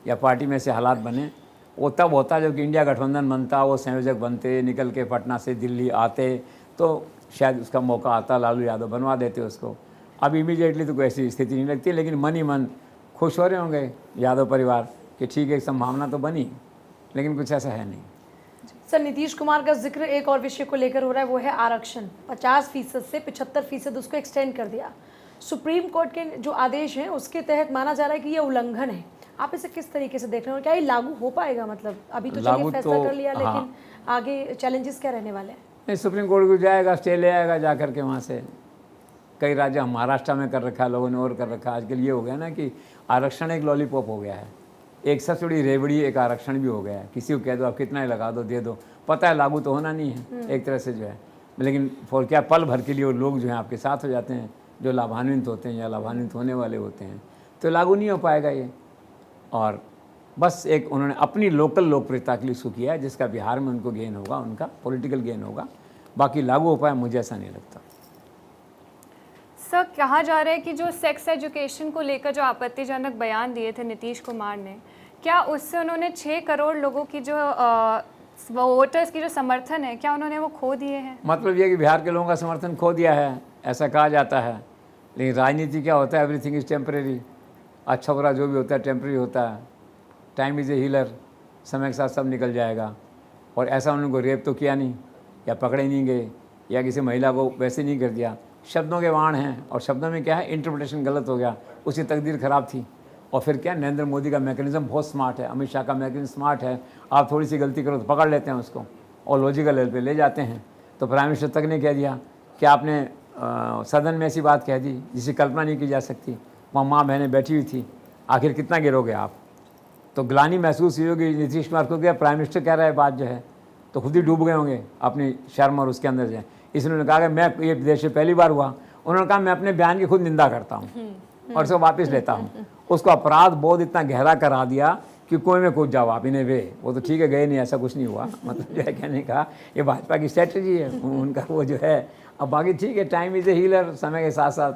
या पार्टी में से हालात बने। वो तब होता जब कि इंडिया गठबंधन बनता, वो संयोजक बनते, निकल के पटना से दिल्ली आते, तो शायद उसका मौका आता, लालू यादव बनवा देते उसको। अब इमीडिएटली तो कोई ऐसी स्थिति नहीं लगती, लेकिन मन ही मन खुश हो रहे होंगे यादव परिवार कि ठीक है, एक संभावना तो बनी, लेकिन कुछ ऐसा है नहीं। सर, नीतीश कुमार का जिक्र एक और विषय को लेकर हो रहा है, वो है आरक्षण। 50% से 75% उसको एक्सटेंड कर दिया। सुप्रीम कोर्ट के जो आदेश हैं उसके तहत माना जा रहा है कि ये उल्लंघन है। आप इसे किस तरीके से देख रहे हो, क्या ये लागू हो पाएगा? मतलब अभी तो चलिए फैसला कर लिया, लेकिन आगे चैलेंजेस क्या रहने वाले हैं? नहीं, सुप्रीम कोर्ट को जाएगा, स्टे ले आएगा जा करके वहाँ से। कई राज्य, महाराष्ट्र में कर रखा है लोगों ने, और कर रखा है। आजकल ये हो गया ना कि आरक्षण एक लॉलीपॉप हो गया है, एक सबसे बड़ी रेवड़ी एक आरक्षण भी हो गया है। किसी को कह दो आप कितना ही लगा दो, दे दो, पता है लागू तो होना नहीं है एक तरह से जो है, लेकिन फॉर क्या पल भर के लिए वो लोग जो हैं आपके साथ हो जाते हैं, जो लाभान्वित होते हैं या लाभान्वित होने वाले होते हैं, तो लागू नहीं हो पाएगा ये। और बस एक उन्होंने अपनी लोकल लोकप्रियता के लिए इसको किया है, जिसका बिहार में उनको गेन होगा, उनका पॉलिटिकल गेन होगा, बाकी लागू हो पाए मुझे ऐसा नहीं लगता। सर, कहा जा रहा है कि जो सेक्स एजुकेशन को लेकर जो आपत्तिजनक बयान दिए थे नीतीश कुमार ने, क्या उससे उन्होंने 6 करोड़ लोगों की जो वोटर्स की जो समर्थन है, क्या उन्होंने वो खो दिए हैं? मतलब ये कि बिहार के लोगों का समर्थन खो दिया है, ऐसा कहा जाता है। लेकिन राजनीति क्या होता है, एवरीथिंग इज़ टेम्परेरी। अच्छा बुरा जो भी होता है टेम्परेरी होता है। टाइम इज़ ए हीलर, समय के साथ सब निकल जाएगा। और ऐसा उनको रेप तो किया नहीं, या पकड़े नहीं गए, या किसी महिला को वैसे नहीं कर दिया। शब्दों के वाण हैं, और शब्दों में क्या है, इंटरप्रिटेशन गलत हो गया, उसकी तकदीर ख़राब थी। और फिर क्या, नरेंद्र मोदी का मैकेनिज़्म बहुत स्मार्ट है, अमित शाह का मैकेनिज़्म स्मार्ट है। आप थोड़ी सी गलती करो तो पकड़ लेते हैं उसको और लॉजिकल लेवल पे ले जाते हैं। तो प्राइम मिनिस्टर तक ने कह दिया कि आपने सदन में ऐसी बात कह दी जिसकी कल्पना नहीं की जा सकती। वहाँ माँ बहनें बैठी हुई थी, आखिर कितना गिरोगे आप? तो ग्लानि महसूस हुई होगी नीतीश कुमार को, क्या प्राइम मिनिस्टर कह रहा है बात जो है, तो खुद ही डूब गए होंगे अपनी शर्म और उसके अंदर जो। इसलिए उन्होंने कहा कि मैं, ये देश में पहली बार हुआ, उन्होंने कहा मैं अपने बयान की खुद निंदा करता हूँ और इसको वापस लेता हूँ। उसको अपराध बोध इतना गहरा करा दिया कि कोई में कूद जाओ आप, इन्हें वे वो तो ठीक है गए नहीं, ऐसा कुछ नहीं हुआ। मतलब जो है कहने का ये भाजपा की स्ट्रेटजी है उनका, वो जो है। अब बाकी ठीक है, टाइम इज़ ए हीलर, समय के साथ साथ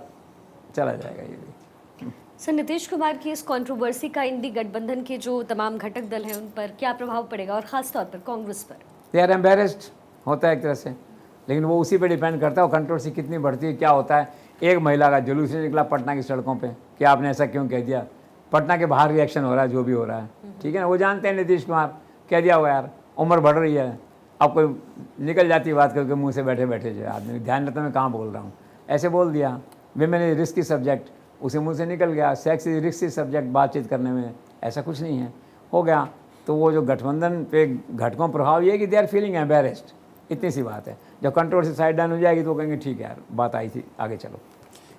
चला जाएगा ये भी। सर, नीतीश कुमार की इस कंट्रोवर्सी का इंडी गठबंधन के जो तमाम घटक दल हैं उन पर क्या प्रभाव पड़ेगा, और ख़ास तौर पर कांग्रेस पर? दे आर एम्बेरेस्ड, होता है एक तरह से, लेकिन वो उसी पे डिपेंड करता है, वो कंट्रोवर्सी कितनी बढ़ती है, क्या होता है। एक महिला का जुलूस निकला पटना की सड़कों पे कि आपने ऐसा क्यों कह दिया, पटना के बाहर रिएक्शन हो रहा है, जो भी हो रहा है, ठीक है ना, वो जानते हैं नीतीश कुमार कह दिया हुआ यार, उम्र बढ़ रही है, अब कोई निकल जाती है बात करके मुंह से बैठे बैठे जो है, आदमी ध्यान रहता मैं कहाँ बोल रहा हूँ, ऐसे बोल दिया। विमेन इज रिस्की सब्जेक्ट, उसे मुंह से निकल गया, सेक्स इज रिस्की सब्जेक्ट बातचीत करने में, ऐसा कुछ नहीं है, हो गया। तो वो जो गठबंधन पे घटकों प्रभाव ये है कि दे आर फीलिंग एम्बेरेस्ड, इतनी सी बात है। जब कंट्रोवर्सी साइड डाउन हो जाएगी तो वो कहेंगे ठीक है यार, बात आई थी, आगे चलो।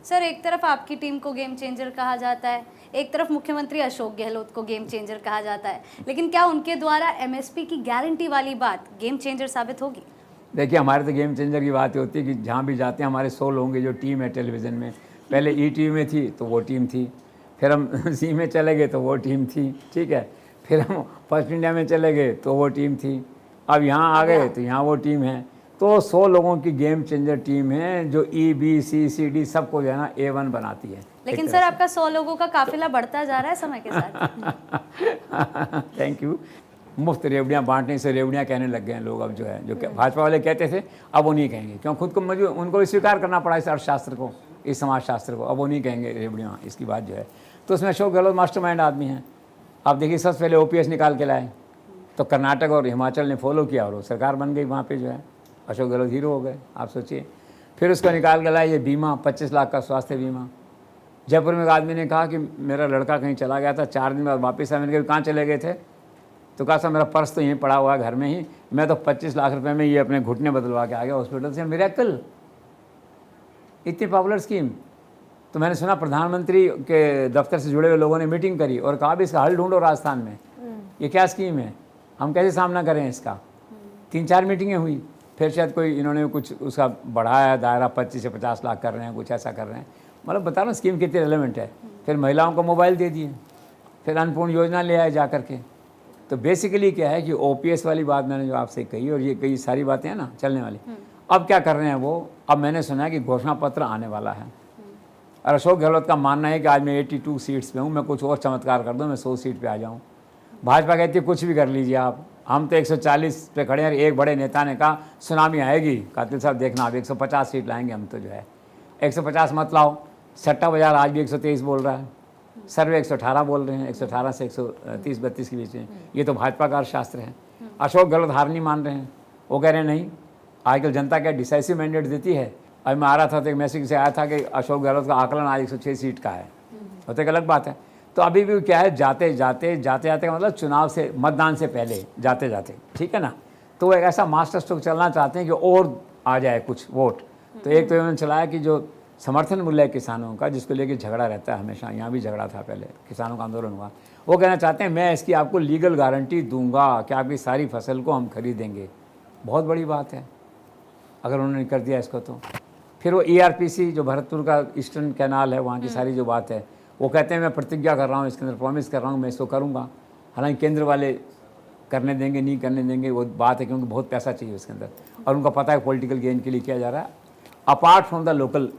सर, एक तरफ आपकी टीम को गेम चेंजर कहा जाता है, एक तरफ मुख्यमंत्री अशोक गहलोत को गेम चेंजर कहा जाता है, लेकिन क्या उनके द्वारा एमएसपी की गारंटी वाली बात गेम चेंजर साबित होगी? देखिए, हमारे तो गेम चेंजर की बात होती है कि जहाँ भी जाते हैं हमारे 100 लोगों की जो टीम है टेलीविज़न में, पहले ईटीवी में थी तो वो टीम थी, फिर हम जी में चले गए तो वो टीम थी, ठीक है, फिर हम फर्स्ट इंडिया में चले गए तो वो टीम थी, अब यहाँ आ गए तो यहाँ वो टीम है। तो 100 लोगों की गेम चेंजर टीम है जो EBCCD सबको जो है ना A1 बनाती है। लेकिन सर, आपका 100 लोगों का काफिला बढ़ता जा रहा है समय के साथ। Thank you. मुफ्त रेवड़ियाँ बांटने से रेवड़ियाँ कहने लग गए हैं लोग अब, जो है जो भाजपा वाले कहते थे अब वो नहीं कहेंगे, क्यों खुद को मजबूर उनको भी स्वीकार करना पड़ा इस अर्थशास्त्र को, इस समाजशास्त्र को, अब वो नहीं कहेंगे रेवड़ियाँ, इसकी बात जो है। तो उसमें अशोक गहलोत मास्टरमाइंड आदमी हैं। आप देखिए, सबसे पहले OPS निकाल के लाए, तो कर्नाटक और हिमाचल ने फॉलो किया और वो सरकार बन गई वहाँ पे जो है, अशोक गहलोत हीरो हो गए, आप सोचिए। फिर उसको निकाल के लाए ये बीमा, 25 लाख का स्वास्थ्य बीमा। जयपुर में एक आदमी ने कहा कि मेरा लड़का कहीं चला गया था, 4 दिन बाद वापस आया, मैंने कहा कहाँ चले गए थे, तो कहा सर मेरा पर्स तो यहीं पड़ा हुआ है घर में ही, मैं तो 25 लाख रुपए में ये अपने घुटने बदलवा के आ गया हॉस्पिटल से, मिरेकल, इतनी पॉपुलर स्कीम। तो मैंने सुना प्रधानमंत्री के दफ्तर से जुड़े हुए लोगों ने मीटिंग करी और कहा भी इसका हल ढूंढो राजस्थान में, ये क्या स्कीम है, हम कैसे सामना करें इसका। 3-4 मीटिंगें हुई, फिर शायद कोई इन्होंने कुछ उसका बढ़ाया दायरा, 25 से 50 लाख कर रहे हैं, कुछ ऐसा कर रहे हैं, मतलब बता रहा हूँ स्कीम कितनी रेलेवेंट है। फिर महिलाओं को मोबाइल दे दिए, फिर अन्नपूर्ण योजना ले आए जा करके। तो बेसिकली क्या है कि OPS वाली बात मैंने जो आपसे कही, और ये कई सारी बातें हैं ना चलने वाली, अब क्या कर रहे हैं वो, अब मैंने सुना है कि घोषणा पत्र आने वाला है, और अशोक गहलोत का मानना है कि आज मैं 82 सीट्स पे हूँ, मैं कुछ और चमत्कार कर दूँ, मैं 100 सीट पे आ जाऊँ। भाजपा कहती है कुछ भी कर लीजिए आप, हम तो 140 पे खड़े हैं। एक बड़े नेता ने कहा सुनामी आएगी, कातिल साहब देखना आप 150 सीट लाएंगे हम, तो जो है 150 मत लाओ। सट्टा बाजार आज भी 123 बोल रहा है, सर्वे 118 बोल रहे हैं, 118 से 130-32 के बीच में, ये तो भाजपा का अर्थशास्त्र है। अशोक गहलोत हार नहीं मान रहे हैं, वो कह रहे हैं नहीं, आजकल जनता क्या डिसाइसिव मैंडेट देती है। अभी मैं आ रहा था तो एक मैसेज से आया था कि अशोक गहलोत का आकलन आज 106 सीट का है, वो तो एक अलग बात है। तो अभी भी क्या है, जाते जाते का मतलब चुनाव से, मतदान से पहले जाते जाते, ठीक है ना, तो एक ऐसा मास्टर स्ट्रोक चलना चाहते हैं कि और आ जाए कुछ वोट। तो एक तो इन्होंने चलाया कि जो समर्थन मूल्य है किसानों का, जिसको लेके झगड़ा रहता है हमेशा, यहाँ भी झगड़ा था पहले, किसानों का आंदोलन हुआ, वो कहना चाहते हैं मैं इसकी आपको लीगल गारंटी दूंगा कि आपकी सारी फसल को हम खरीदेंगे। बहुत बड़ी बात है अगर उन्होंने कर दिया इसको तो। फिर वो ERPC जो भरतपुर का ईस्टर्न कैनाल है, वहाँ की सारी जो बात है, वो कहते हैं मैं प्रतिज्ञा कर रहा हूँ, इसके अंदर प्रॉमिस कर रहा हूँ मैं इसको करूँगा। हालांकि केंद्र वाले करने देंगे नहीं करने देंगे वो बात है, क्योंकि बहुत पैसा चाहिए उसके अंदर, और उनको पता है पॉलिटिकल गेन के लिए किया जा रहा है, apart from the local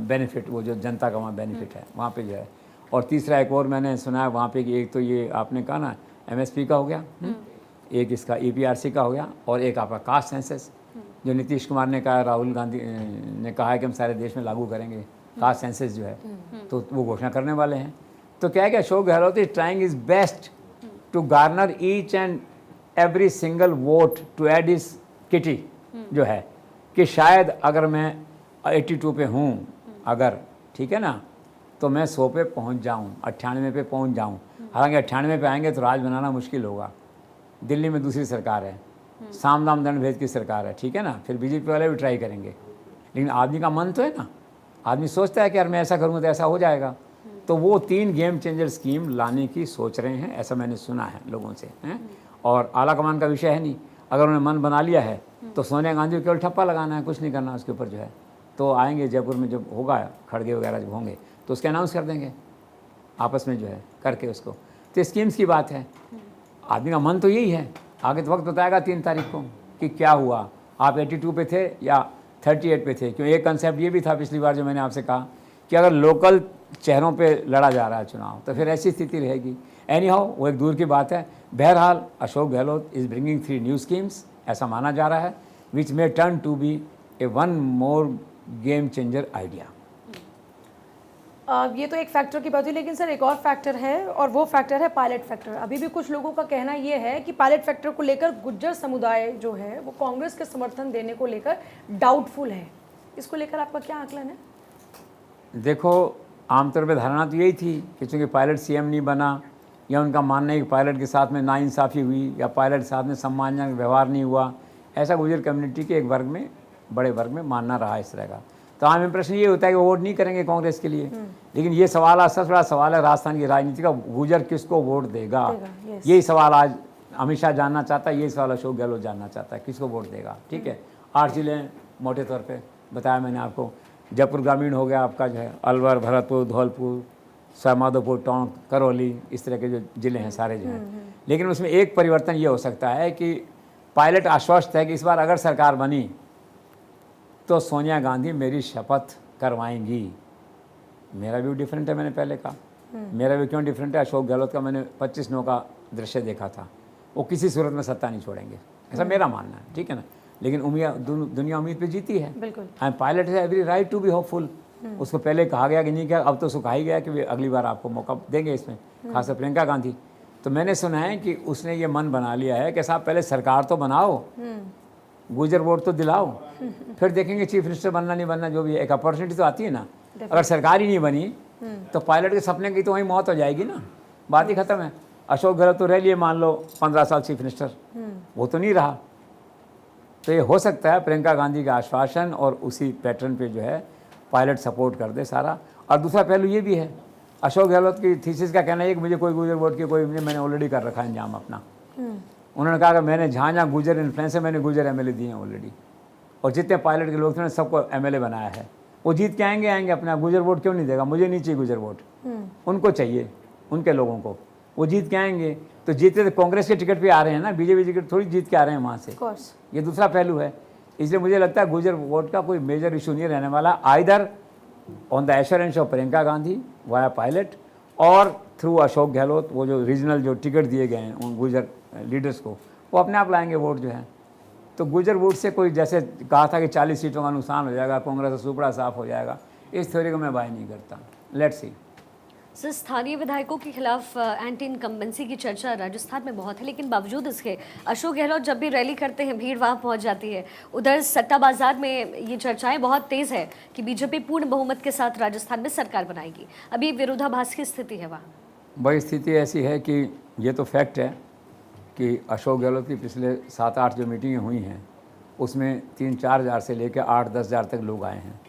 benefit, वो जो जनता का वहाँ बेनिफिट है वहाँ पे जो है। और तीसरा एक और मैंने सुना है वहाँ पे कि एक तो ये आपने कहा ना MSP का हो गया, एक इसका EPRC का हो गया, और एक आपका कास्ट सेंसस जो नीतीश कुमार ने कहा, राहुल गांधी ने कहा है कि हम सारे देश में लागू करेंगे कास्ट सेंसस जो है, तो वो घोषणा करने वाले हैं। तो क्या है कि Ashok Gehlot is trying his best to garner each and every single vote to add his kitty जो है, कि शायद अगर मैं 82 पे हूँ अगर, ठीक है ना, तो मैं 100 पे पहुँच जाऊँ, 98 पे पहुँच जाऊँ। हालांकि 98 पे आएंगे तो राज बनाना मुश्किल होगा, दिल्ली में दूसरी सरकार है, साम दाम दंड भेद की सरकार है, ठीक है ना, फिर BJP वाले भी ट्राई करेंगे। लेकिन आदमी का मन तो है ना, आदमी सोचता है कि यार मैं ऐसा करूँगा तो ऐसा हो जाएगा। तो वो 3 गेम चेंजर स्कीम लाने की सोच रहे हैं, ऐसा मैंने सुना है लोगों से, हैं। और आला कमान का विषय है नहीं, अगर उन्होंने मन बना लिया है तो सोनिया गांधी को केवल ठप्पा लगाना है, कुछ नहीं करना उसके ऊपर जो है। तो आएंगे जयपुर में, जब होगा खड़गे वगैरह जब होंगे तो उसके अनाउंस कर देंगे आपस में जो है करके उसको। तो स्कीम्स की बात है, आदमी का मन तो यही है। आगे तो वक्त बताएगा 3 तारीख को कि क्या हुआ, आप 82 पे थे या 38 पे थे। क्यों, एक कंसेप्ट ये भी था पिछली बार जो मैंने आपसे कहा कि अगर लोकल चेहरों पे लड़ा जा रहा है चुनाव तो फिर ऐसी स्थिति रहेगी। एनी हाउ वो एक दूर की बात है। बहरहाल Ashok Gehlot is bringing 3 new schemes, ऐसा माना जा रहा है which may turn to be a one more game changer idea. ये तो एक फैक्टर की बात हुई, लेकिन सर एक और फैक्टर है और वो फैक्टर है पायलट फैक्टर। अभी भी कुछ लोगों का कहना ये है कि पायलट फैक्टर को लेकर गुज्जर समुदाय जो है वो कांग्रेस के समर्थन देने को लेकर डाउटफुल है। इसको लेकर आपका क्या आकलन है? देखो, आमतौर पे धारणा तो यही थी कि चूँकि पायलट सीएम नहीं बना, या उनका मानना है कि पायलट के साथ में नाइंसाफ़ी हुई, या पायलट के साथ में सम्मानजनक व्यवहार नहीं हुआ, ऐसा गुजर कम्युनिटी के एक वर्ग में, बड़े वर्ग में मानना रहा इस तरह का। तो आम इम्प्रेशन ये होता है कि वोट नहीं करेंगे कांग्रेस के लिए। लेकिन ये सवाल आज सबसे बड़ा सवाल है राजस्थान की राजनीति का, गुजर किसको वोट देगा। यही सवाल आज अमित शाह जानना चाहता है, यही सवाल अशोक गहलोत जानना चाहता है, किसको वोट देगा। ठीक है, 8 जिले मोटे तौर पर बताया मैंने आपको। जयपुर ग्रामीण हो गया आपका, जो है अलवर, भरतपुर, धौलपुर, सवाईमाधोपुर, टोंक, करौली, इस तरह के जो ज़िले हैं सारे जो हैं। लेकिन उसमें एक परिवर्तन ये हो सकता है कि पायलट आश्वस्त है कि इस बार अगर सरकार बनी तो सोनिया गांधी मेरी शपथ करवाएंगी। मेरा व्यू डिफरेंट है, मैंने पहले कहा। मेरा व्यू क्यों डिफरेंट है? अशोक गहलोत का मैंने 25/9 का दृश्य देखा था, वो किसी सूरत में सत्ता नहीं छोड़ेंगे, ऐसा मेरा मानना है। ठीक है ना, लेकिन दुनिया उम्मीद पे जीती है। बिल्कुल, Pilot has every right to be hopeful. उसको पहले कहा गया कि नहीं किया, अब तो सुखा ही गया कि वे अगली बार आपको मौका देंगे इसमें, खासकर प्रियंका गांधी। तो मैंने सुना है कि उसने ये मन बना लिया है कि साहब पहले सरकार तो बनाओ, गुजर वोट तो दिलाओ, फिर देखेंगे चीफ मिनिस्टर बनना नहीं बनना, जो भी एक अपॉर्चुनिटी तो आती है ना। अगर सरकार ही नहीं बनी तो पायलट के सपने की तो वहीं मौत हो जाएगी ना, बात ही खत्म है। अशोक गहलोत तो रह लिए मान लो 15 साल चीफ मिनिस्टर, वो तो नहीं रहा। तो ये हो सकता है प्रियंका गांधी का आश्वासन और उसी पैटर्न पे जो है पायलट सपोर्ट कर दे सारा। और दूसरा पहलू ये भी है, अशोक गहलोत की थीसिस का कहना है कि मुझे कोई गुजर वोट की कोई, मैंने ऑलरेडी कर रखा है इंजाम अपना। उन्होंने कहा कि मैंने जहाँ गुजर इन्फ्लुएंस है, मैंने गुजर एमएलए दिए हैं ऑलरेडी, और जितने पायलट के लोग थे उन्होंने सबको एमएलए बनाया है। वो जीत के आएंगे अपना, गुजर वोट क्यों नहीं देगा? मुझे नहीं चाहिए गुजर वोट, उनको चाहिए, उनके लोगों को। वो जीत के आएंगे तो जीतते तो कांग्रेस के टिकट पे आ रहे हैं ना, बीजेपी टिकट थोड़ी जीत के आ रहे हैं वहाँ से। ये दूसरा पहलू है। इसलिए मुझे लगता है गुजर वोट का कोई मेजर इशू नहीं रहने वाला, either on the assurance of Priyanka Gandhi via pilot और थ्रू अशोक गहलोत। वो जो रीजनल जो टिकट दिए गए हैं उन गुजर लीडर्स को, वो अपने आप लाएंगे वोट जो है। तो गुजर वोट से कोई, जैसे कहा था कि 40 सीटों का नुकसान हो जाएगा, कांग्रेस का सुपड़ा साफ हो जाएगा, इस थ्योरी को मैं बाय नहीं करता। Let's see. सर, स्थानीय विधायकों के खिलाफ एंटी इनकम्बेंसी की चर्चा राजस्थान में बहुत है, लेकिन बावजूद इसके अशोक गहलोत जब भी रैली करते हैं भीड़ वहाँ पहुँच जाती है। उधर सट्टा बाजार में ये चर्चाएं बहुत तेज़ है कि बीजेपी पूर्ण बहुमत के साथ राजस्थान में सरकार बनाएगी। अभी विरोधाभास की स्थिति है वहाँ। वही स्थिति ऐसी है कि ये तो फैक्ट है कि अशोक गहलोत की पिछले 7-8 जो मीटिंगें हुई हैं उसमें 3-4 हज़ार से लेकर 8-10 हज़ार तक लोग आए हैं।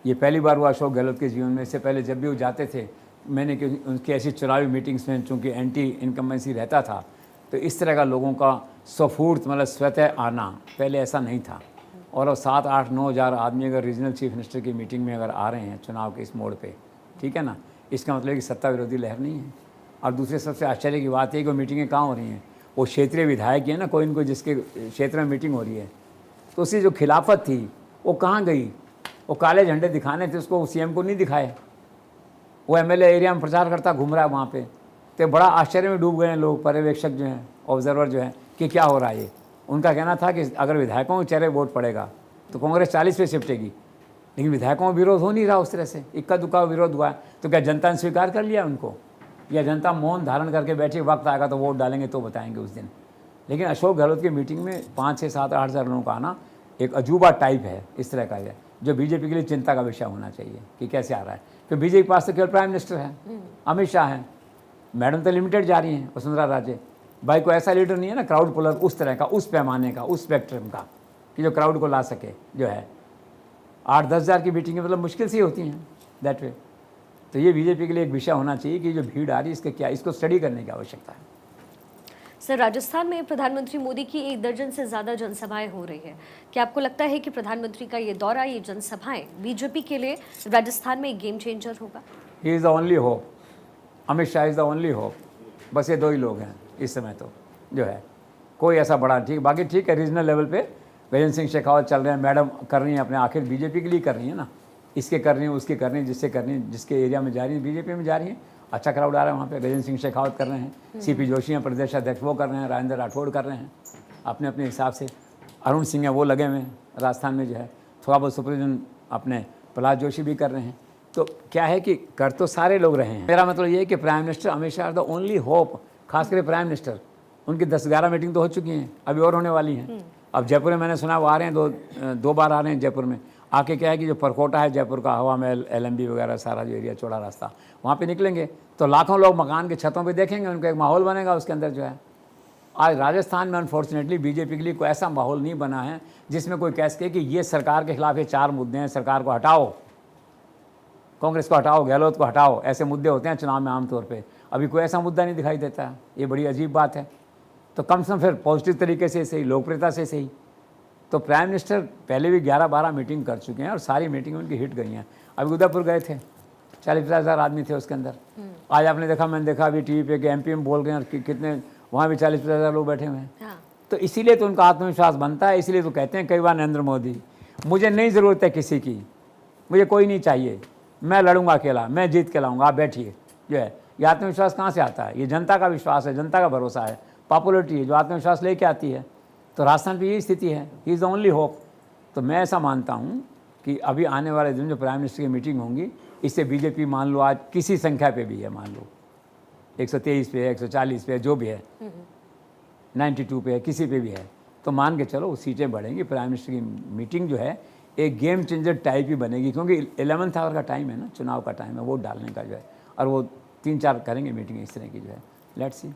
ये पहली बार हुआ अशोक गहलोत के जीवन में। इससे पहले जब भी वो जाते थे, मैंने कि उनकी ऐसी चुनावी मीटिंग्स में चूँकि एंटी इनकम्बेंसी रहता था, तो इस तरह का लोगों का स्वफूर्त मतलब स्वतः आना पहले ऐसा नहीं था। और अब 7-8-9 हज़ार आदमी अगर रीजनल चीफ मिनिस्टर की मीटिंग में अगर आ रहे हैं चुनाव के इस मोड़ पे, ठीक है ना, इसका मतलब है कि सत्ता विरोधी लहर नहीं है। और दूसरे सबसे आश्चर्य की बात है कि वो मीटिंगें कहाँ हो रही हैं, वो क्षेत्रीय विधायक है ना, कोई इनको जिसके क्षेत्र में मीटिंग हो रही है, तो उसकी जो खिलाफत थी वो कहाँ गई? वो काले झंडे दिखाने थे, उसको सीएम को नहीं दिखाए। वो एमएलए एरिया में प्रचार करता घूम रहा है वहाँ पे। तो बड़ा आश्चर्य में डूब गए हैं लोग, पर्यवेक्षक जो हैं, ऑब्जर्वर जो हैं, कि क्या हो रहा है ये। उनका कहना था कि अगर विधायकों के चेहरे वोट पड़ेगा तो कांग्रेस 40 पे शिफ्टेगी, लेकिन विधायकों में विरोध हो नहीं रहा उस तरह से, इक्का दुक्का विरोध हुआ है। तो क्या जनता ने स्वीकार कर लिया उनको, या जनता मौन धारण करके बैठी, वक्त आएगा तो वोट डालेंगे तो बताएंगे उस दिन। लेकिन अशोक गहलोत की मीटिंग में 5, 6, 7, 8 हज़ार लोगों का आना एक अजूबा टाइप है, इस तरह का है, जो बीजेपी के लिए चिंता का विषय होना चाहिए कि कैसे आ रहा है। तो बीजेपी के पास तो केवल प्राइम मिनिस्टर है, अमित शाह हैं, मैडम तो लिमिटेड जा रही हैं, वसुंधरा राजे। भाई को ऐसा लीडर नहीं है ना क्राउड पुलर उस तरह का, उस पैमाने का, उस स्पेक्ट्रम का, कि जो क्राउड को ला सके जो है। 8-10 हज़ार की मीटिंगें मतलब मुश्किल से होती हैं दैट वे। तो ये बीजेपी के लिए एक विषय होना चाहिए कि जो भीड़ आ रही है इसके क्या, इसको स्टडी करने की आवश्यकता है। सर, राजस्थान में प्रधानमंत्री मोदी की 1 दर्जन से ज़्यादा जनसभाएं हो रही है। क्या आपको लगता है कि प्रधानमंत्री का ये दौरा, ये जनसभाएं बीजेपी के लिए राजस्थान में एक गेम चेंजर होगा? He is the only hope, Amit Shah is the only hope. बस ये 2 ही लोग हैं इस समय तो जो है, कोई ऐसा बड़ा ठीक, बाकी ठीक है रीजनल लेवल पे गजेंद्र सिंह शेखावत चल रहे हैं, मैडम कर रही हैं अपने, आखिर बीजेपी के लिए कर रही है ना, इसके कर रही हैं, उसके कर रही हैं, जिससे कर रही हैं, जिसके एरिया में जा रही हैं बीजेपी में जा रही हैं, अच्छा क्राउड आ रहा है वहाँ पे। गजेंद्र सिंह शेखावत कर रहे हैं, सीपी जोशी हैं प्रदेश अध्यक्ष, वो कर रहे हैं, राजेंद्र राठौड़ कर रहे हैं अपने अपने हिसाब से। अरुण सिंह है वो लगे हुए हैं राजस्थान में जो है, थोड़ा बहुत सुपरविजन अपने प्रहलाद जोशी भी कर रहे हैं। तो क्या है कि कर तो सारे लोग रहे हैं। मेरा मतलब ये है कि प्राइम मिनिस्टर हमेशा आर द ओनली होप, खासकर प्राइम मिनिस्टर। उनकी 10-11 मीटिंग तो हो चुकी हैं, अभी और होने वाली हैं। अब जयपुर में मैंने सुना वो आ रहे हैं, दो बार आ रहे हैं जयपुर में। आके क्या है कि जो परकोटा है जयपुर का, हवा महल, LMB वगैरह सारा जो एरिया, चौड़ा रास्ता, वहाँ पे निकलेंगे तो लाखों लोग मकान के छतों पे देखेंगे, उनका एक माहौल बनेगा उसके अंदर जो है। आज राजस्थान में अनफॉर्चुनेटली बीजेपी के लिए कोई ऐसा माहौल नहीं बना है जिसमें कोई कह सके कि ये सरकार के खिलाफ ये 4 मुद्दे हैं, सरकार को हटाओ, कांग्रेस को हटाओ, गहलोत को हटाओ। ऐसे मुद्दे होते हैं चुनाव में आमतौर पे, अभी कोई ऐसा मुद्दा नहीं दिखाई देता है। ये बड़ी अजीब बात है। तो कम से कम फिर पॉजिटिव तरीके से सही, लोकप्रियता से सही। तो प्राइम मिनिस्टर पहले भी 11-12 मीटिंग कर चुके हैं और सारी मीटिंग उनकी हिट गई हैं। अभी उदयपुर गए थे, 40-50 हज़ार आदमी थे उसके अंदर। आज आपने देखा, मैंने देखा अभी टीवी पे कि MP में बोल रहे हैं कितने, वहाँ भी 40-50 हज़ार लोग बैठे हुए हैं। तो इसीलिए तो उनका आत्मविश्वास बनता है। इसीलिए तो कहते हैं कई बार नरेंद्र मोदी, मुझे नहीं ज़रूरत है किसी की, मुझे कोई नहीं चाहिए, मैं लड़ूंगा अकेला, मैं जीत के लाऊंगा, आप बैठिए। जो है ये आत्मविश्वास कहाँ से आता है? ये जनता का विश्वास है, जनता का भरोसा है, पॉपुलरिटी है जो आत्मविश्वास लेके आती है। तो राजस्थान की यही स्थिति है, he is the only hope. तो मैं ऐसा मानता हूँ कि अभी आने वाले दिन जो प्राइम मिनिस्टर की मीटिंग होंगी, इससे बीजेपी मान लो आज किसी संख्या पे भी है, मान लो 123 पे, 140 पे, जो भी है, 92 पे है, किसी पे भी है, तो मान के चलो सीटें बढ़ेंगी। प्राइम मिनिस्टर की मीटिंग जो है एक गेम चेंजर टाइप ही बनेगी, क्योंकि 11th आवर का टाइम है ना, चुनाव का टाइम है, वोट डालने का जो है। और वो 3-4 करेंगे मीटिंग इस तरह की जो है, लेट्स सी।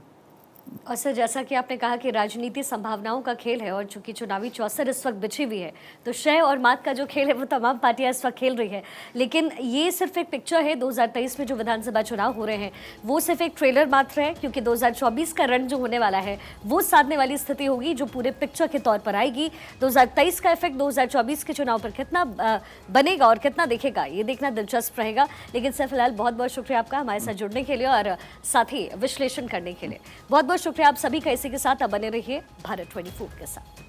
और सर, जैसा कि आपने कहा कि राजनीति संभावनाओं का खेल है और चूंकि चुनावी चौसर इस वक्त बिछी हुई है, तो शय और मात का जो खेल है वो तमाम पार्टियां इस वक्त खेल रही है। लेकिन ये सिर्फ एक पिक्चर है। 2023 में जो विधानसभा चुनाव हो रहे हैं वो सिर्फ एक ट्रेलर मात्र है, क्योंकि 2024 का रण जो होने वाला है वो साधने वाली स्थिति होगी जो पूरे पिक्चर के तौर पर आएगी। 2023 का इफेक्ट 2024 के चुनाव पर कितना बनेगा और कितना दिखेगा, ये देखना दिलचस्प रहेगा। लेकिन सर, फिलहाल बहुत बहुत शुक्रिया आपका हमारे साथ जुड़ने के लिए और साथ ही विश्लेषण करने के लिए। बहुत बहुत शुक्रिया आप सभी का। इसी के साथ अब बने रहिए भारत 24 के साथ।